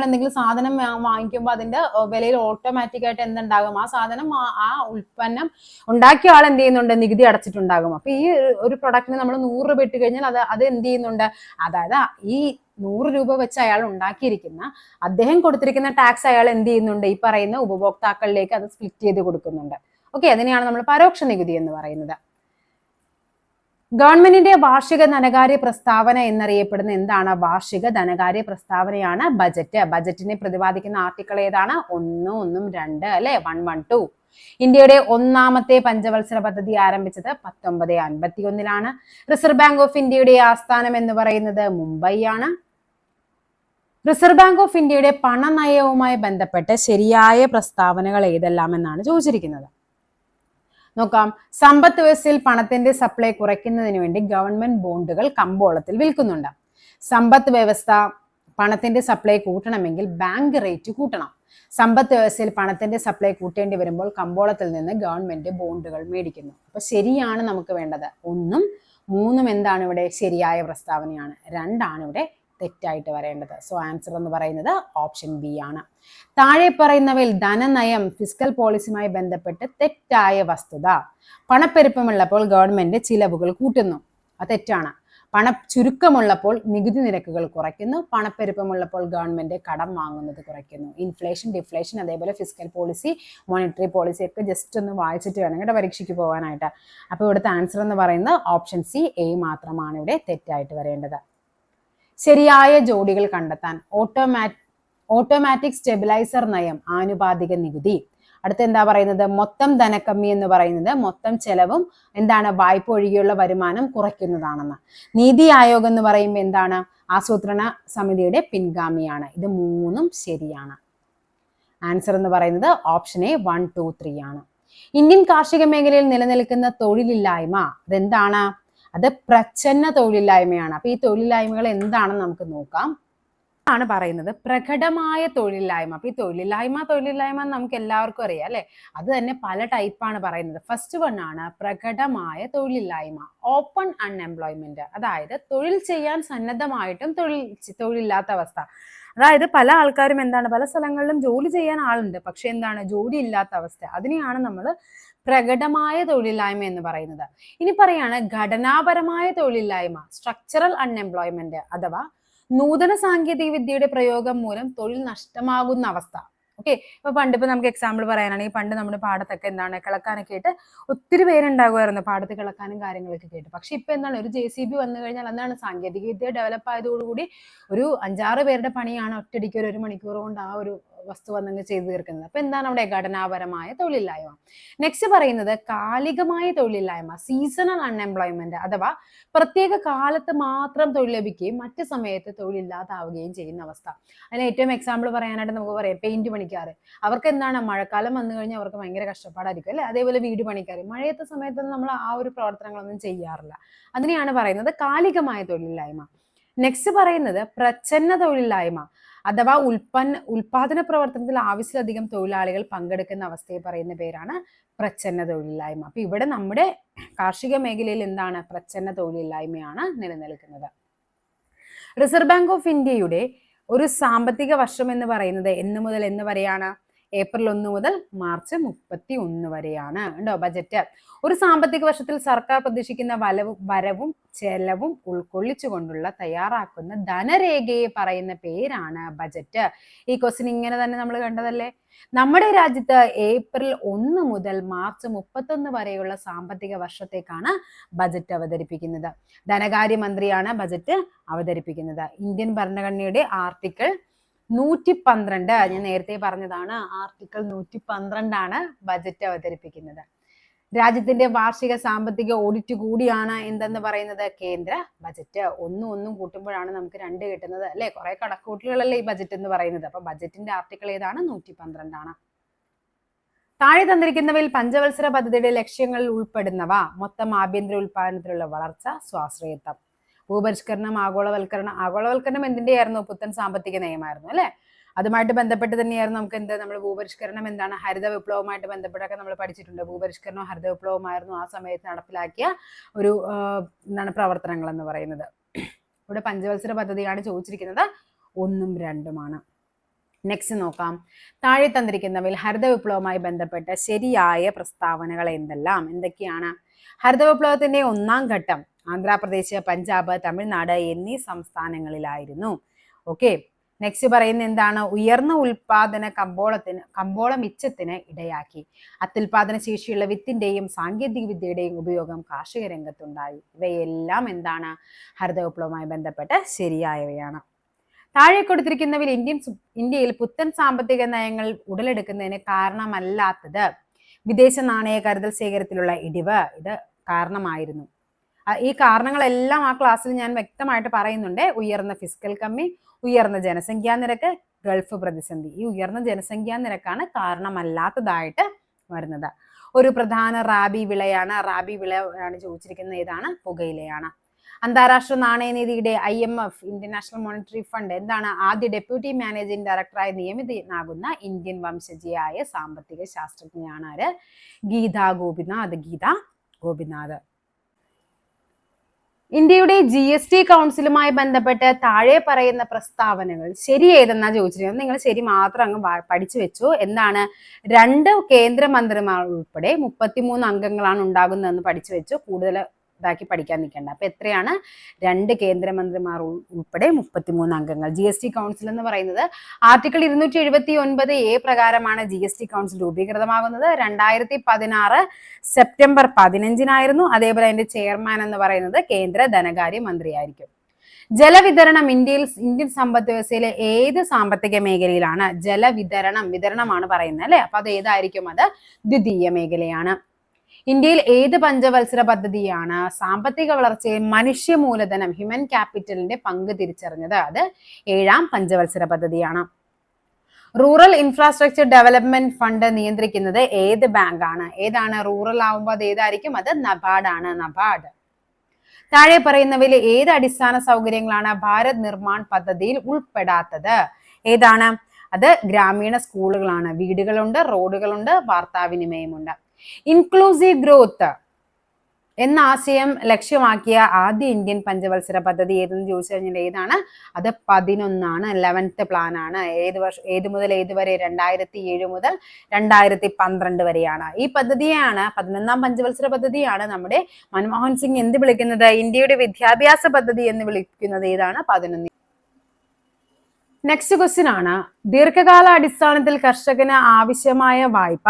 എന്തെങ്കിലും സാധനം വാങ്ങിക്കുമ്പോൾ അതിന്റെ വിലയിൽ ഓട്ടോമാറ്റിക് ആയിട്ട് എന്തുണ്ടാകും? ആ സാധനം, ആ ഉൽപ്പന്നം ഉണ്ടാക്കിയ ആൾ എന്ത് ചെയ്യുന്നുണ്ട്? നികുതി അടച്ചിട്ടുണ്ടാകും. അപ്പൊ ഈ ഒരു പ്രൊഡക്റ്റിന് നമ്മൾ 100 രൂപ ഇട്ട് കഴിഞ്ഞാൽ അത് എന്ത് ചെയ്യുന്നുണ്ട്? അതായത് ഈ 100 രൂപ വെച്ച് അയാൾ ഉണ്ടാക്കിയിരിക്കുന്ന, അദ്ദേഹം കൊടുത്തിരിക്കുന്ന ടാക്സ് അയാൾ എന്ത് ചെയ്യുന്നുണ്ട്? ഈ പറയുന്ന ഉപഭോക്താക്കളിലേക്ക് അത് സ്പ്ലിറ്റ് ചെയ്ത് കൊടുക്കുന്നുണ്ട്. ഓക്കെ, അതിനെയാണ് നമ്മൾ പരോക്ഷ നികുതി എന്ന് പറയുന്നത്. ഗവൺമെന്റിന്റെ വാർഷിക ധനകാര്യ പ്രസ്താവന എന്നറിയപ്പെടുന്ന എന്താണ്? വാർഷിക ധനകാര്യ പ്രസ്താവനയാണ് ബജറ്റ്. ബജറ്റിനെ പ്രതിപാദിക്കുന്ന ആർട്ടിക്കിൾ ഏതാണ്? 1, 1, 2 അല്ലെ? 112. ഇന്ത്യയുടെ 1ാമത്തെ പഞ്ചവത്സര പദ്ധതി ആരംഭിച്ചത് 1951 റിസർവ് ബാങ്ക് ഓഫ് ഇന്ത്യയുടെ ആസ്ഥാനം എന്ന് പറയുന്നത് മുംബൈ ആണ്. റിസർവ് ബാങ്ക് ഓഫ് ഇന്ത്യയുടെ പണനയവുമായി ബന്ധപ്പെട്ട് ശരിയായ പ്രസ്താവനകൾ ഏതെല്ലാം എന്നാണ് ചോദിച്ചിരിക്കുന്നത്. നോക്കാം. സമ്പദ് വ്യവസ്ഥയിൽ പണത്തിന്റെ സപ്ലൈ കുറയ്ക്കുന്നതിന് വേണ്ടി ഗവൺമെന്റ് ബോണ്ടുകൾ കമ്പോളത്തിൽ വിൽക്കുന്നുണ്ട്. സമ്പദ് വ്യവസ്ഥ പണത്തിന്റെ സപ്ലൈ കൂട്ടണമെങ്കിൽ ബാങ്ക് റേറ്റ് കൂട്ടണം. സമ്പദ് വ്യവസ്ഥയിൽ പണത്തിന്റെ സപ്ലൈ കൂട്ടേണ്ടി വരുമ്പോൾ കമ്പോളത്തിൽ നിന്ന് ഗവൺമെന്റ് ബോണ്ടുകൾ മേടിക്കുന്നു. അപ്പൊ ശരിയാണ് നമുക്ക് വേണ്ടത്. 1ഉം 3ഉം എന്താണ് ഇവിടെ? ശരിയായ പ്രസ്താവനയാണ്. 2ആണ് ഇവിടെ തെറ്റായിട്ട് വരേണ്ടത്. സോ ആൻസർ എന്ന് പറയുന്നത് ഓപ്ഷൻ ബി ആണ്. താഴെ പറയുന്നവയിൽ ധനനയം, ഫിസ്ക്കൽ പോളിസിയുമായി ബന്ധപ്പെട്ട് തെറ്റായ വസ്തുത. പണപ്പെരുപ്പമുള്ളപ്പോൾ ഗവൺമെന്റ് ചിലവുകൾ കൂട്ടുന്നു. അത് തെറ്റാണ്. ചുരുക്കമുള്ളപ്പോൾ നികുതി നിരക്കുകൾ കുറയ്ക്കുന്നു. പണപ്പെരുപ്പമുള്ളപ്പോൾ ഗവൺമെന്റ് കടം വാങ്ങുന്നത് കുറയ്ക്കുന്നു. ഇൻഫ്ലേഷൻ, ഡിഫ്ലേഷൻ, അതേപോലെ ഫിസ്ക്കൽ പോളിസി, മോണിറ്ററി പോളിസി ഒക്കെ ജസ്റ്റ് ഒന്ന് വായിച്ചിട്ട് വേണം കേട്ടോ പരീക്ഷയ്ക്ക് പോകാനായിട്ട്. അപ്പൊ ഇവിടുത്തെ ആൻസർ എന്ന് പറയുന്നത് ഓപ്ഷൻ സി, എ മാത്രമാണ് ഇവിടെ തെറ്റായിട്ട് വരേണ്ടത്. ശരിയായ ജോഡികൾ കണ്ടെത്താൻ. ഓട്ടോമാറ്റിക് സ്റ്റെബിലൈസർ നയം, ആനുപാതിക നികുതി. അടുത്ത എന്താ പറയുന്നത്? മൊത്തം ധനക്കമ്മി എന്ന് പറയുന്നത് മൊത്തം ചെലവും എന്താണ്? വായ്പ ഒഴികെയുള്ള വരുമാനം കുറയ്ക്കുന്നതാണെന്ന്. നീതി ആയോഗ് എന്ന് പറയുമ്പോൾ എന്താണ്? ആസൂത്രണ സമിതിയുടെ പിൻഗാമിയാണ്. ഇത് 3ഉം ശരിയാണ്. ആൻസർ എന്ന് പറയുന്നത് ഓപ്ഷൻ എ 1, 2, 3 ആണ്. ഇന്ത്യൻ കാർഷിക മേഖലയിൽ നിലനിൽക്കുന്ന തൊഴിലില്ലായ്മ അതെന്താണ്? അത് പ്രച്ഛന്ന തൊഴിലില്ലായ്മയാണ്. അപ്പൊ ഈ തൊഴിലില്ലായ്മകൾ എന്താണെന്ന് നമുക്ക് നോക്കാം. ആണ് പറയുന്നത് പ്രകടമായ തൊഴിലില്ലായ്മ. അപ്പൊ ഈ തൊഴിലില്ലായ്മ നമുക്ക് എല്ലാവർക്കും അറിയാം അല്ലെ? അത് തന്നെ പല ടൈപ്പാണ് പറയുന്നത്. ഫസ്റ്റ് വൺ ആണ് പ്രകടമായ തൊഴിലില്ലായ്മ, ഓപ്പൺ അൺഎംപ്ലോയ്മെന്റ്. അതായത് തൊഴിൽ ചെയ്യാൻ സന്നദ്ധമായിട്ടും തൊഴിലില്ലാത്ത അവസ്ഥ. അതായത് പല ആൾക്കാരും എന്താണ്, പല സ്ഥലങ്ങളിലും ജോലി ചെയ്യാൻ ആളുണ്ട്, പക്ഷെ എന്താണ്, ജോലി ഇല്ലാത്ത അവസ്ഥ. അതിനെയാണ് നമ്മൾ പ്രകടമായ തൊഴിലില്ലായ്മ എന്ന് പറയുന്നത്. ഇനി പറയാണ് ഘടനാപരമായ തൊഴിലില്ലായ്മ, സ്ട്രക്ചറൽ അൺഎംപ്ലോയ്മെന്റ്, അഥവാ നൂതന സാങ്കേതിക വിദ്യയുടെ പ്രയോഗം മൂലം തൊഴിൽ നഷ്ടമാകുന്ന അവസ്ഥ. ഓക്കെ, ഇപ്പൊ ഇപ്പൊ നമുക്ക് എക്സാമ്പിൾ പറയാനാണെങ്കിൽ പണ്ട് നമ്മുടെ പാടത്തൊക്കെ എന്താണ്, കിളക്കാനൊക്കെ ആയിട്ട് ഒത്തിരി പേരുണ്ടാകുമായിരുന്നു, പാടത്ത് കിളക്കാനും കാര്യങ്ങളൊക്കെ കേട്ട്. പക്ഷെ ഇപ്പൊ എന്താണ്, ഒരു JCB വന്നു കഴിഞ്ഞാൽ എന്താണ്, സാങ്കേതിക വിദ്യ ഡെവലപ്പ് ആയതോടുകൂടി ഒരു 5-6 പേരുടെ പണിയാണ് ഒറ്റയടിക്ക് ഒരു മണിക്കൂർ കൊണ്ട് ആ ഒരു വസ്തു വന്നങ്ങ് ചെയ്തു തീർക്കുന്നത്. അപ്പൊ എന്താണ് അവിടെ ഘടനാപരമായ തൊഴിലില്ലായ്മ. നെക്സ്റ്റ് പറയുന്നത് കാലികമായ തൊഴിലില്ലായ്മ, സീസണൽ അൺഎംപ്ലോയ്മെന്റ്, അഥവാ പ്രത്യേക കാലത്ത് മാത്രം തൊഴിൽ ലഭിക്കുകയും മറ്റു സമയത്ത് തൊഴിലില്ലാതാവുകയും ചെയ്യുന്ന അവസ്ഥ. അതിന് ഏറ്റവും എക്സാമ്പിൾ പറയാനായിട്ട് നമുക്ക് പറയാം പെയിന്റ് പണിക്കാർ. അവർക്ക് എന്താണ്, മഴക്കാലം വന്നു കഴിഞ്ഞാൽ അവർക്ക് ഭയങ്കര കഷ്ടപ്പാടായിരിക്കും അല്ലെ. അതേപോലെ വീട് പണിക്കാർ, മഴയത്തെ സമയത്തൊന്നും നമ്മൾ ആ ഒരു പ്രവർത്തനങ്ങളൊന്നും ചെയ്യാറില്ല. അതിനെയാണ് പറയുന്നത് കാലികമായ തൊഴിലില്ലായ്മ. നെക്സ്റ്റ് പറയുന്നത് പ്രച്ഛന്ന തൊഴിലില്ലായ്മ, അഥവാ ഉൽപാദന പ്രവർത്തനത്തിൽ ആവശ്യത്തിലധികം തൊഴിലാളികൾ പങ്കെടുക്കുന്ന അവസ്ഥയെ പറയുന്ന പേരാണ് പ്രച്ഛന്ന തൊഴിലില്ലായ്മ. അപ്പൊ ഇവിടെ നമ്മുടെ കാർഷിക മേഖലയിൽ എന്താണ്, പ്രച്ഛന്ന തൊഴിലില്ലായ്മയാണ് നിലനിൽക്കുന്നത്. റിസർവ് ബാങ്ക് ഓഫ് ഇന്ത്യയുടെ ഒരു സാമ്പത്തിക വർഷം എന്ന് പറയുന്നത് എന്ന് മുതൽ എന്ന് വരെയാണ്, ഏപ്രിൽ 1 മുതൽ മാർച്ച് 31 വരെയാണ്. ഉണ്ടോ ബജറ്റ്. ഒരു സാമ്പത്തിക വർഷത്തിൽ സർക്കാർ പ്രതീക്ഷിക്കുന്ന വരവും ചെലവും ഉൾക്കൊള്ളിച്ചുകൊണ്ടുള്ള തയ്യാറാക്കുന്ന ധനരേഖയെ പറയുന്ന പേരാണ് ബജറ്റ്. ഈ ക്വസ്റ്റ്യൻ ഇങ്ങനെ തന്നെ നമ്മൾ കണ്ടതല്ലേ. നമ്മുടെ രാജ്യത്ത് ഏപ്രിൽ 1 മുതൽ മാർച്ച് 31 വരെയുള്ള സാമ്പത്തിക വർഷത്തേക്കാണ് ബജറ്റ് അവതരിപ്പിക്കുന്നത്. ധനകാര്യമന്ത്രിയാണ് ബജറ്റ് അവതരിപ്പിക്കുന്നത്. ഇന്ത്യൻ ഭരണഘടനയുടെ ആർട്ടിക്കിൾ 112, ഞാൻ നേരത്തെ പറഞ്ഞതാണ്, ആർട്ടിക്കിൾ 112 ആണ് ബജറ്റ് അവതരിപ്പിക്കുന്നത്. രാജ്യത്തിന്റെ വാർഷിക സാമ്പത്തിക ഓഡിറ്റ് കൂടിയാണ് എന്തെന്ന് പറയുന്നത്, കേന്ദ്ര ബജറ്റ്. ഒന്നും കൂട്ടുമ്പോഴാണ് നമുക്ക് 2 കിട്ടുന്നത് അല്ലെ. കുറെ കണക്കൂട്ടലുകളല്ലേ ഈ ബജറ്റ് എന്ന് പറയുന്നത്. അപ്പൊ ബജറ്റിന്റെ ആർട്ടിക്കിൾ ഏതാണ്, 112 ആണ്. താഴെ തന്നിരിക്കുന്നവയിൽ പഞ്ചവത്സര പദ്ധതിയുടെ ലക്ഷ്യങ്ങളിൽ ഉൾപ്പെടുന്നവ. മൊത്തം ആഭ്യന്തര ഉൽപാദനത്തിലുള്ള വളർച്ച, സ്വാശ്രയത്വം, ഭൂപരിഷ്കരണം, ആഗോളവൽക്കരണം എന്തിന്റെയായിരുന്നു, പുത്തൻ സാമ്പത്തിക നയമായിരുന്നു അല്ലെ. അതുമായിട്ട് ബന്ധപ്പെട്ട് തന്നെയായിരുന്നു നമുക്ക് നമ്മൾ ഭൂപരിഷ്കരണം എന്താണ്, ഹരിത വിപ്ലവവുമായിട്ട് ബന്ധപ്പെട്ടൊക്കെ നമ്മൾ പഠിച്ചിട്ടുണ്ട്. ഭൂപരിഷ്കരണവും ഹരിത വിപ്ലവമായിരുന്നു ആ സമയത്ത് നടപ്പിലാക്കിയ ഒരു പ്രവർത്തനങ്ങൾ എന്ന് പറയുന്നത്. ഇവിടെ പഞ്ചവത്സര പദ്ധതിയാണ് ചോദിച്ചിരിക്കുന്നത്, 1ഉം 2ഉമാണ്. നെക്സ്റ്റ് നോക്കാം. താഴെ തന്നിരിക്കുന്നവയിൽ ഹരിത വിപ്ലവവുമായി ബന്ധപ്പെട്ട ശരിയായ പ്രസ്താവനകൾ എന്തൊക്കെയാണ്. ഹരിത വിപ്ലവത്തിന്റെ 1ാം ഘട്ടം ആന്ധ്രാപ്രദേശ്, പഞ്ചാബ്, തമിഴ്നാട് എന്നീ സംസ്ഥാനങ്ങളിലായിരുന്നു. ഓക്കെ, നെക്സ്റ്റ് പറയുന്ന എന്താണ്, ഉയർന്ന ഉൽപാദന കമ്പോള മിച്ചത്തിന് ഇടയാക്കി. അത്യുൽപാദന ശേഷിയുള്ള വിത്തിന്റെയും സാങ്കേതിക വിദ്യയുടെയും ഉപയോഗം കാർഷിക രംഗത്തുണ്ടായി. ഇവയെല്ലാം എന്താണ്, ഹരിത വിപ്ലവവുമായി ബന്ധപ്പെട്ട ശരിയായവയാണ്. താഴെ കൊടുത്തിരിക്കുന്നവയിൽ ഇന്ത്യയിൽ പുത്തൻ സാമ്പത്തിക നയങ്ങൾ ഉടലെടുക്കുന്നതിന് കാരണമല്ലാത്തത്. വിദേശ നാണയ കരുതൽ ശേഖരത്തിലുള്ള ഇടിവ് ഇത് കാരണമായിരുന്നു. ഈ കാരണങ്ങളെല്ലാം ആ ക്ലാസ്സിൽ ഞാൻ വ്യക്തമായിട്ട് പറയുന്നുണ്ട്. ഉയർന്ന ഫിസ്ക്കൽ കമ്മി, ഉയർന്ന ജനസംഖ്യാ നിരക്ക്, ഗൾഫ് പ്രതിസന്ധി. ഈ ഉയർന്ന ജനസംഖ്യാ നിരക്കാണ് കാരണമല്ലാത്തതായിട്ട് വരുന്നത്. ഒരു പ്രധാന റാബി വിളയാണ്, ചോദിച്ചിരിക്കുന്നത് ഏതാണ്, പുകയിലയാണ്. അന്താരാഷ്ട്ര നാണയനിധിയുടെ IMF, ഇന്റർനാഷണൽ മോണിറ്ററി ഫണ്ട് എന്താണ്, ആദ്യ ഡെപ്യൂട്ടി മാനേജിംഗ് ഡയറക്ടറായി നിയമിതനാകുന്ന ഇന്ത്യൻ വംശജയായ സാമ്പത്തിക ശാസ്ത്രജ്ഞയാണ് ആര്, ഗീതാ ഗോപിനാഥ്. ഇന്ത്യയുടെ GST കൗൺസിലുമായി ബന്ധപ്പെട്ട് താഴെ പറയുന്ന പ്രസ്താവനകൾ ശരി ഏതെന്നാ ചോദിച്ചിരിക്കുന്നത്. നിങ്ങൾ ശരി മാത്രം അങ്ങ് പഠിച്ചു വെച്ചു. എന്താണ്, 2 കേന്ദ്രമന്ത്രിമാർ ഉൾപ്പെടെ 33 അംഗങ്ങളാണ് ഉണ്ടാകുന്നതെന്ന് പഠിച്ചു വെച്ചു. കൂടുതൽ ഇതാക്കി പഠിക്കാൻ നിൽക്കേണ്ട. അപ്പൊ എത്രയാണ്, 2 കേന്ദ്രമന്ത്രിമാർ ഉൾപ്പെടെ 33 അംഗങ്ങൾ. GST കൗൺസിൽ എന്ന് പറയുന്നത് ആർട്ടിക്കിൾ 279A പ്രകാരമാണ് GST കൗൺസിൽ രൂപീകൃതമാകുന്നത്. 2016 സെപ്റ്റംബർ 15-നായിരുന്നു. അതേപോലെ അതിന്റെ ചെയർമാൻ എന്ന് പറയുന്നത് കേന്ദ്ര ധനകാര്യ മന്ത്രിയായിരിക്കും. ജലവിതരണം ഇന്ത്യൻ സമ്പദ് വ്യവസ്ഥയിലെ ഏത് സാമ്പത്തിക മേഖലയിലാണ്? വിതരണമാണ് പറയുന്നത് അല്ലെ. അപ്പൊ അത് ഏതായിരിക്കും? അത് ദ്വിതീയ മേഖലയാണ്. ഇന്ത്യയിൽ ഏത് പഞ്ചവത്സര പദ്ധതിയാണ് സാമ്പത്തിക വളർച്ചയിൽ മനുഷ്യ മൂലധനം, ഹ്യൂമൻ ക്യാപിറ്റലിന്റെ പങ്ക് തിരിച്ചറിഞ്ഞത്? അത് 7ാം പഞ്ചവത്സര പദ്ധതിയാണ്. റൂറൽ ഇൻഫ്രാസ്ട്രക്ചർ ഡെവലപ്മെന്റ് ഫണ്ട് നിയന്ത്രിക്കുന്നത് ഏത് ബാങ്കാണ്? ഏതാണ്? റൂറൽ ആവുമ്പോൾ അത് ഏതായിരിക്കും? അത് നബാർഡാണ്. നബാർഡ്. താഴെ പറയുന്നവയിൽ ഏത് അടിസ്ഥാന സൗകര്യങ്ങളാണ് ഭാരത് നിർമ്മാൺ പദ്ധതിയിൽ ഉൾപ്പെടാത്തത്? ഏതാണ്? അത് ഗ്രാമീണ സ്കൂളുകളാണ്. വീടുകളുണ്ട്, റോഡുകളുണ്ട്, വാർത്താവിനിമയമുണ്ട്. ഇൻക്ലൂസീവ് ഗ്രോത്ത് എന്ന ആശയം ലക്ഷ്യമാക്കിയ ആദ്യ ഇന്ത്യൻ പഞ്ചവത്സര പദ്ധതി ഏതെന്ന് ചോദിച്ചു കഴിഞ്ഞാൽ ഏതാണ്? അത് 11 11th പ്ലാൻ ആണ്. ഏത് മുതൽ ഏത് വരെ? 2007 മുതൽ 2012 വരെയാണ്. ഈ പദ്ധതിയാണ് 11ാം പഞ്ചവത്സര പദ്ധതിയാണ് നമ്മുടെ മൻമോഹൻ സിംഗ് എന്ത് വിളിക്കുന്നത്? ഇന്ത്യയുടെ വിദ്യാഭ്യാസ പദ്ധതി എന്ന് വിളിക്കുന്നത് ഏതാണ്? 11. നെക്സ്റ്റ് ക്വസ്റ്റ്യൻ ആണ്, ദീർഘകാല അടിസ്ഥാനത്തിൽ കർഷകന് ആവശ്യമായ വായ്പ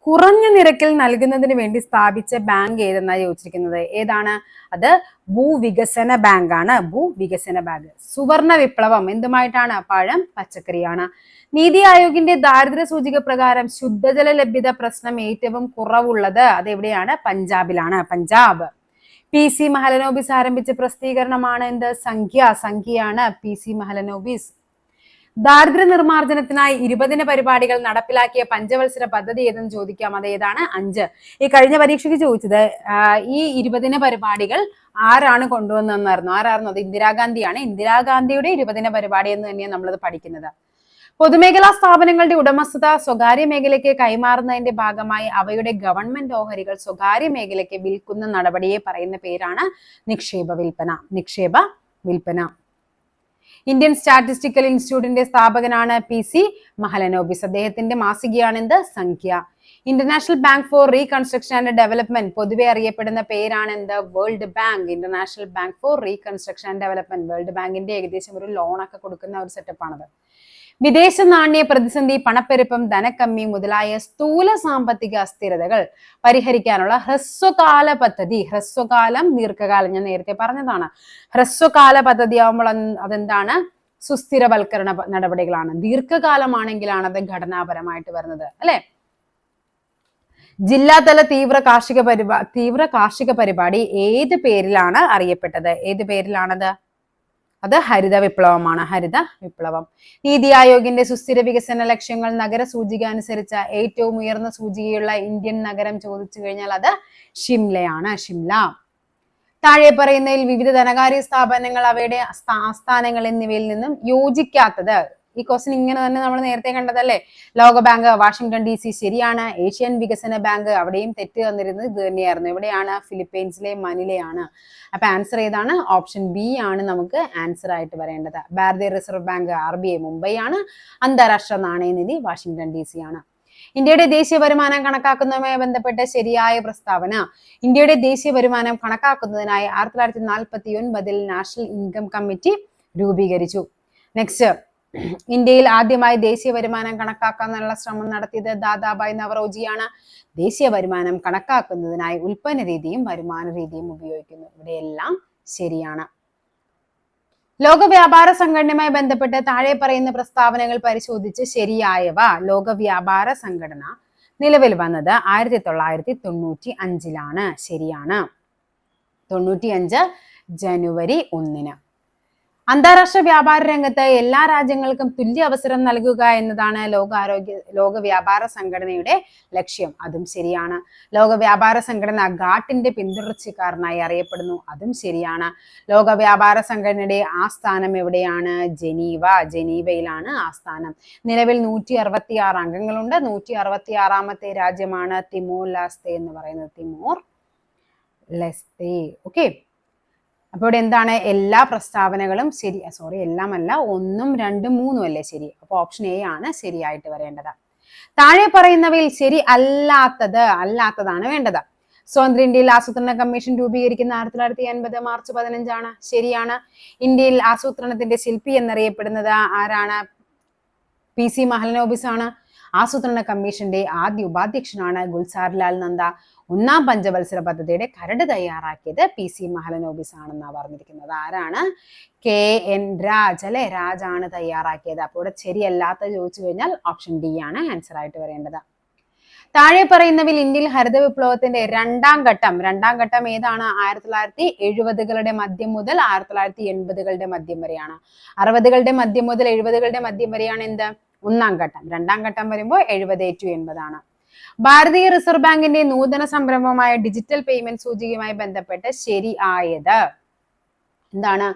കുറഞ്ഞ നിരക്കിൽ നൽകുന്നതിന് വേണ്ടി സ്ഥാപിച്ച ബാങ്ക് ഏതെന്നാണ് ചോദിച്ചിരിക്കുന്നത്. ഏതാണ്? അത് ഭൂവികസന ബാങ്ക് ആണ്. ഭൂവികസന ബാങ്ക്. സുവർണ വിപ്ലവം എന്തുമായിട്ടാണ്? പഴം, പച്ചക്കറിയാണ്. നീതി ആയോഗിന്റെ ദാരിദ്ര്യ സൂചിക പ്രകാരം ശുദ്ധജല ലഭ്യത പ്രശ്നം ഏറ്റവും കുറവുള്ളത് അത് എവിടെയാണ്? പഞ്ചാബിലാണ്. പഞ്ചാബ്. PC മഹലനോബിസ് ആരംഭിച്ച പ്രസിദ്ധീകരണമാണ് എന്ത്? സംഖ്യയാണ് PC മഹലനോബിസ്. ദാരിദ്ര്യ നിർമ്മാർജ്ജനത്തിനായി 20 പരിപാടികൾ നടപ്പിലാക്കിയ പഞ്ചവത്സര പദ്ധതി ഏതെന്ന് ചോദിക്കാം. അത് ഏതാണ്? 5. ഈ കഴിഞ്ഞ പരീക്ഷയ്ക്ക് ചോദിച്ചത് ഈ 20 പരിപാടികൾ ആരാണ് കൊണ്ടുവന്നതെന്നായിരുന്നു. ആരായിരുന്നു? അത് ഇന്ദിരാഗാന്ധിയാണ്. ഇന്ദിരാഗാന്ധിയുടെ 20 പരിപാടി എന്ന് തന്നെയാണ് നമ്മളത് പഠിക്കുന്നത്. പൊതുമേഖലാ സ്ഥാപനങ്ങളുടെ ഉടമസ്ഥത സ്വകാര്യ മേഖലയ്ക്ക് കൈമാറുന്നതിന്റെ ഭാഗമായി അവയുടെ ഗവൺമെന്റ് ഓഹരികൾ സ്വകാര്യ മേഖലയ്ക്ക് വിൽക്കുന്ന നടപടിയെ പറയുന്ന പേരാണ് നിക്ഷേപ വിൽപ്പന. ഇന്ത്യൻ സ്റ്റാറ്റിസ്റ്റിക്കൽ ഇൻസ്റ്റിറ്റ്യൂട്ടിന്റെ സ്ഥാപകനാണ് PC മഹലനോബിസ്. അദ്ദേഹത്തിന്റെ മാസികയാണ് എന്ത്? സംഖ്യ. International bank for reconstruction and development പൊതുവെ അറിയപ്പെടുന്ന പേരാണ് എന്ത്? World bank. International bank for reconstruction and development. World ബാങ്കിന്റെ ഏകദേശം ഒരു ലോൺ ഒക്കെ കൊടുക്കുന്ന ഒരു സെറ്റപ്പാണത്. വിദേശ നാണ്യ പ്രതിസന്ധി, പണപ്പെരുപ്പം, ധനക്കമ്മി മുതലായ സ്ഥൂല സാമ്പത്തിക അസ്ഥിരതകൾ പരിഹരിക്കാനുള്ള ഹ്രസ്വകാല പദ്ധതി. ഹ്രസ്വകാലം, ദീർഘകാലം ഞാൻ നേരത്തെ പറഞ്ഞതാണ്. ഹ്രസ്വകാല പദ്ധതി ആവുമ്പോൾ അതെന്താണ്? സുസ്ഥിരവൽക്കരണ നടപടികളാണ്. ദീർഘകാലമാണെങ്കിലാണ് അത് ഘടനാപരമായിട്ട് വരുന്നത്, അല്ലെ? ജില്ലാതല തീവ്ര കാർഷിക പരിപാടി ഏത് പേരിലാണ് അറിയപ്പെട്ടത്? ഏത് പേരിലാണത്? അത് ഹരിത വിപ്ലവമാണ്. ഹരിത വിപ്ലവം. നീതി ആയോഗിന്റെ സുസ്ഥിര വികസന ലക്ഷ്യങ്ങൾ നഗര സൂചിക അനുസരിച്ച ഏറ്റവും ഉയർന്ന സൂചികയുള്ള ഇന്ത്യൻ നഗരം ചോദിച്ചു കഴിഞ്ഞാൽ അത് ഷിംലയാണ്. ഷിംല. താഴെ പറയുന്നതിൽ വിവിധ ധനകാര്യ സ്ഥാപനങ്ങൾ അവയുടെ ആസ്ഥാനങ്ങൾ എന്നിവയിൽ നിന്നും യോജിക്കാത്തത്. ഈ ക്വസ്റ്റ്യൻ ഇങ്ങനെ തന്നെ നമ്മൾ നേരത്തെ കണ്ടതല്ലേ? ലോകബാങ്ക്, വാഷിംഗ്ടൺ DC ശരിയാണ്. ഏഷ്യൻ വികസന ബാങ്ക്, അവിടെയും തെറ്റ് വന്നിരുന്നത് ഇത് തന്നെയായിരുന്നു. എവിടെയാണ്? ഫിലിപ്പൈൻസിലെ മനിലയാണ്. അപ്പൊ ആൻസർ ഏതാണ്? ഓപ്ഷൻ B ആണ് നമുക്ക് ആൻസർ ആയിട്ട് വരേണ്ടത്. ഭാരതീയ റിസർവ് ബാങ്ക് RBI മുംബൈ ആണ്. അന്താരാഷ്ട്ര നാണയനിധി വാഷിംഗ്ടൺ DC ആണ്. ഇന്ത്യയുടെ ദേശീയ വരുമാനം കണക്കാക്കുന്നതുമായി ബന്ധപ്പെട്ട ശരിയായ പ്രസ്താവന. ഇന്ത്യയുടെ ദേശീയ വരുമാനം കണക്കാക്കുന്നതിനായി 1949 നാഷണൽ ഇൻകം കമ്മിറ്റി രൂപീകരിച്ചു. നെക്സ്റ്റ്, ഇന്ത്യയിൽ ആദ്യമായി ദേശീയ വരുമാനം കണക്കാക്കാനുള്ള ശ്രമം നടത്തിയത് ദാദാഭായ് നവറോജിയാണ്. ദേശീയ വരുമാനം കണക്കാക്കുന്നതിനായി ഉൽപ്പന്ന രീതിയും വരുമാന രീതിയും ഉപയോഗിക്കുന്നു. ഇവിടെയെല്ലാം ശരിയാണ്. ലോക വ്യാപാര സംഘടനയുമായി ബന്ധപ്പെട്ട് താഴെ പറയുന്ന പ്രസ്താവനകൾ പരിശോധിച്ച് ശരിയായവ. ലോക വ്യാപാര സംഘടന നിലവിൽ വന്നത് 1995 ശരിയാണ്. 95 ജനുവരി 1. അന്താരാഷ്ട്ര വ്യാപാര രംഗത്ത് എല്ലാ രാജ്യങ്ങൾക്കും തുല്യ അവസരം നൽകുക എന്നതാണ് ലോക വ്യാപാര സംഘടനയുടെ ലക്ഷ്യം. അതും ശരിയാണ്. ലോക വ്യാപാര സംഘടന ഗാട്ടിന്റെ പിന്തുടർച്ചക്കാരനായി അറിയപ്പെടുന്നു. അതും ശരിയാണ്. ലോക വ്യാപാര സംഘടനയുടെ ആസ്ഥാനം എവിടെയാണ്? ജനീവയിലാണ് ആസ്ഥാനം. നിലവിൽ 166 അംഗങ്ങളുണ്ട്. 166ാമത്തെ രാജ്യമാണ് തിമോർ ലെസ്തെ എന്ന് പറയുന്നത്. തിമോർ ലെസ്തെ. ഓക്കെ. അപ്പോൾ ഇവിടെ എന്താണ്? എല്ലാ പ്രസ്താവനകളും ശരി. എല്ലാമല്ല, 1, 2, 3 അല്ലേ ശരി. അപ്പൊ ഓപ്ഷൻ A ആണ് ശരിയായിട്ട് വരേണ്ടത്. താഴെ പറയുന്നവയിൽ ശരി അല്ലാത്തതാണ് വേണ്ടത്. സ്വതന്ത്ര ഇന്ത്യയിൽ ആസൂത്രണ കമ്മീഷൻ രൂപീകരിക്കുന്ന 1980 മാർച്ച് 15 ശരിയാണ്. ഇന്ത്യയിൽ ആസൂത്രണത്തിന്റെ ശില്പി എന്നറിയപ്പെടുന്നത് ആരാണ്? PC മഹലനോബിസ് ആണ്. ആസൂത്രണ കമ്മീഷന്റെ ആദ്യ ഉപാധ്യക്ഷനാണ് ഗുൽസാർലാൽ നന്ദ. 1ാം പഞ്ചവത്സര പദ്ധതിയുടെ കരട് തയ്യാറാക്കിയത് PC മഹലനോബിസ് ആണെന്നാണ് പറഞ്ഞിരിക്കുന്നത്. ആരാണ്? KN രാജ് അല്ലെ? രാജാണ് തയ്യാറാക്കിയത്. അപ്പോൾ ഇവിടെ ശരിയല്ലാത്ത ചോദിച്ചു കഴിഞ്ഞാൽ ഓപ്ഷൻ D ആണ് ആൻസർ ആയിട്ട് വരേണ്ടത്. താഴെ പറയുന്നവയിൽ ഇന്ത്യയിൽ ഹരിത വിപ്ലവത്തിന്റെ രണ്ടാം ഘട്ടം ഏതാണ്? 1970കളുടെ മധ്യം മുതൽ 1980കളുടെ മധ്യം വരെയാണ്. 60കളുടെ മധ്യം മുതൽ 70കളുടെ മധ്യം വരെയാണ് എന്ത്? 1ാം ഘട്ടം. 2ാം ഘട്ടം വരുമ്പോൾ 70 to 80 ആണ്. ഭാരതീയ റിസർവ് ബാങ്കിന്റെ നൂതന സംരംഭമായ ഡിജിറ്റൽ പേയ്മെന്റ് സൂചികയുമായി ബന്ധപ്പെട്ട് ശരിയായത് എന്താണ്?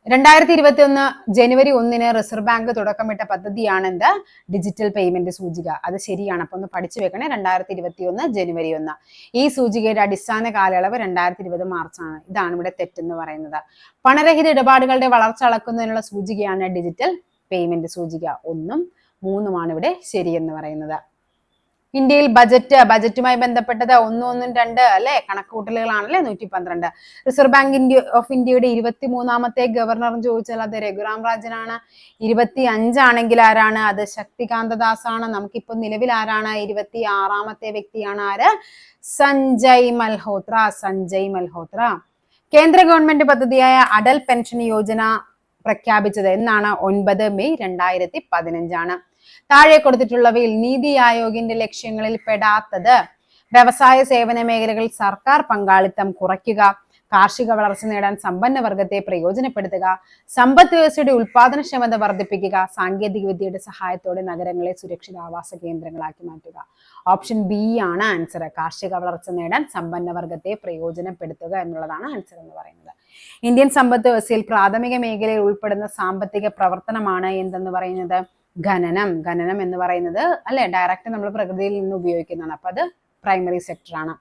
2021 ജനുവരി 1 റിസർവ് ബാങ്ക് തുടക്കമിട്ട പദ്ധതിയാണ് എന്ത്? ഡിജിറ്റൽ പേയ്മെന്റ് സൂചിക. അത് ശരിയാണ്. അപ്പൊ ഒന്ന് പഠിച്ചു വെക്കണേ. 2021 ജനുവരി 1. ഈ സൂചികയുടെ അടിസ്ഥാന കാലയളവ് 2020 മാർച്ചാണ്. ഇതാണ് ഇവിടെ തെറ്റെന്ന് പറയുന്നത്. പണരഹിത ഇടപാടുകളുടെ വളർച്ച അളക്കുന്നതിനുള്ള സൂചികയാണ് ഡിജിറ്റൽ പേയ്മെന്റ് സൂചിക. 1ഉം 3ഉമാണ് ഇവിടെ ശരിയെന്ന് പറയുന്നത്. ഇന്ത്യയിൽ ബജറ്റുമായി ബന്ധപ്പെട്ടത് 1, 1, 2 അല്ലെ കണക്കുകൂട്ടലുകളാണല്ലേ 112. റിസർവ് ബാങ്ക് ഓഫ് ഇന്ത്യയുടെ 23ാമത്തെ ഗവർണർ ചോദിച്ചാൽ അത് രഘുറാം രാജനാണ്. 25 ആണെങ്കിൽ ആരാണ്? അത് ശക്തികാന്ത ദാസ് ആണ്. നമുക്കിപ്പോ നിലവിൽ ആരാണ്? 26ാമത്തെ വ്യക്തിയാണ് ആര്? സഞ്ജയ് മൽഹോത്ര. കേന്ദ്ര ഗവൺമെന്റ് പദ്ധതിയായ അടൽ പെൻഷൻ യോജന പ്രഖ്യാപിച്ചത് എന്നാണ്? 9 മെയ് 2015 താഴെ കൊടുത്തിട്ടുള്ളവയിൽ നീതി ആയോഗിന്റെ ലക്ഷ്യങ്ങളിൽ പെടാത്തത്? വ്യവസായ സേവന മേഖലകളിൽ സർക്കാർ പങ്കാളിത്തം കുറയ്ക്കുക, കാർഷിക വളർച്ച നേടാൻ സമ്പന്ന വർഗത്തെ പ്രയോജനപ്പെടുത്തുക, സമ്പദ് വ്യവസ്ഥയുടെ ഉൽപാദനക്ഷമത വർദ്ധിപ്പിക്കുക, സാങ്കേതിക വിദ്യയുടെ സഹായത്തോടെ നഗരങ്ങളെ സുരക്ഷിത ആവാസ കേന്ദ്രങ്ങളാക്കി മാറ്റുക. ഓപ്ഷൻ ബി ആണ് ആൻസർ. കാർഷിക വളർച്ച നേടാൻ സമ്പന്ന വർഗത്തെ പ്രയോജനപ്പെടുത്തുക എന്നുള്ളതാണ് ആൻസർ എന്ന് പറയുന്നത്. ഇന്ത്യൻ സമ്പദ് വ്യവസ്ഥയിൽ പ്രാഥമിക മേഖലയിൽ ഉൾപ്പെടുന്ന സാമ്പത്തിക പ്രവർത്തനമാണ് എന്തെന്ന് പറയുന്നത്? ഖനനം എന്ന് പറയുന്നത് അല്ലെ ഡയറക്റ്റ് നമ്മൾ പ്രകൃതിയിൽ നിന്ന് ഉപയോഗിക്കുന്നതാണ്. അപ്പൊ അത് പ്രൈമറി സെക്ടർ ആണ്.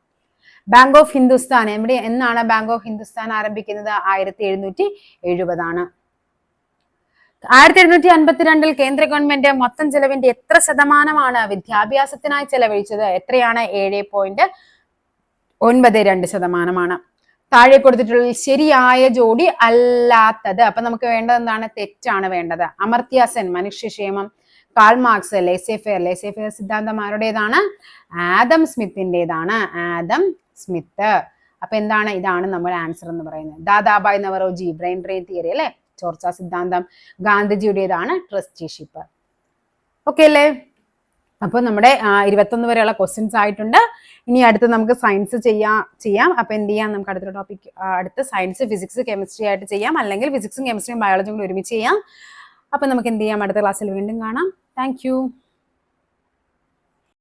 ബാങ്ക് ഓഫ് ഹിന്ദുസ്ഥാൻ എന്നാണ് ബാങ്ക് ഓഫ് ഹിന്ദുസ്ഥാൻ ആരംഭിക്കുന്നത്? 1770 ആണ്. 1752 കേന്ദ്ര ഗവൺമെന്റ് മൊത്തം ചെലവിന്റെ എത്ര ശതമാനമാണ് വിദ്യാഭ്യാസത്തിനായി ചെലവഴിച്ചത്? എത്രയാണ്? 7.92%. താഴെ കൊടുത്തിട്ടുള്ള ശരിയായ ജോഡി അല്ലാത്തത്. അപ്പൊ നമുക്ക് വേണ്ടത് എന്താണ്? തെറ്റാണ് വേണ്ടത്. അമർത്യ സെൻ മനുഷ്യക്ഷേമം, കാൾ മാർക്സ് ലേസേ ഫെയർ സിദ്ധാന്തം ആരുടേതാണ്? ആദം സ്മിത്തിൻ്റെതാണ്. Adam Smith. അപ്പൊ എന്താണ്? ഇതാണ് നമ്മുടെ ആൻസർ എന്ന് പറയുന്നത്. Dadabhai Naoroji brain drain theory അല്ലെ, ചോർച്ചാ സിദ്ധാന്തം. ഗാന്ധിജിയുടേതാണ് ട്രസ്റ്റിഷിപ്പ്. ഓക്കെ അല്ലേ? അപ്പൊ നമ്മുടെ 21 വരെയുള്ള ക്വസ്റ്റ്യൻസ് ആയിട്ടുണ്ട്. ഇനി അടുത്ത് നമുക്ക് സയൻസ് ചെയ്യാം. അപ്പൊ എന്ത് ചെയ്യാം? നമുക്ക് അടുത്ത ടോപ്പിക് അടുത്ത് സയൻസ്, ഫിസിക്സ്, കെമിസ്ട്രി ആയിട്ട് ചെയ്യാം, അല്ലെങ്കിൽ ഫിസിക്സും കെമിസ്ട്രിയും ബയോളജിയും കൂടി ഒരുമിച്ച് ചെയ്യാം. അപ്പൊ നമുക്ക് എന്ത് ചെയ്യാം? അടുത്ത ക്ലാസ്സിൽ വീണ്ടും കാണാം. താങ്ക്